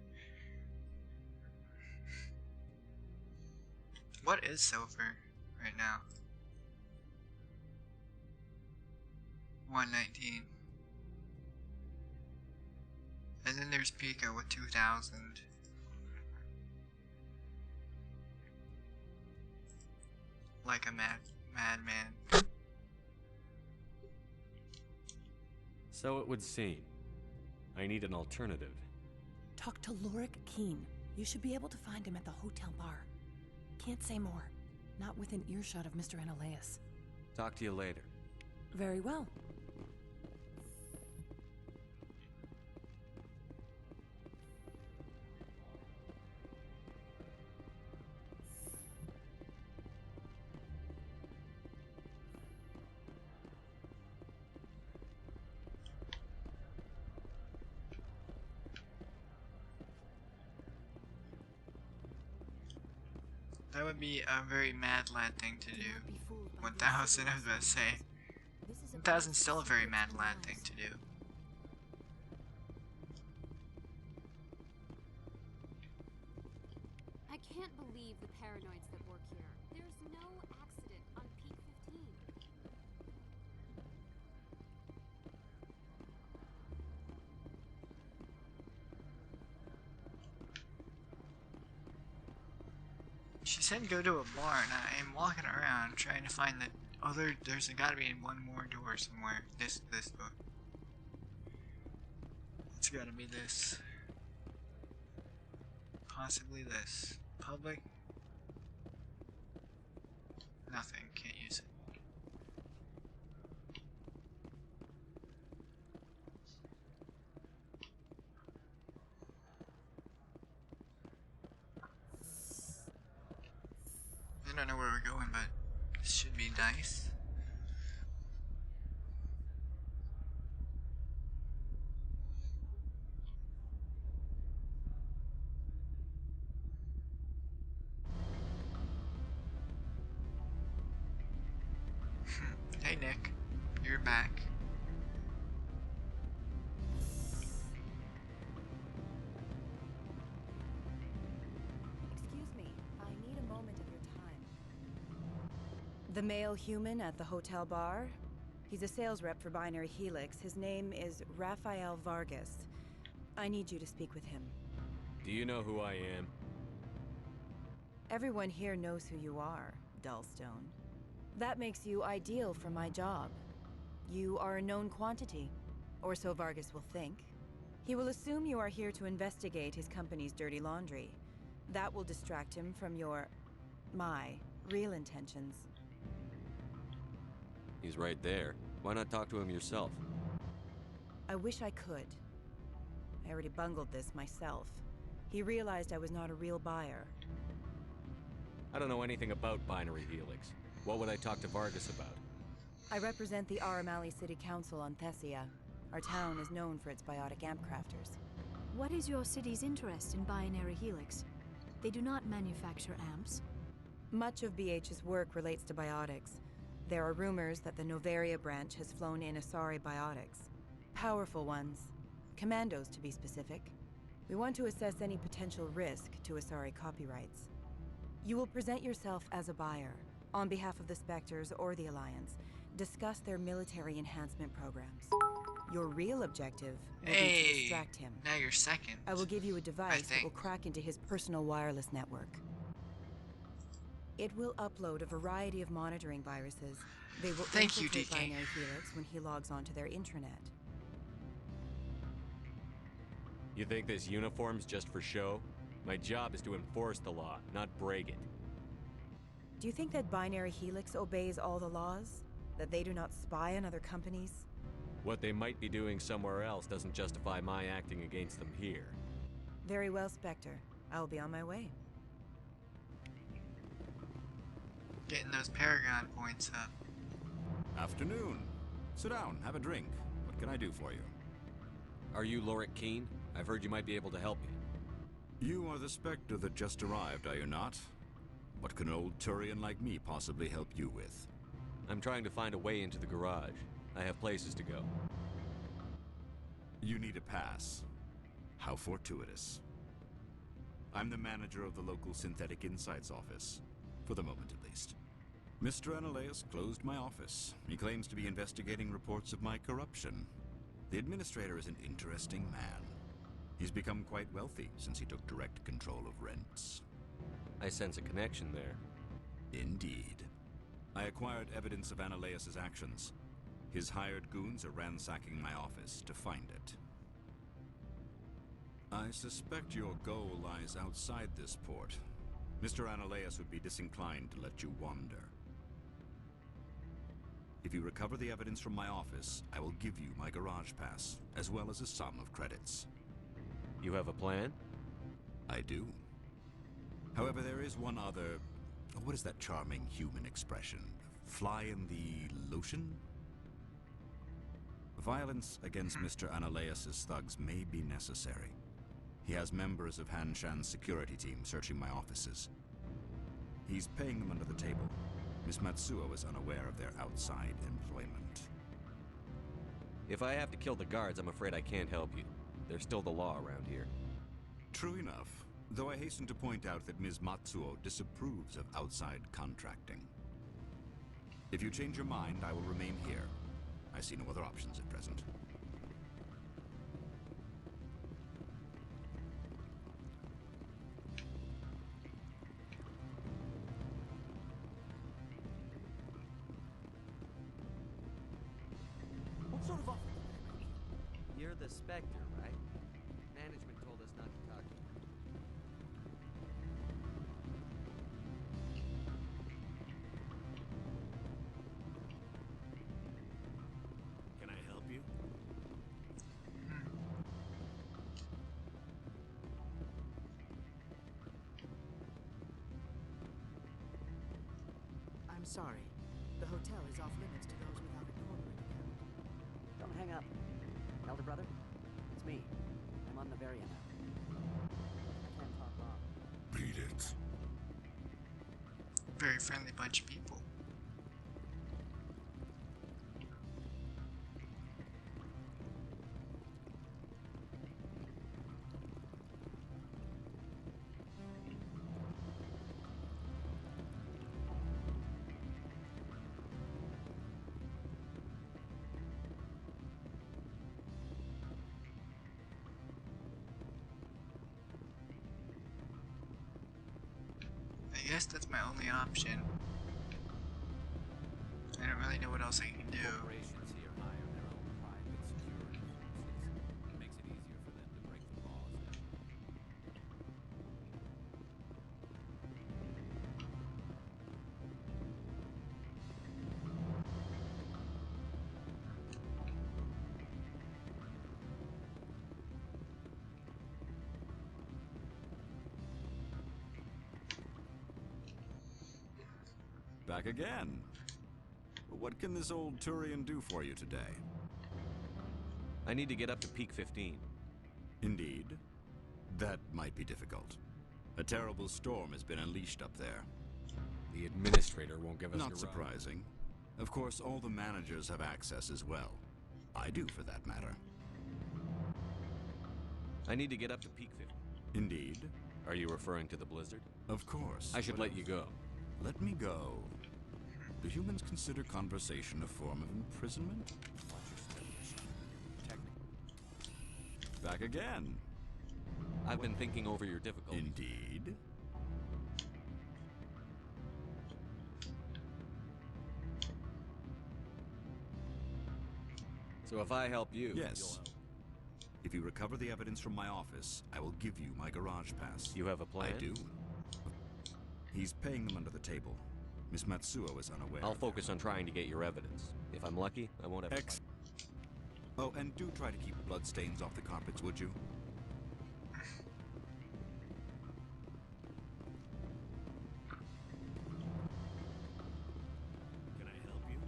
What is silver right now? 119. And then there's Pico with 2000. Like a madman. So it would seem. I need an alternative. Talk to Lorik Keene. You should be able to find him at the hotel bar. Can't say more. Not within earshot of Mr. Analeas. Talk to you later. Very well. That would be a very mad lad thing to do. 1,000, I was about to say. 1,000 is still a very mad lad thing to do. I can't believe the paranoids that work here. There's no accident on Peak 15. She said go to a bar, and I am walking around trying to find the other. There's gotta be one more door somewhere. This book. It's gotta be this. Possibly this. Public. Nothing. Can't use it. I don't know where we're going, but this should be nice. Hey Nick, you're back. Excuse me, I need a moment of your time. The male human at the hotel bar? He's a sales rep for Binary Helix. His name is Rafael Vargas. I need you to speak with him. Do you know who I am? Everyone here knows who you are, Dullstone. That makes you ideal for my job. You are a known quantity, or so Vargas will think. He will assume you are here to investigate his company's dirty laundry. That will distract him from my real intentions. He's right there. Why not talk to him yourself? I wish I could. I already bungled this myself. He realized I was not a real buyer. I don't know anything about Binary Helix. What would I talk to Vargas about? I represent the Aramali City Council on Thessia. Our town is known for its biotic amp crafters. What is your city's interest in Binary Helix? They do not manufacture amps. Much of BH's work relates to biotics. There are rumors that the Novaria branch has flown in Asari biotics. Powerful ones. Commandos, to be specific. We want to assess any potential risk to Asari copyrights. You will present yourself as a buyer, on behalf of the Spectres or the Alliance. Discuss their military enhancement programs. Your real objective will be to distract him. Now you're second. I will give you a device that will crack into his personal wireless network. It will upload a variety of monitoring viruses. They will infiltrate Binary Helix when he logs onto their intranet. You think this uniform's just for show? My job is to enforce the law, not break it. Do you think that Binary Helix obeys all the laws? That they do not spy on other companies? What they might be doing somewhere else doesn't justify my acting against them here. Very well, Spectre. I will be on my way. Getting those Paragon points up. Afternoon. Sit down, have a drink. What can I do for you? Are you Lorik Keene? I've heard you might be able to help me. You are the Spectre that just arrived, are you not? What can an old Turian like me possibly help you with? I'm trying to find a way into the garage. I have places to go. You need a pass. How fortuitous. I'm the manager of the local Synthetic Insights office. For the moment, at least. Mr. Analaeus closed my office. He claims to be investigating reports of my corruption. The administrator is an interesting man. He's become quite wealthy since he took direct control of rents. I sense a connection there. Indeed. I acquired evidence of Analaeus' actions. His hired goons are ransacking my office to find it. I suspect your goal lies outside this port. Mr. Analaeus would be disinclined to let you wander. If you recover the evidence from my office, I will give you my garage pass, as well as a sum of credits. You have a plan? I do. However, there is one other... What is that charming human expression? Fly in the lotion? Violence against Mr. Analaeus' thugs may be necessary. He has members of Han Shan's security team searching my offices. He's paying them under the table. Miss Matsuo is unaware of their outside employment. If I have to kill the guards, I'm afraid I can't help you. There's still the law around here. True enough, though I hasten to point out that Ms. Matsuo disapproves of outside contracting. If you change your mind, I will remain here. I see no other options at present. What sort of offer? You're the Spectre, right? Management told us not to talk to you. Can I help you? I'm sorry. The hotel is off limits to those without a corporate account. Don't hang up. Elder brother, it's me. I'm on Novaria now. I can't talk long. Beat it. Very friendly bunch of people. I guess that's my only option. I don't really know what else I can do. Corporations here hire their own private security forces. It makes it easier for them to break the laws then. Back again. What can this old Turian do for you today? I need to get up to peak 15. Indeed. That might be difficult. A terrible storm has been unleashed up there. The administrator won't give us a Not ride. surprising. Of course, all the managers have access as well. I do, for that matter. I need to get up to peak 15. Indeed. Are you referring to the blizzard? Of course. I should let you go. Let me go. Do humans consider conversation a form of imprisonment? Back again. I've been thinking over your difficulties. Indeed. So if I help you, Yes. you'll help. If you recover the evidence from my office, I will give you my garage pass. You have a plan? I do. He's paying them under the table. Miss Matsuo is unaware. I'll focus on trying to get your evidence. If I'm lucky, I won't have to fight. Oh, and do try to keep bloodstains off the carpets, would you? Can I help you?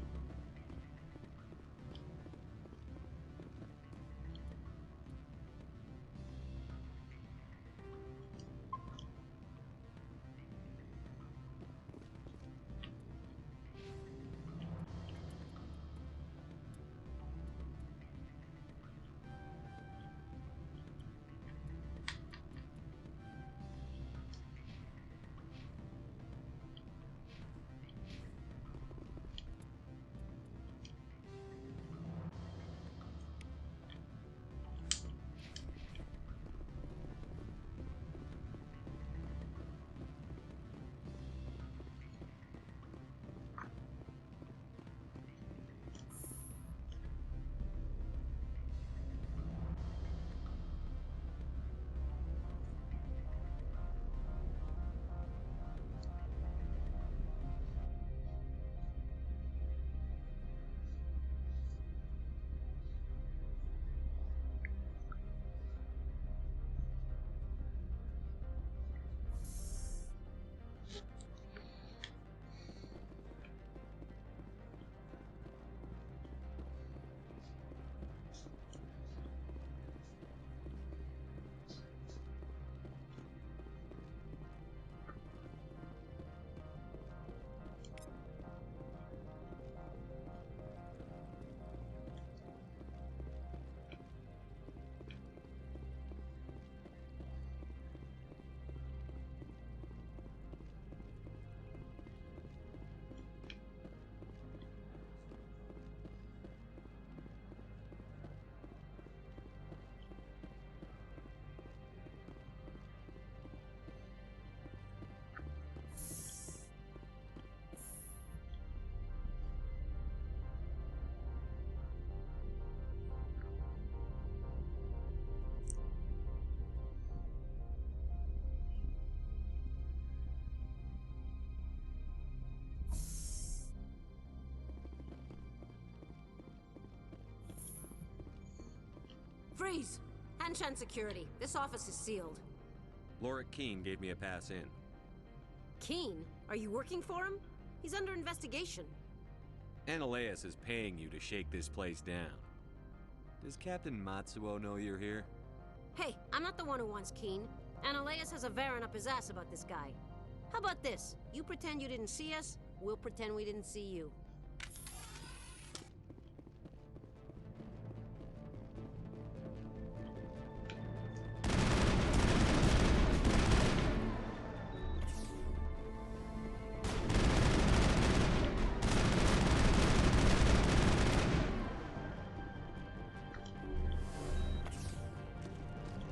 Freeze! Hanshan security. This office is sealed. Lorik Keene gave me a pass in. Keene? Are you working for him? He's under investigation. Ananias is paying you to shake this place down. Does Captain Matsuo know you're here? Hey, I'm not the one who wants Keene. Ananias has a Varen up his ass about this guy. How about this? You pretend you didn't see us, we'll pretend we didn't see you.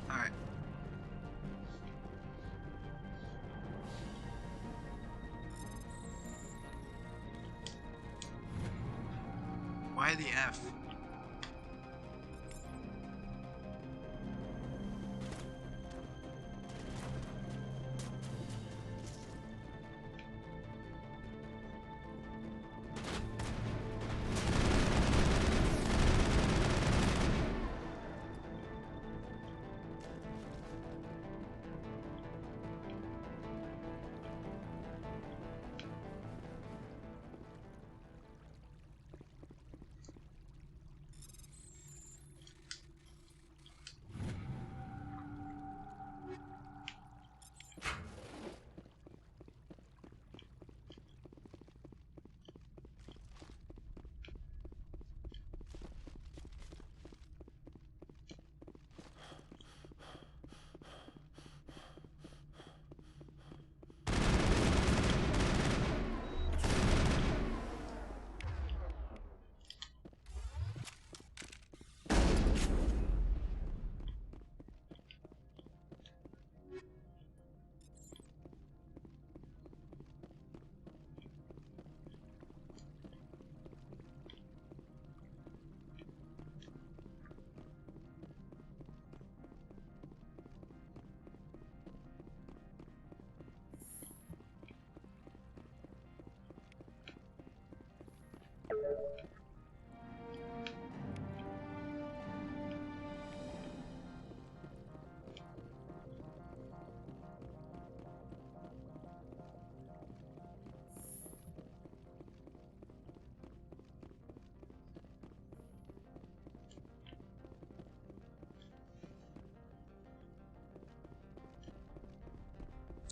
Alright. Why the F?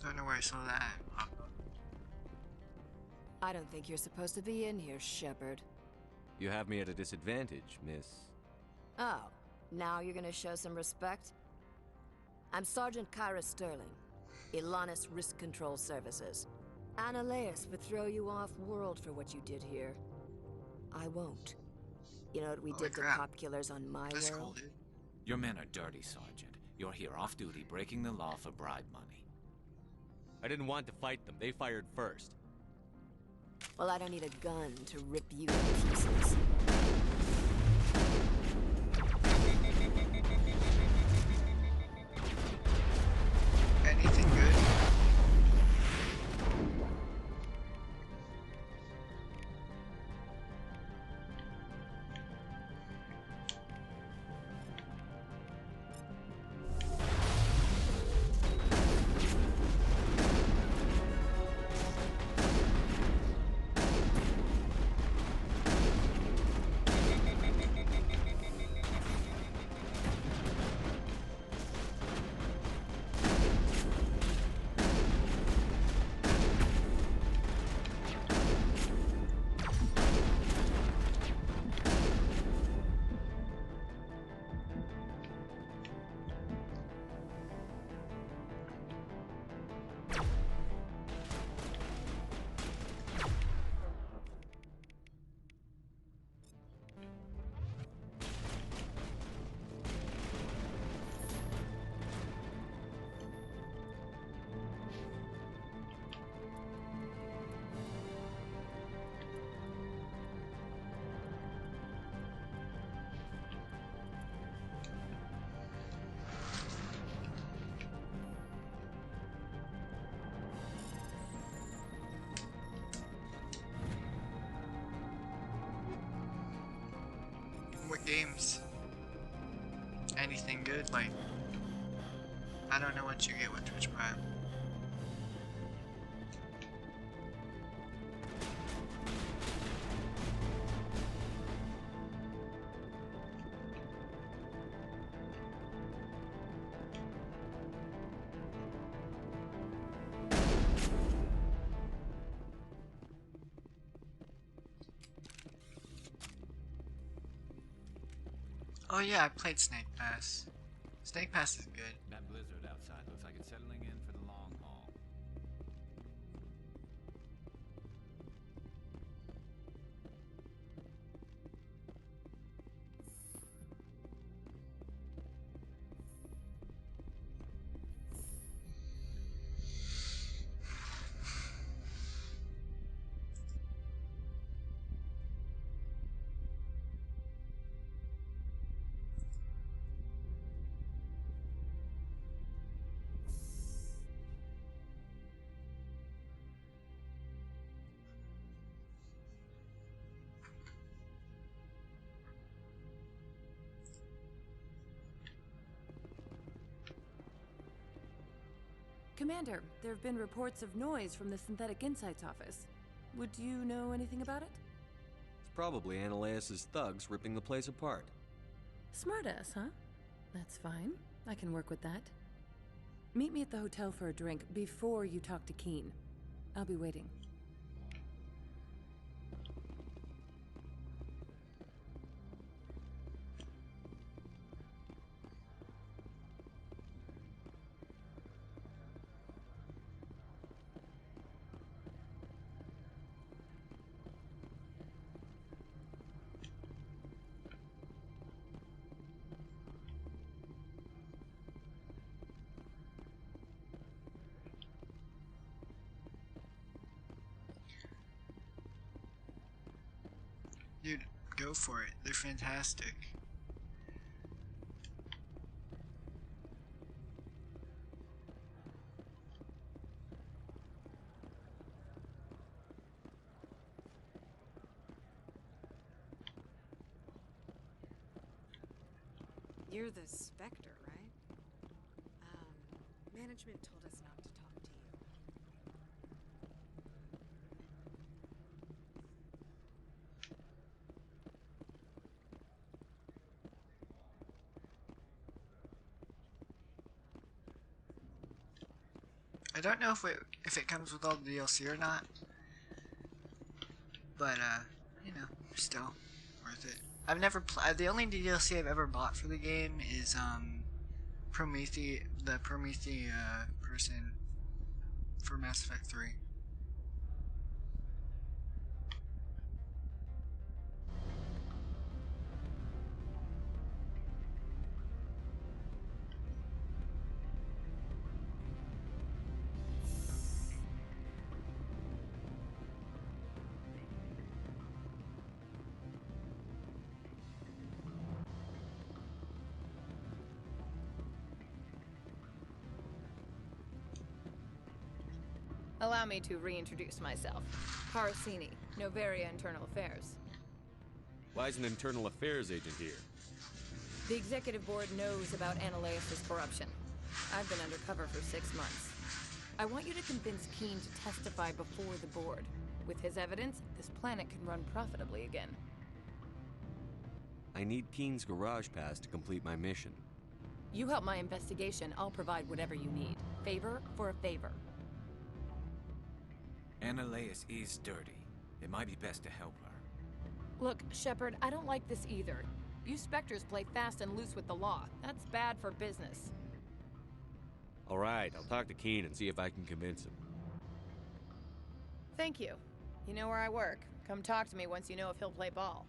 Don't know where I saw that. I don't think you're supposed to be in here, Shepard. You have me at a disadvantage, miss. Oh, now you're gonna show some respect? I'm Sergeant Kyra Sterling, Ilanis Risk Control Services. Ananias would throw you off-world for what you did here. I won't. You know what we did to cop killers on my That's world? cool, dude. Your men are dirty, Sergeant. You're here off-duty, breaking the law for bribe money. I didn't want to fight them. They fired first. Well, I don't need a gun to rip you to pieces. Anything good? What games? anything good. Like, I don't know what you get with Twitch Prime. Oh yeah, I played Snake Pass. Snake Pass is good. That blizzard outside looks like it's settling in for the long haul. Commander, there have been reports of noise from the Synthetic Insights office. Would you know anything about it? It's probably Ananias' thugs ripping the place apart. Smartass, huh? That's fine. I can work with that. Meet me at the hotel for a drink before you talk to Keen. I'll be waiting. Dude, go for it. They're fantastic. You're the Spectre, right? Management told us not to talk to you. I don't know if it comes with all the DLC or not, but you know, still worth it. I've never the only DLC I've ever bought for the game is the Prometheus person for Mass Effect 3. Allow me to reintroduce myself. Parasini, Novaria Internal Affairs. Why is an internal affairs agent here? The executive board knows about Ananias' corruption. I've been undercover for 6 months. I want you to convince Keen to testify before the board. With his evidence, this planet can run profitably again. I need Keen's garage pass to complete my mission. You help my investigation, I'll provide whatever you need. Favor for a favor. Ananias is dirty. It might be best to help her. Look, Shepard, I don't like this either. You Spectres play fast and loose with the law. That's bad for business. All right, I'll talk to Keen and see if I can convince him. Thank you. You know where I work. Come talk to me once you know if he'll play ball.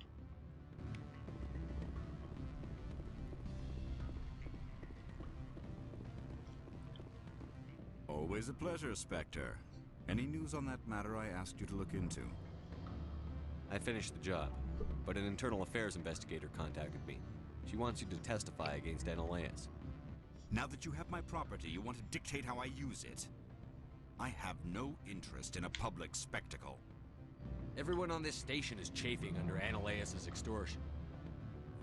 Always a pleasure, Spectre. Any news on that matter I asked you to look into? I finished the job, but an internal affairs investigator contacted me. She wants you to testify against Ananias. Now that you have my property, you want to dictate how I use it? I have no interest in a public spectacle. Everyone on this station is chafing under Ananias' extortion.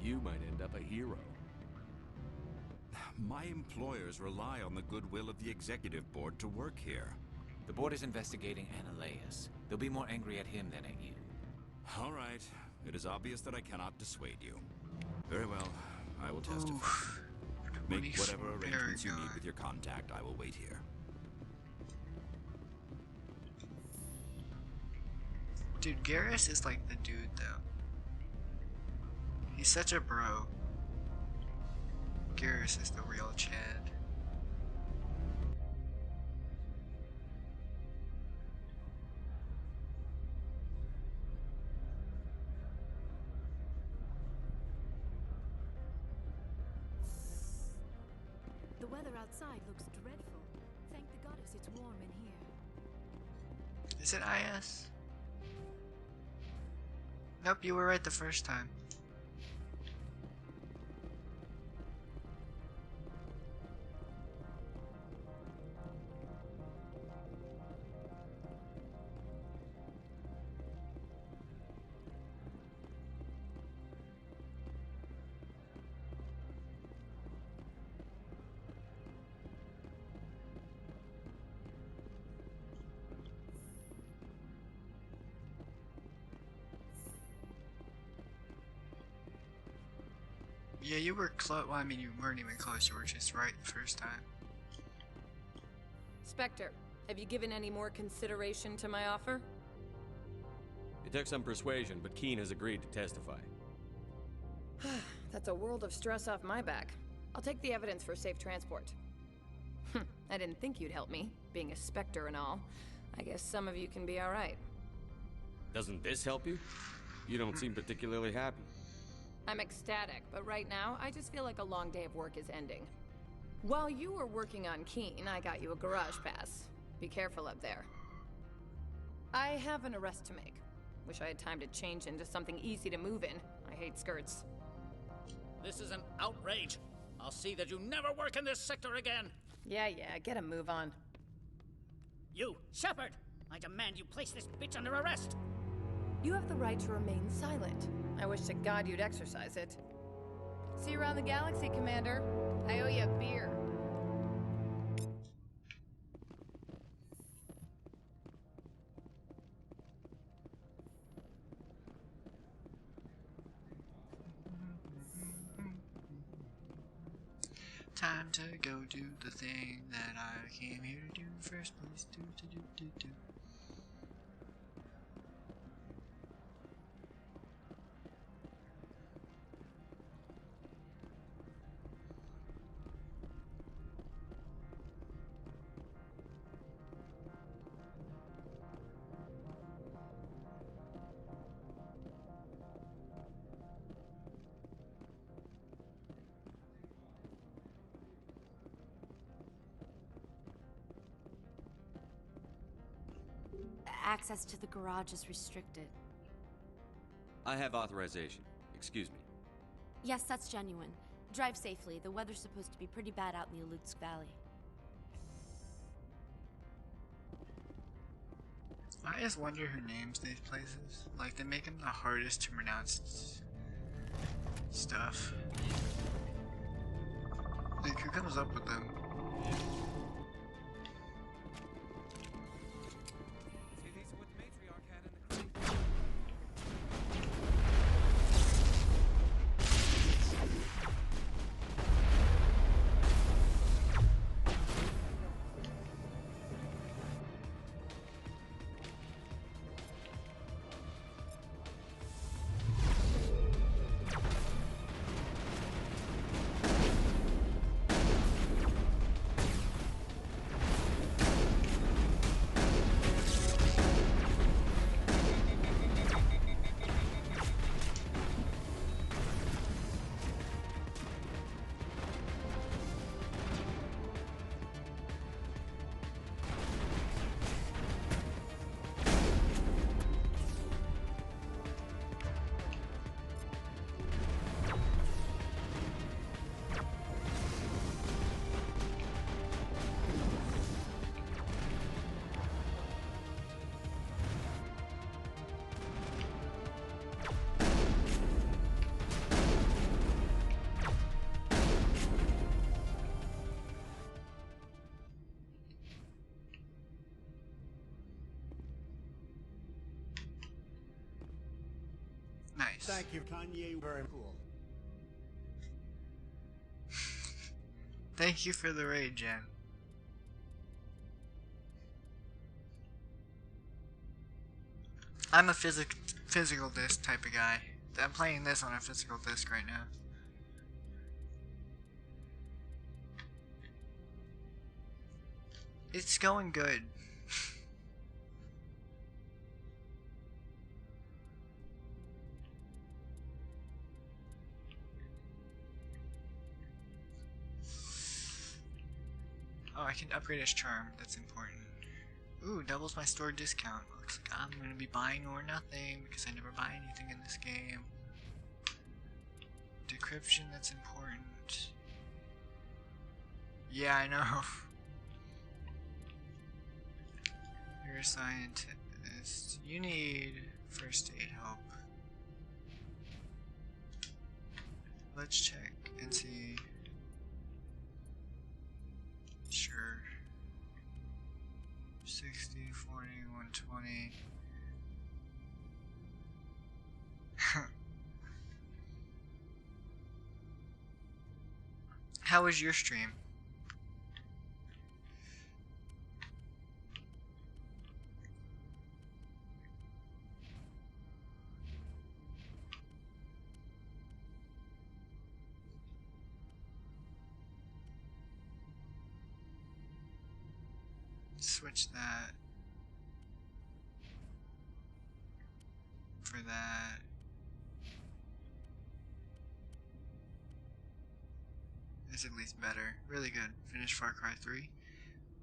You might end up a hero. My employers rely on the goodwill of the executive board to work here. The board is investigating Analeus. They'll be more angry at him than at you. All right. It is obvious that I cannot dissuade you. Very well. I will testify. Oof. Make whatever arrangements you need with your contact. I will wait here. Dude, Garrus is like the dude, though. He's such a bro. Garrus is the real Chad. The weather outside looks dreadful. Thank the goddess it's warm in here. Is it IS? Nope, you were right the first time. Yeah, you were close. Well, I mean, you weren't even close. You were just right the first time. Spectre, have you given any more consideration to my offer? It took some persuasion, but Keen has agreed to testify. That's a world of stress off my back. I'll take the evidence for safe transport. I didn't think you'd help me, being a Spectre and all. I guess some of you can be alright. Doesn't this help you? You don't seem particularly happy. I'm ecstatic, but right now, I just feel like a long day of work is ending. While you were working on Keen, I got you a garage pass. Be careful up there. I have an arrest to make. Wish I had time to change into something easy to move in. I hate skirts. This is an outrage. I'll see that you never work in this sector again. Yeah, get a move on. You, Shepard! I demand you place this bitch under arrest! You have the right to remain silent. I wish to God you'd exercise it. See you around the galaxy, Commander. I owe you a beer. Time to go do the thing that I came here to do first place. Do. Access to the garage is restricted. I have authorization. Excuse me. Yes, that's genuine. Drive safely. The weather's supposed to be pretty bad out in the Alutsk Valley. I just wonder who names these places. Like, they make them the hardest to pronounce stuff. Like, who comes up with them? Thank you, Kanye. Very cool. Thank you for the raid, Jen. I'm a physical disc type of guy. I'm playing this on a physical disc right now. It's going good. Oh, I can upgrade his charm. That's important. Ooh, doubles my store discount. Looks like I'm gonna be buying or nothing because I never buy anything in this game. Decryption, that's important. Yeah, I know. You're a scientist. You need first aid help. Let's check and see. Sure. 60, 40, 120. How was your stream? Switch that for that. It's at least better. Really good. Finish Far Cry 3.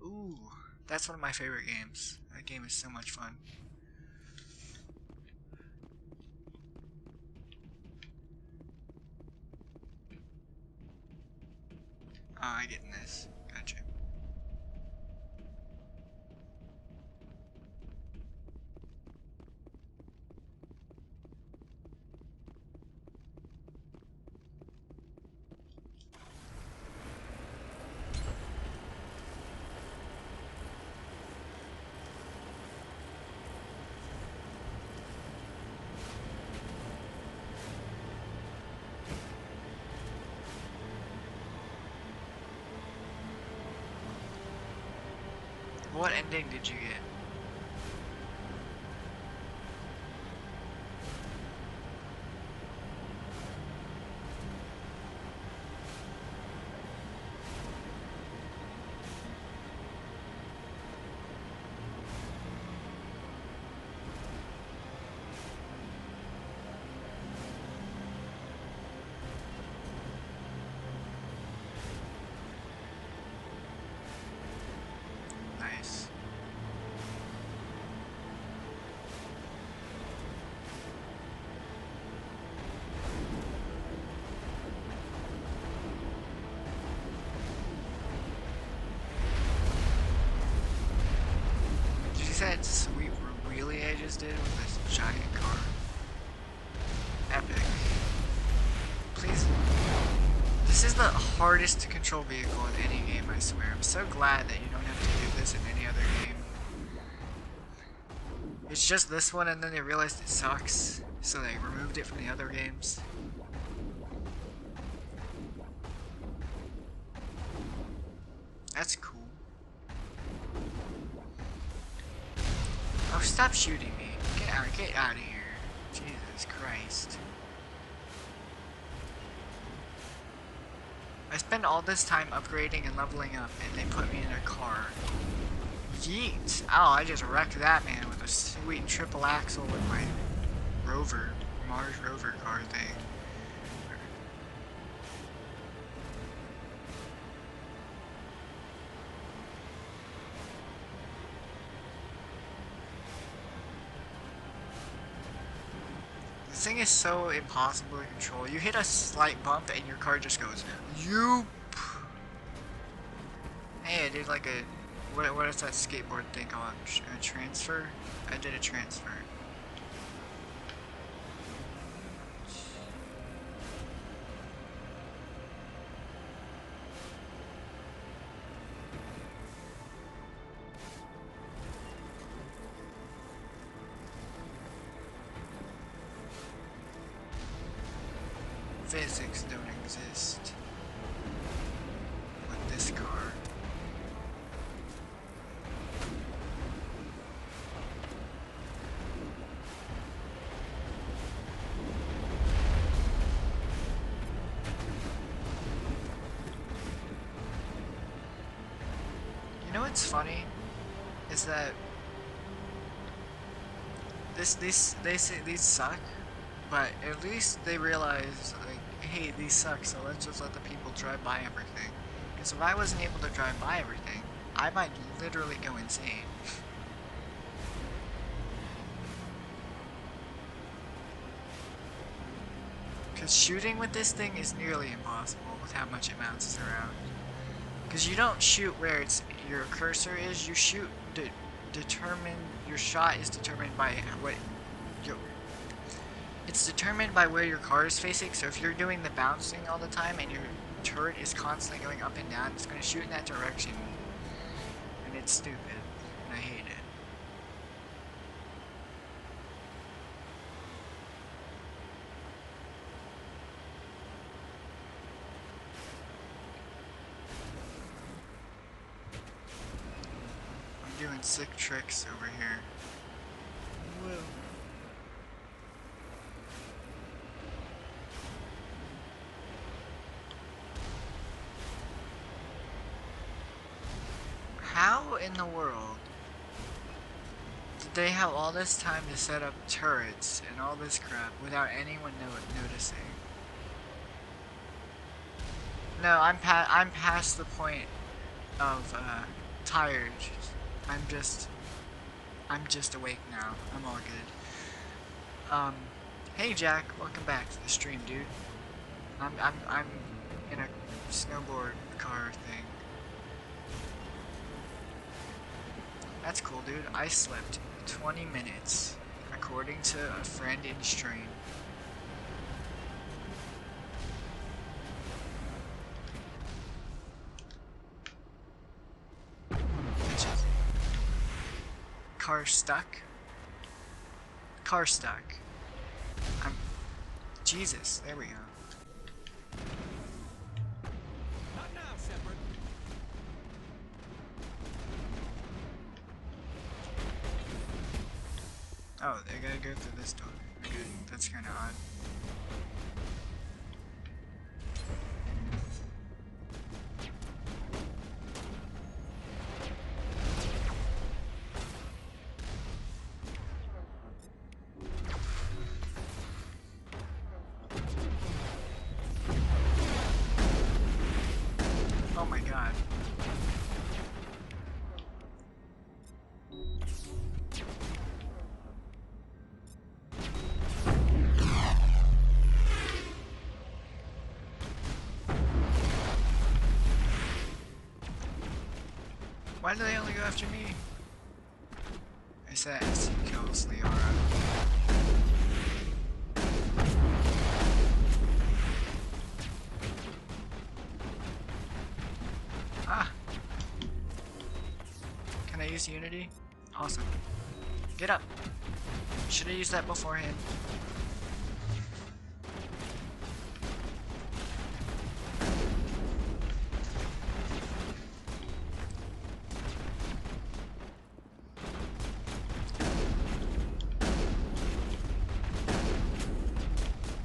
Ooh, that's one of my favorite games. That game is so much fun. Oh, I get in this. Gotcha. What ending did you get? Nice. Did you see that sweet wheelie I just did with this giant car? Epic. Please. This is the hardest to control vehicle in any game, I swear. I'm so glad that you don't have to do this in any other game. It's just this one and then they realized it sucks, so they removed it from the other games. That's cool. Oh, stop shooting me. Get out of here. Jesus Christ. I spend all this time upgrading and leveling up, and they put me in a car. Yeet! Oh, I just wrecked that man with a sweet triple axle with my rover, Mars rover car thing. This thing is so impossible to control. You hit a slight bump and your car just goes, yoop! Hey, I did like a, what is that skateboard thing called? A transfer? I did a transfer. physics don't exist with this car. You know what's funny is that they say these suck, but at least they realize, like, hey, these suck, so let's just let the people drive by everything. Because if I wasn't able to drive by everything, I might literally go insane. Because shooting with this thing is nearly impossible with how much it bounces around. Because you don't shoot where your cursor is, you shoot your shot is determined by it's determined by where your car is facing. So if you're doing the bouncing all the time and your turret is constantly going up and down, it's going to shoot in that direction, and it's stupid, and I hate it. I'm doing sick tricks over here. Whoa. How in the world did they have all this time to set up turrets and all this crap without anyone noticing? No, I'm past the point of tired. I'm just awake now. I'm all good. Hey Jack, welcome back to the stream, dude. I'm in a snowboard car thing. That's cool, dude. I slept 20 minutes, according to a friend in stream. Car stuck? Car stuck. Jesus, there we go. Not now, Shepard. Oh, they gotta go through this door. Okay, that's kinda odd. Oh my god. Why do they only go after me? I said SC kills Leora. Ah! Can I use Unity? Awesome. Get up! Should have used that beforehand.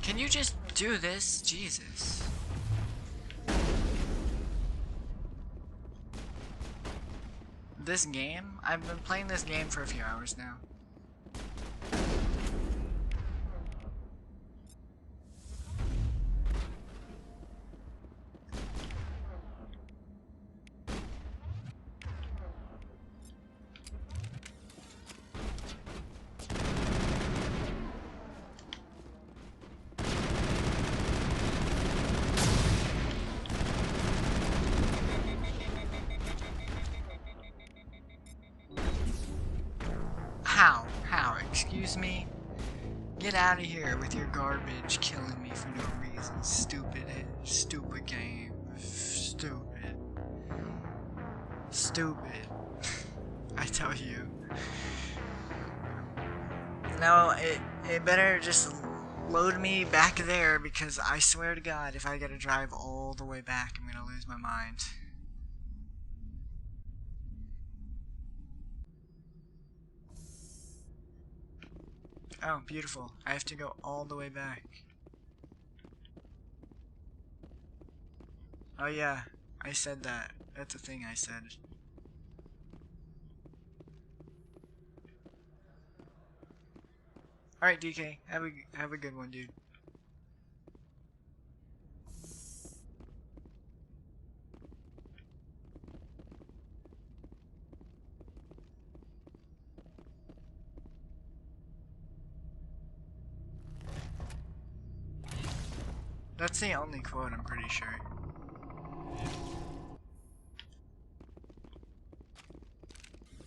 Can you just do this? Jesus. This game? I've been playing this game for a few hours now. How? Excuse me? Get out of here with your garbage killing me for no reason. Stupid game. Stupid. I tell you. No, it better just load me back there, because I swear to God, if I gotta drive all the way back, I'm gonna lose my mind. Oh, beautiful. I have to go all the way back. Oh yeah, I said that. That's a thing I said. Alright, DK, have a good one, dude. That's the only quote, I'm pretty sure.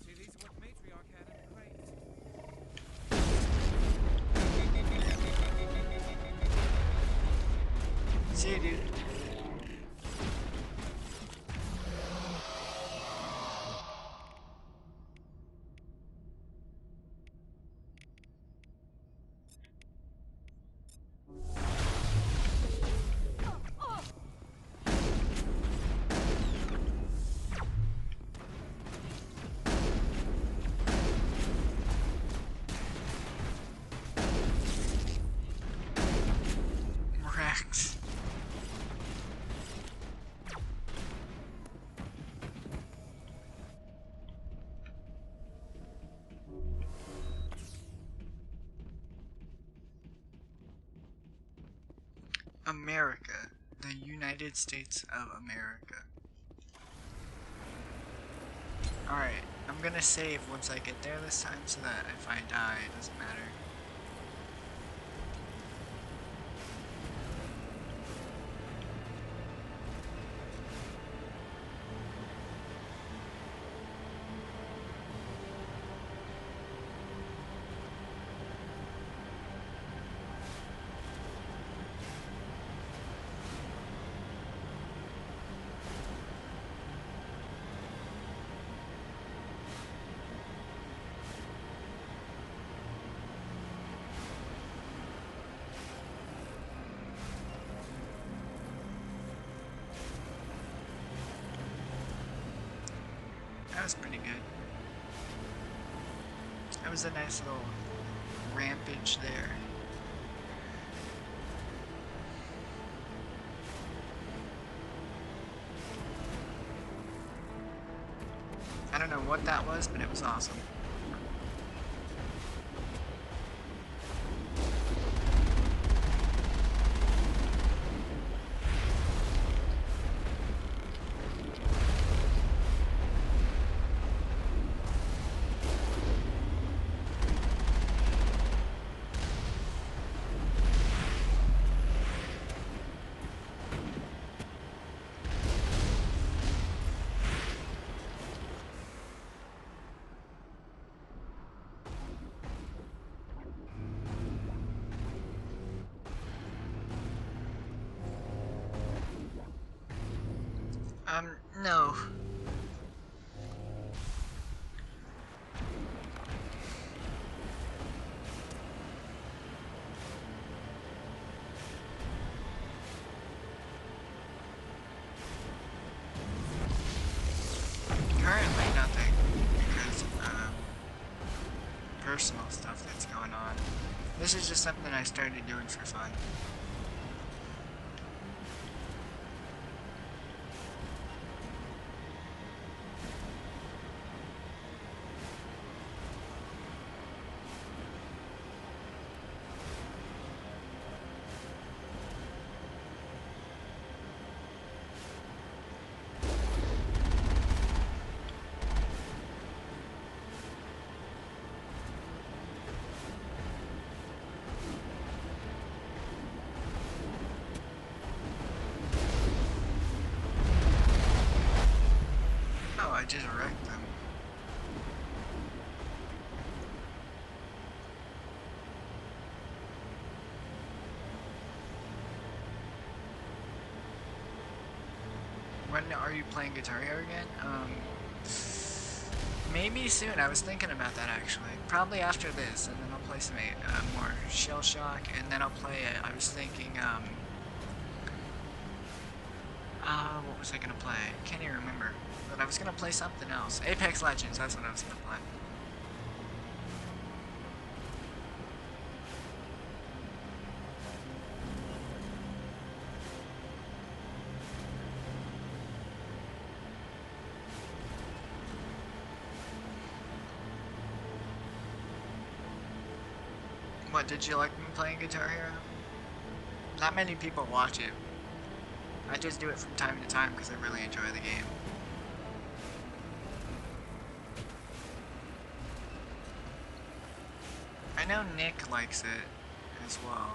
See, these are what the matriarch had in the crates. See you, dude. Rex. America. The United States of America. Alright, I'm gonna save once I get there this time so that if I die, it doesn't matter. That was pretty good. That was a nice little rampage there. I don't know what that was, but it was awesome. No. Currently nothing, because of personal stuff that's going on. This is just something I started doing for fun. I just wrecked them. When are you playing Guitar Hero again? Maybe soon. I was thinking about that actually. Probably after this, and then I'll play some more Shell Shock, and then I'll play it. I was thinking, what was I gonna play? Can't even remember. But I was gonna play something else. Apex Legends, that's what I was gonna play. What, did you like me playing Guitar Hero? Not many people watch it. I just do it from time to time because I really enjoy the game. I know Nick likes it as well.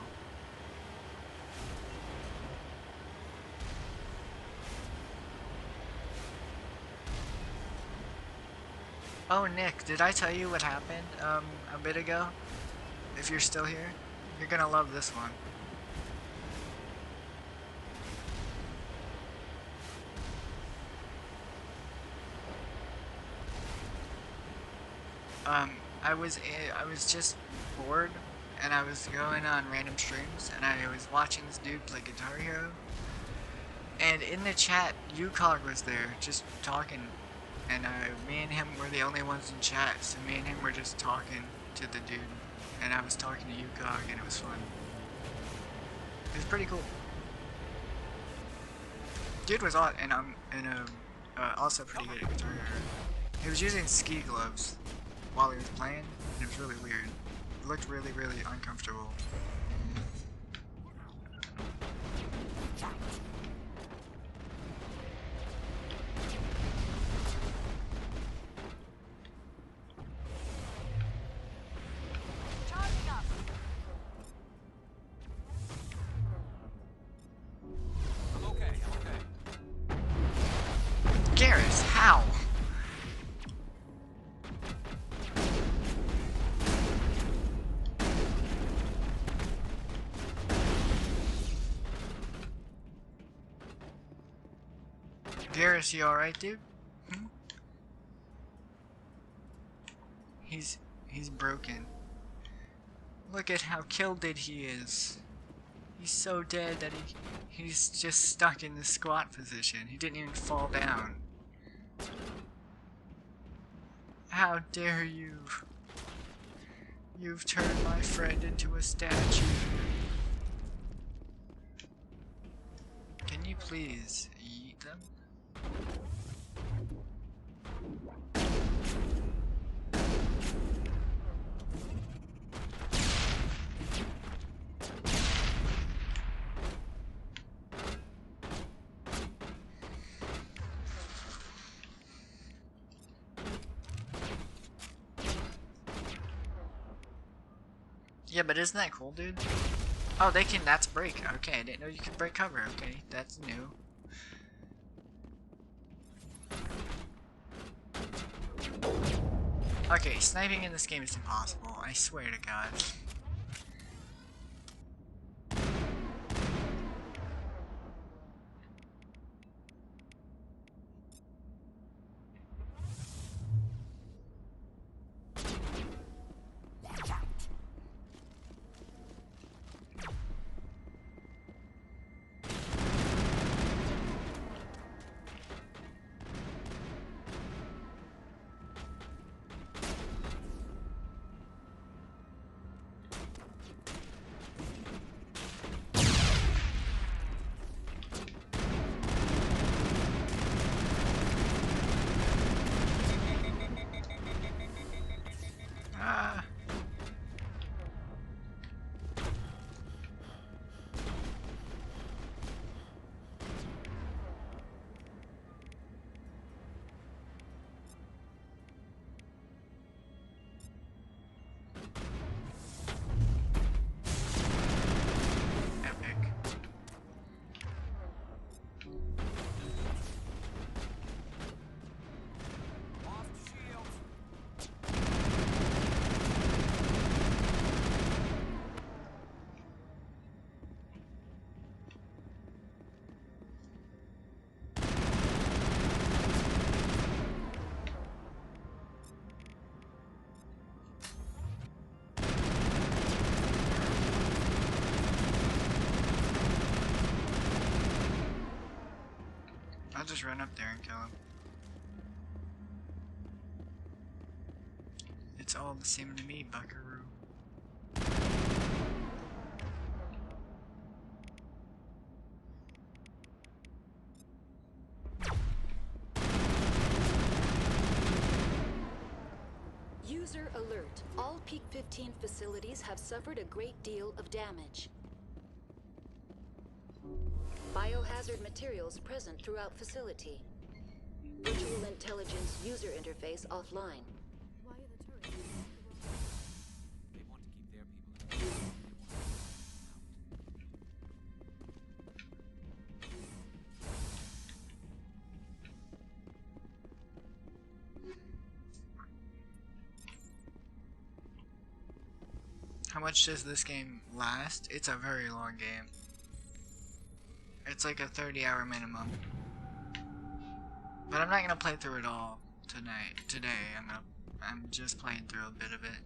Oh, Nick, did I tell you what happened a bit ago? If you're still here, you're gonna love this one. I was just bored, and I was going on random streams, and I was watching this dude play Guitar Hero. And in the chat, Yukog was there, just talking, and me and him were the only ones in chat. So me and him were just talking to the dude, and I was talking to Yukog, and it was fun. It was pretty cool. Dude was odd, and also pretty good at Guitar Hero. He was using ski gloves while he was playing, and it was really weird. It looked really, really uncomfortable. Garrus, how? Garrus, you alright, dude? Hmm? He's broken. Look at how killed he is. He's so dead that he's just stuck in the squat position. He didn't even fall down. How dare you? You've turned my friend into a statue. Can you please eat them? Yeah, but isn't that cool, dude? Oh, they can, that's break. Okay, I didn't know you could break cover. Okay, that's new. Okay, sniping in this game is impossible. I swear to God. I'll just run up there and kill him. It's all the same to me, buckaroo. User alert. All Peak 15 facilities have suffered a great deal of damage. Biohazard materials present throughout facility. Virtual intelligence user interface offline. Why are the turrets? They want to keep their people in. How much does this game last? It's a very long game. It's like a 30-hour minimum. But I'm not gonna play through it all today. I'm just playing through a bit of it.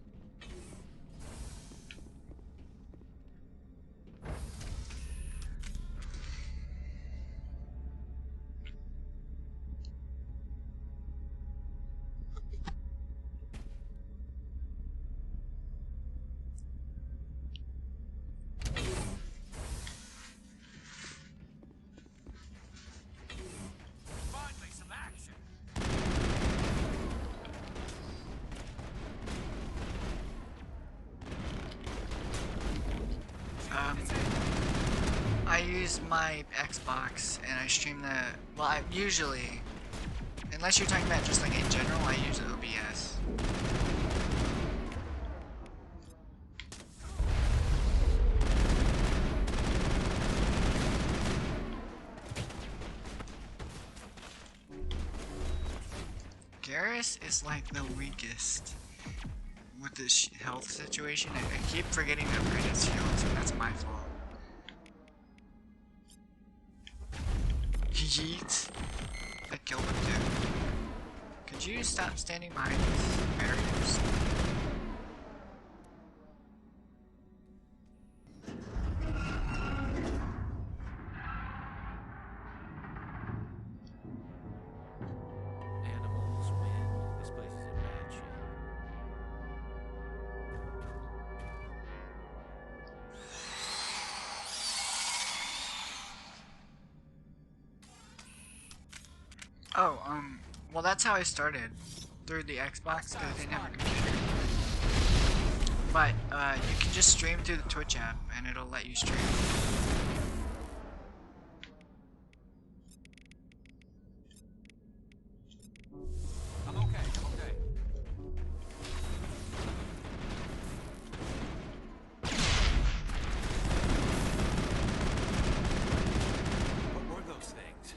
Finally, some action. I use my Xbox and I stream the. Well, I usually, unless you're talking about just like in general, I use OBS. Garrus is like the weakest with this health situation. I keep forgetting to upgrade his shields, and that's my fault. Yeet. I killed him too. Could you stop standing behind these barriers? Animals, wind. This place is in bad shape. Oh, well that's how I started. Through the Xbox, because I didn't have a computer. But, you can just stream through the Twitch app, and it'll let you stream. I'm okay. I'm okay. What were those things?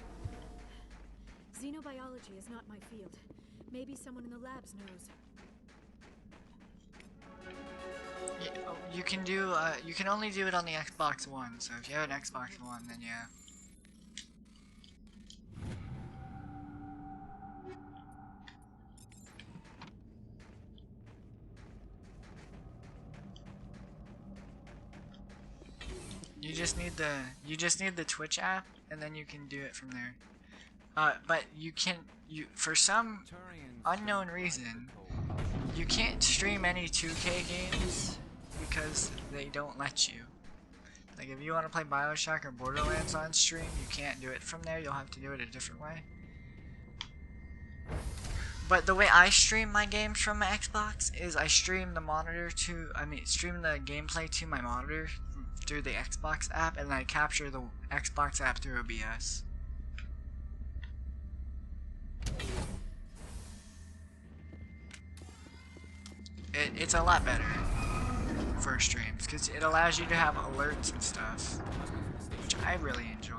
Xenobiology is not my field. Maybe someone in the labs knows. You can do, you can only do it on the Xbox One, so if you have an Xbox One, then yeah. You just need the Twitch app, and then you can do it from there. But for some unknown reason, you can't stream any 2K games because they don't let you. Like if you want to play BioShock or Borderlands on stream, you can't do it from there. You'll have to do it a different way. But the way I stream my games from my Xbox is I stream the stream the gameplay to my monitor through the Xbox app, and then I capture the Xbox app through OBS. It's a lot better for streams because it allows you to have alerts and stuff, which I really enjoy.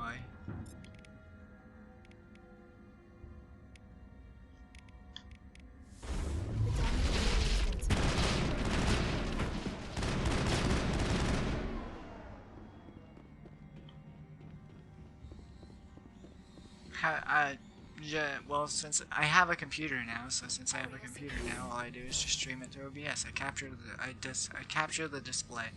Yeah, well, since I have a computer now, since I have a computer now, all I do is just stream it through OBS. I capture the display.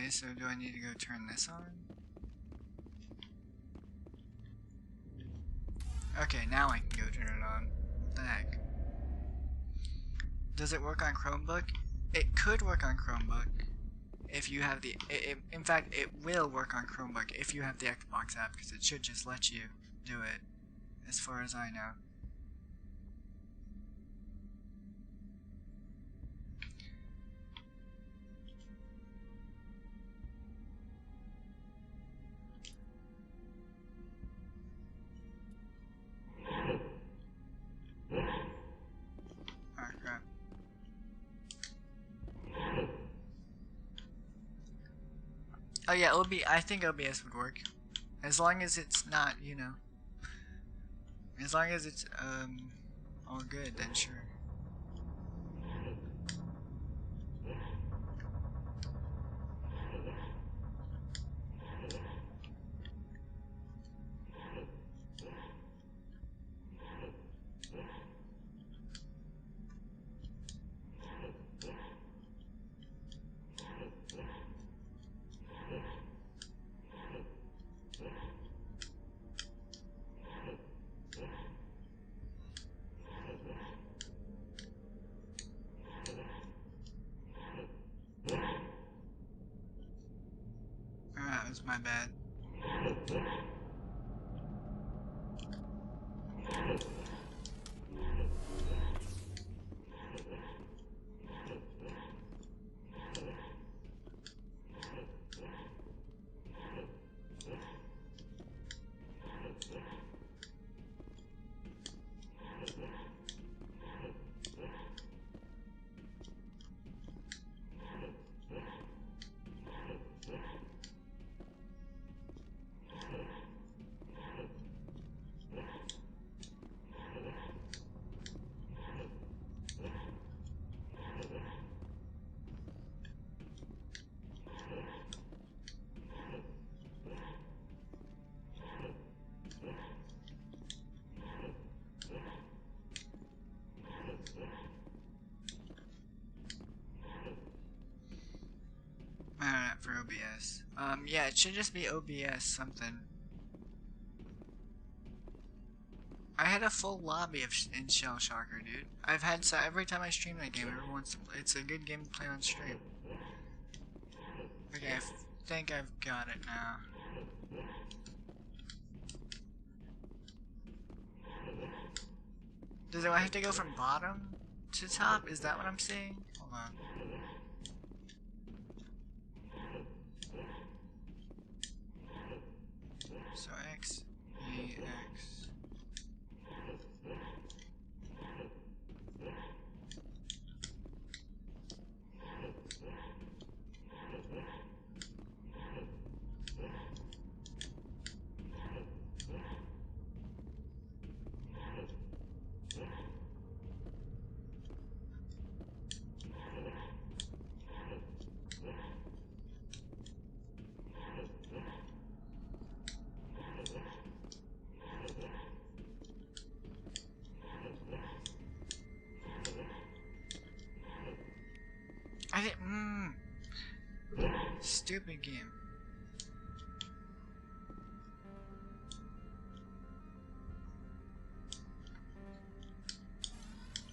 Okay, so do I need to go turn this on? Okay, now I can go turn it on. What the heck? Does it work on Chromebook? It could work on Chromebook if you have the... in fact, it will work on Chromebook if you have the Xbox app, because it should just let you do it, as far as I know. Oh crap. Oh yeah, I think OBS would work. As long as it's not, you know. As long as it's, all good, then sure. That was my bad. For OBS. Yeah, it should just be OBS something. I had a full lobby in Shell Shocker, dude. I've had every time I stream that game, everyone wants to play. It's a good game to play on stream. Okay, I think I've got it now. Does it have to go from bottom to top? Is that what I'm seeing? Hold on. So X, E, X. I think, stupid game.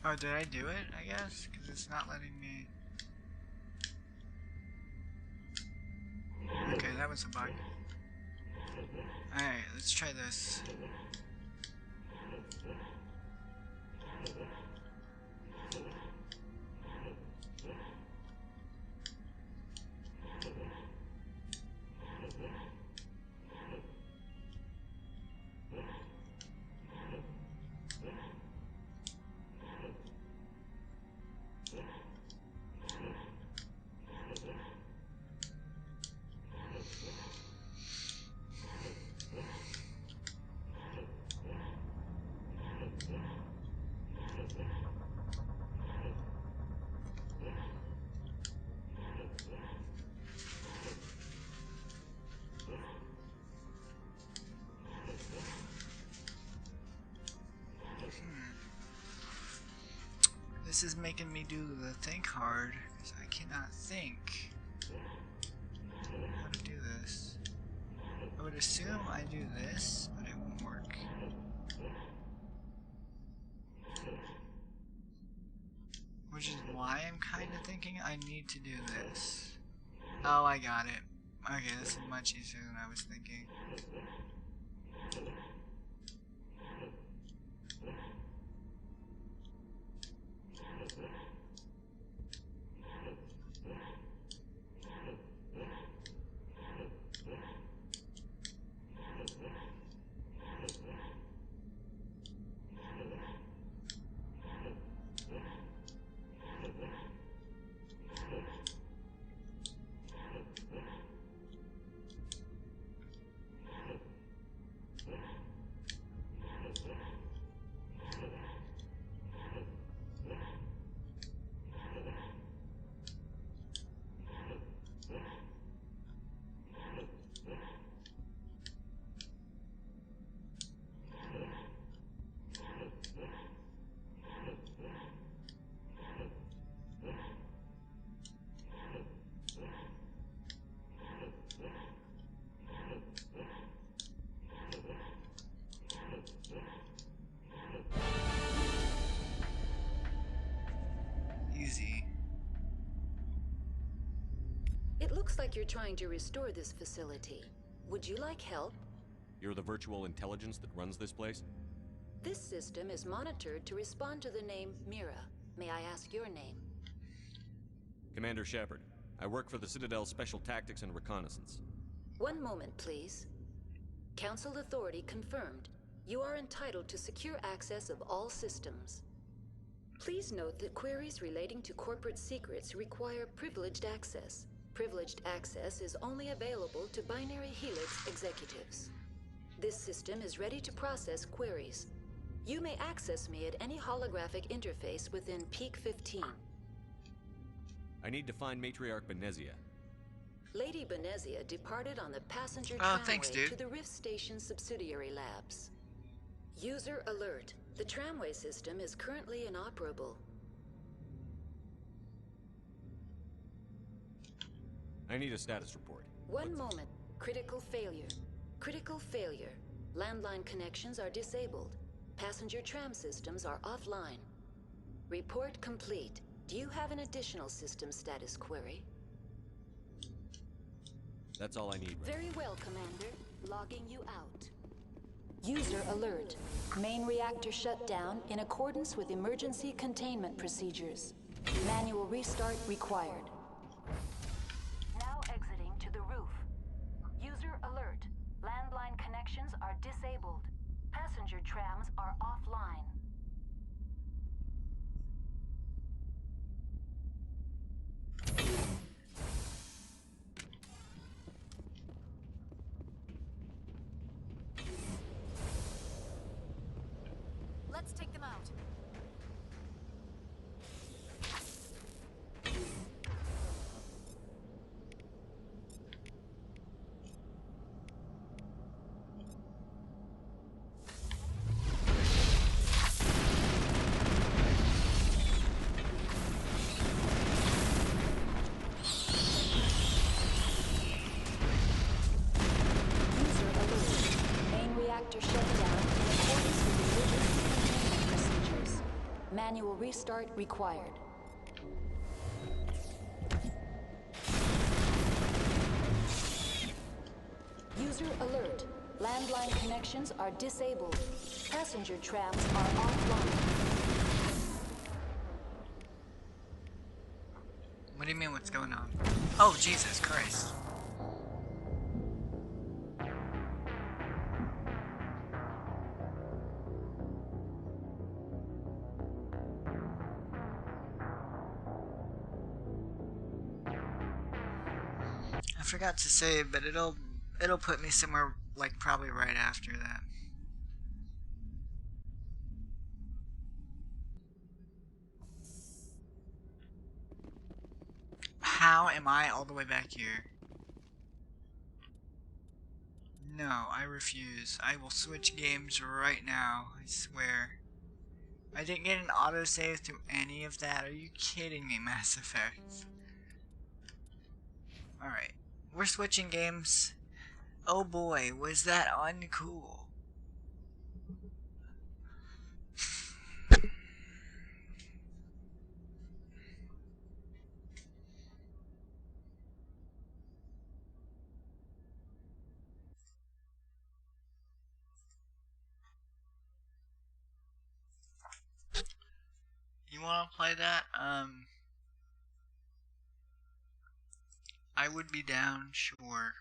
Oh, did I do it, I guess? Because it's not letting me... Okay, that was a bug. Alright, let's try this. This is making me do the think hard, because I cannot think. would assume I do this, but it won't work. Which is why I'm kind of thinking I need to do this. Oh, I got it. Okay, this is much easier than I was thinking. Easy. It looks like you're trying to restore this facility. Would you like help? You're the virtual intelligence that runs this place? This system is monitored to respond to the name Mira. May I ask your name? Commander Shepard. I work for the Citadel's Special Tactics and Reconnaissance. One moment, please. Council authority confirmed. You are entitled to secure access of all systems. Please note that queries relating to corporate secrets require privileged access. Privileged access is only available to Binary Helix executives. This system is ready to process queries. You may access me at any holographic interface within Peak 15. I need to find Matriarch Benezia. Lady Benezia departed on the passenger thanks, tramway dude. to the Rift Station subsidiary labs. User alert. The tramway system is currently inoperable. I need a status report. One moment. Critical failure. Critical failure. Landline connections are disabled. Passenger tram systems are offline. Report complete. Do you have an additional system status query? That's all I need. Very well, Commander. Logging you out. User alert. Main reactor shut down in accordance with emergency containment procedures. Manual restart required. Now exiting to the roof. User alert. Landline connections are disabled. Passenger trams are offline. Let's take them out. User alert. Main reactor shut down in accordance with emergency containment procedures. Manual restart required. User alert. Landline connections are disabled. Passenger trams are offline. What do you mean, what's going on? Oh, Jesus Christ. I forgot to save, but it'll put me somewhere like probably right after that. How am I all the way back here? No, I refuse. I will switch games right now, I swear. I didn't get an autosave through any of that. Are you kidding me, Mass Effect? Alright, we're switching games. Oh boy, was that uncool. You wanna play that? I would be down, sure.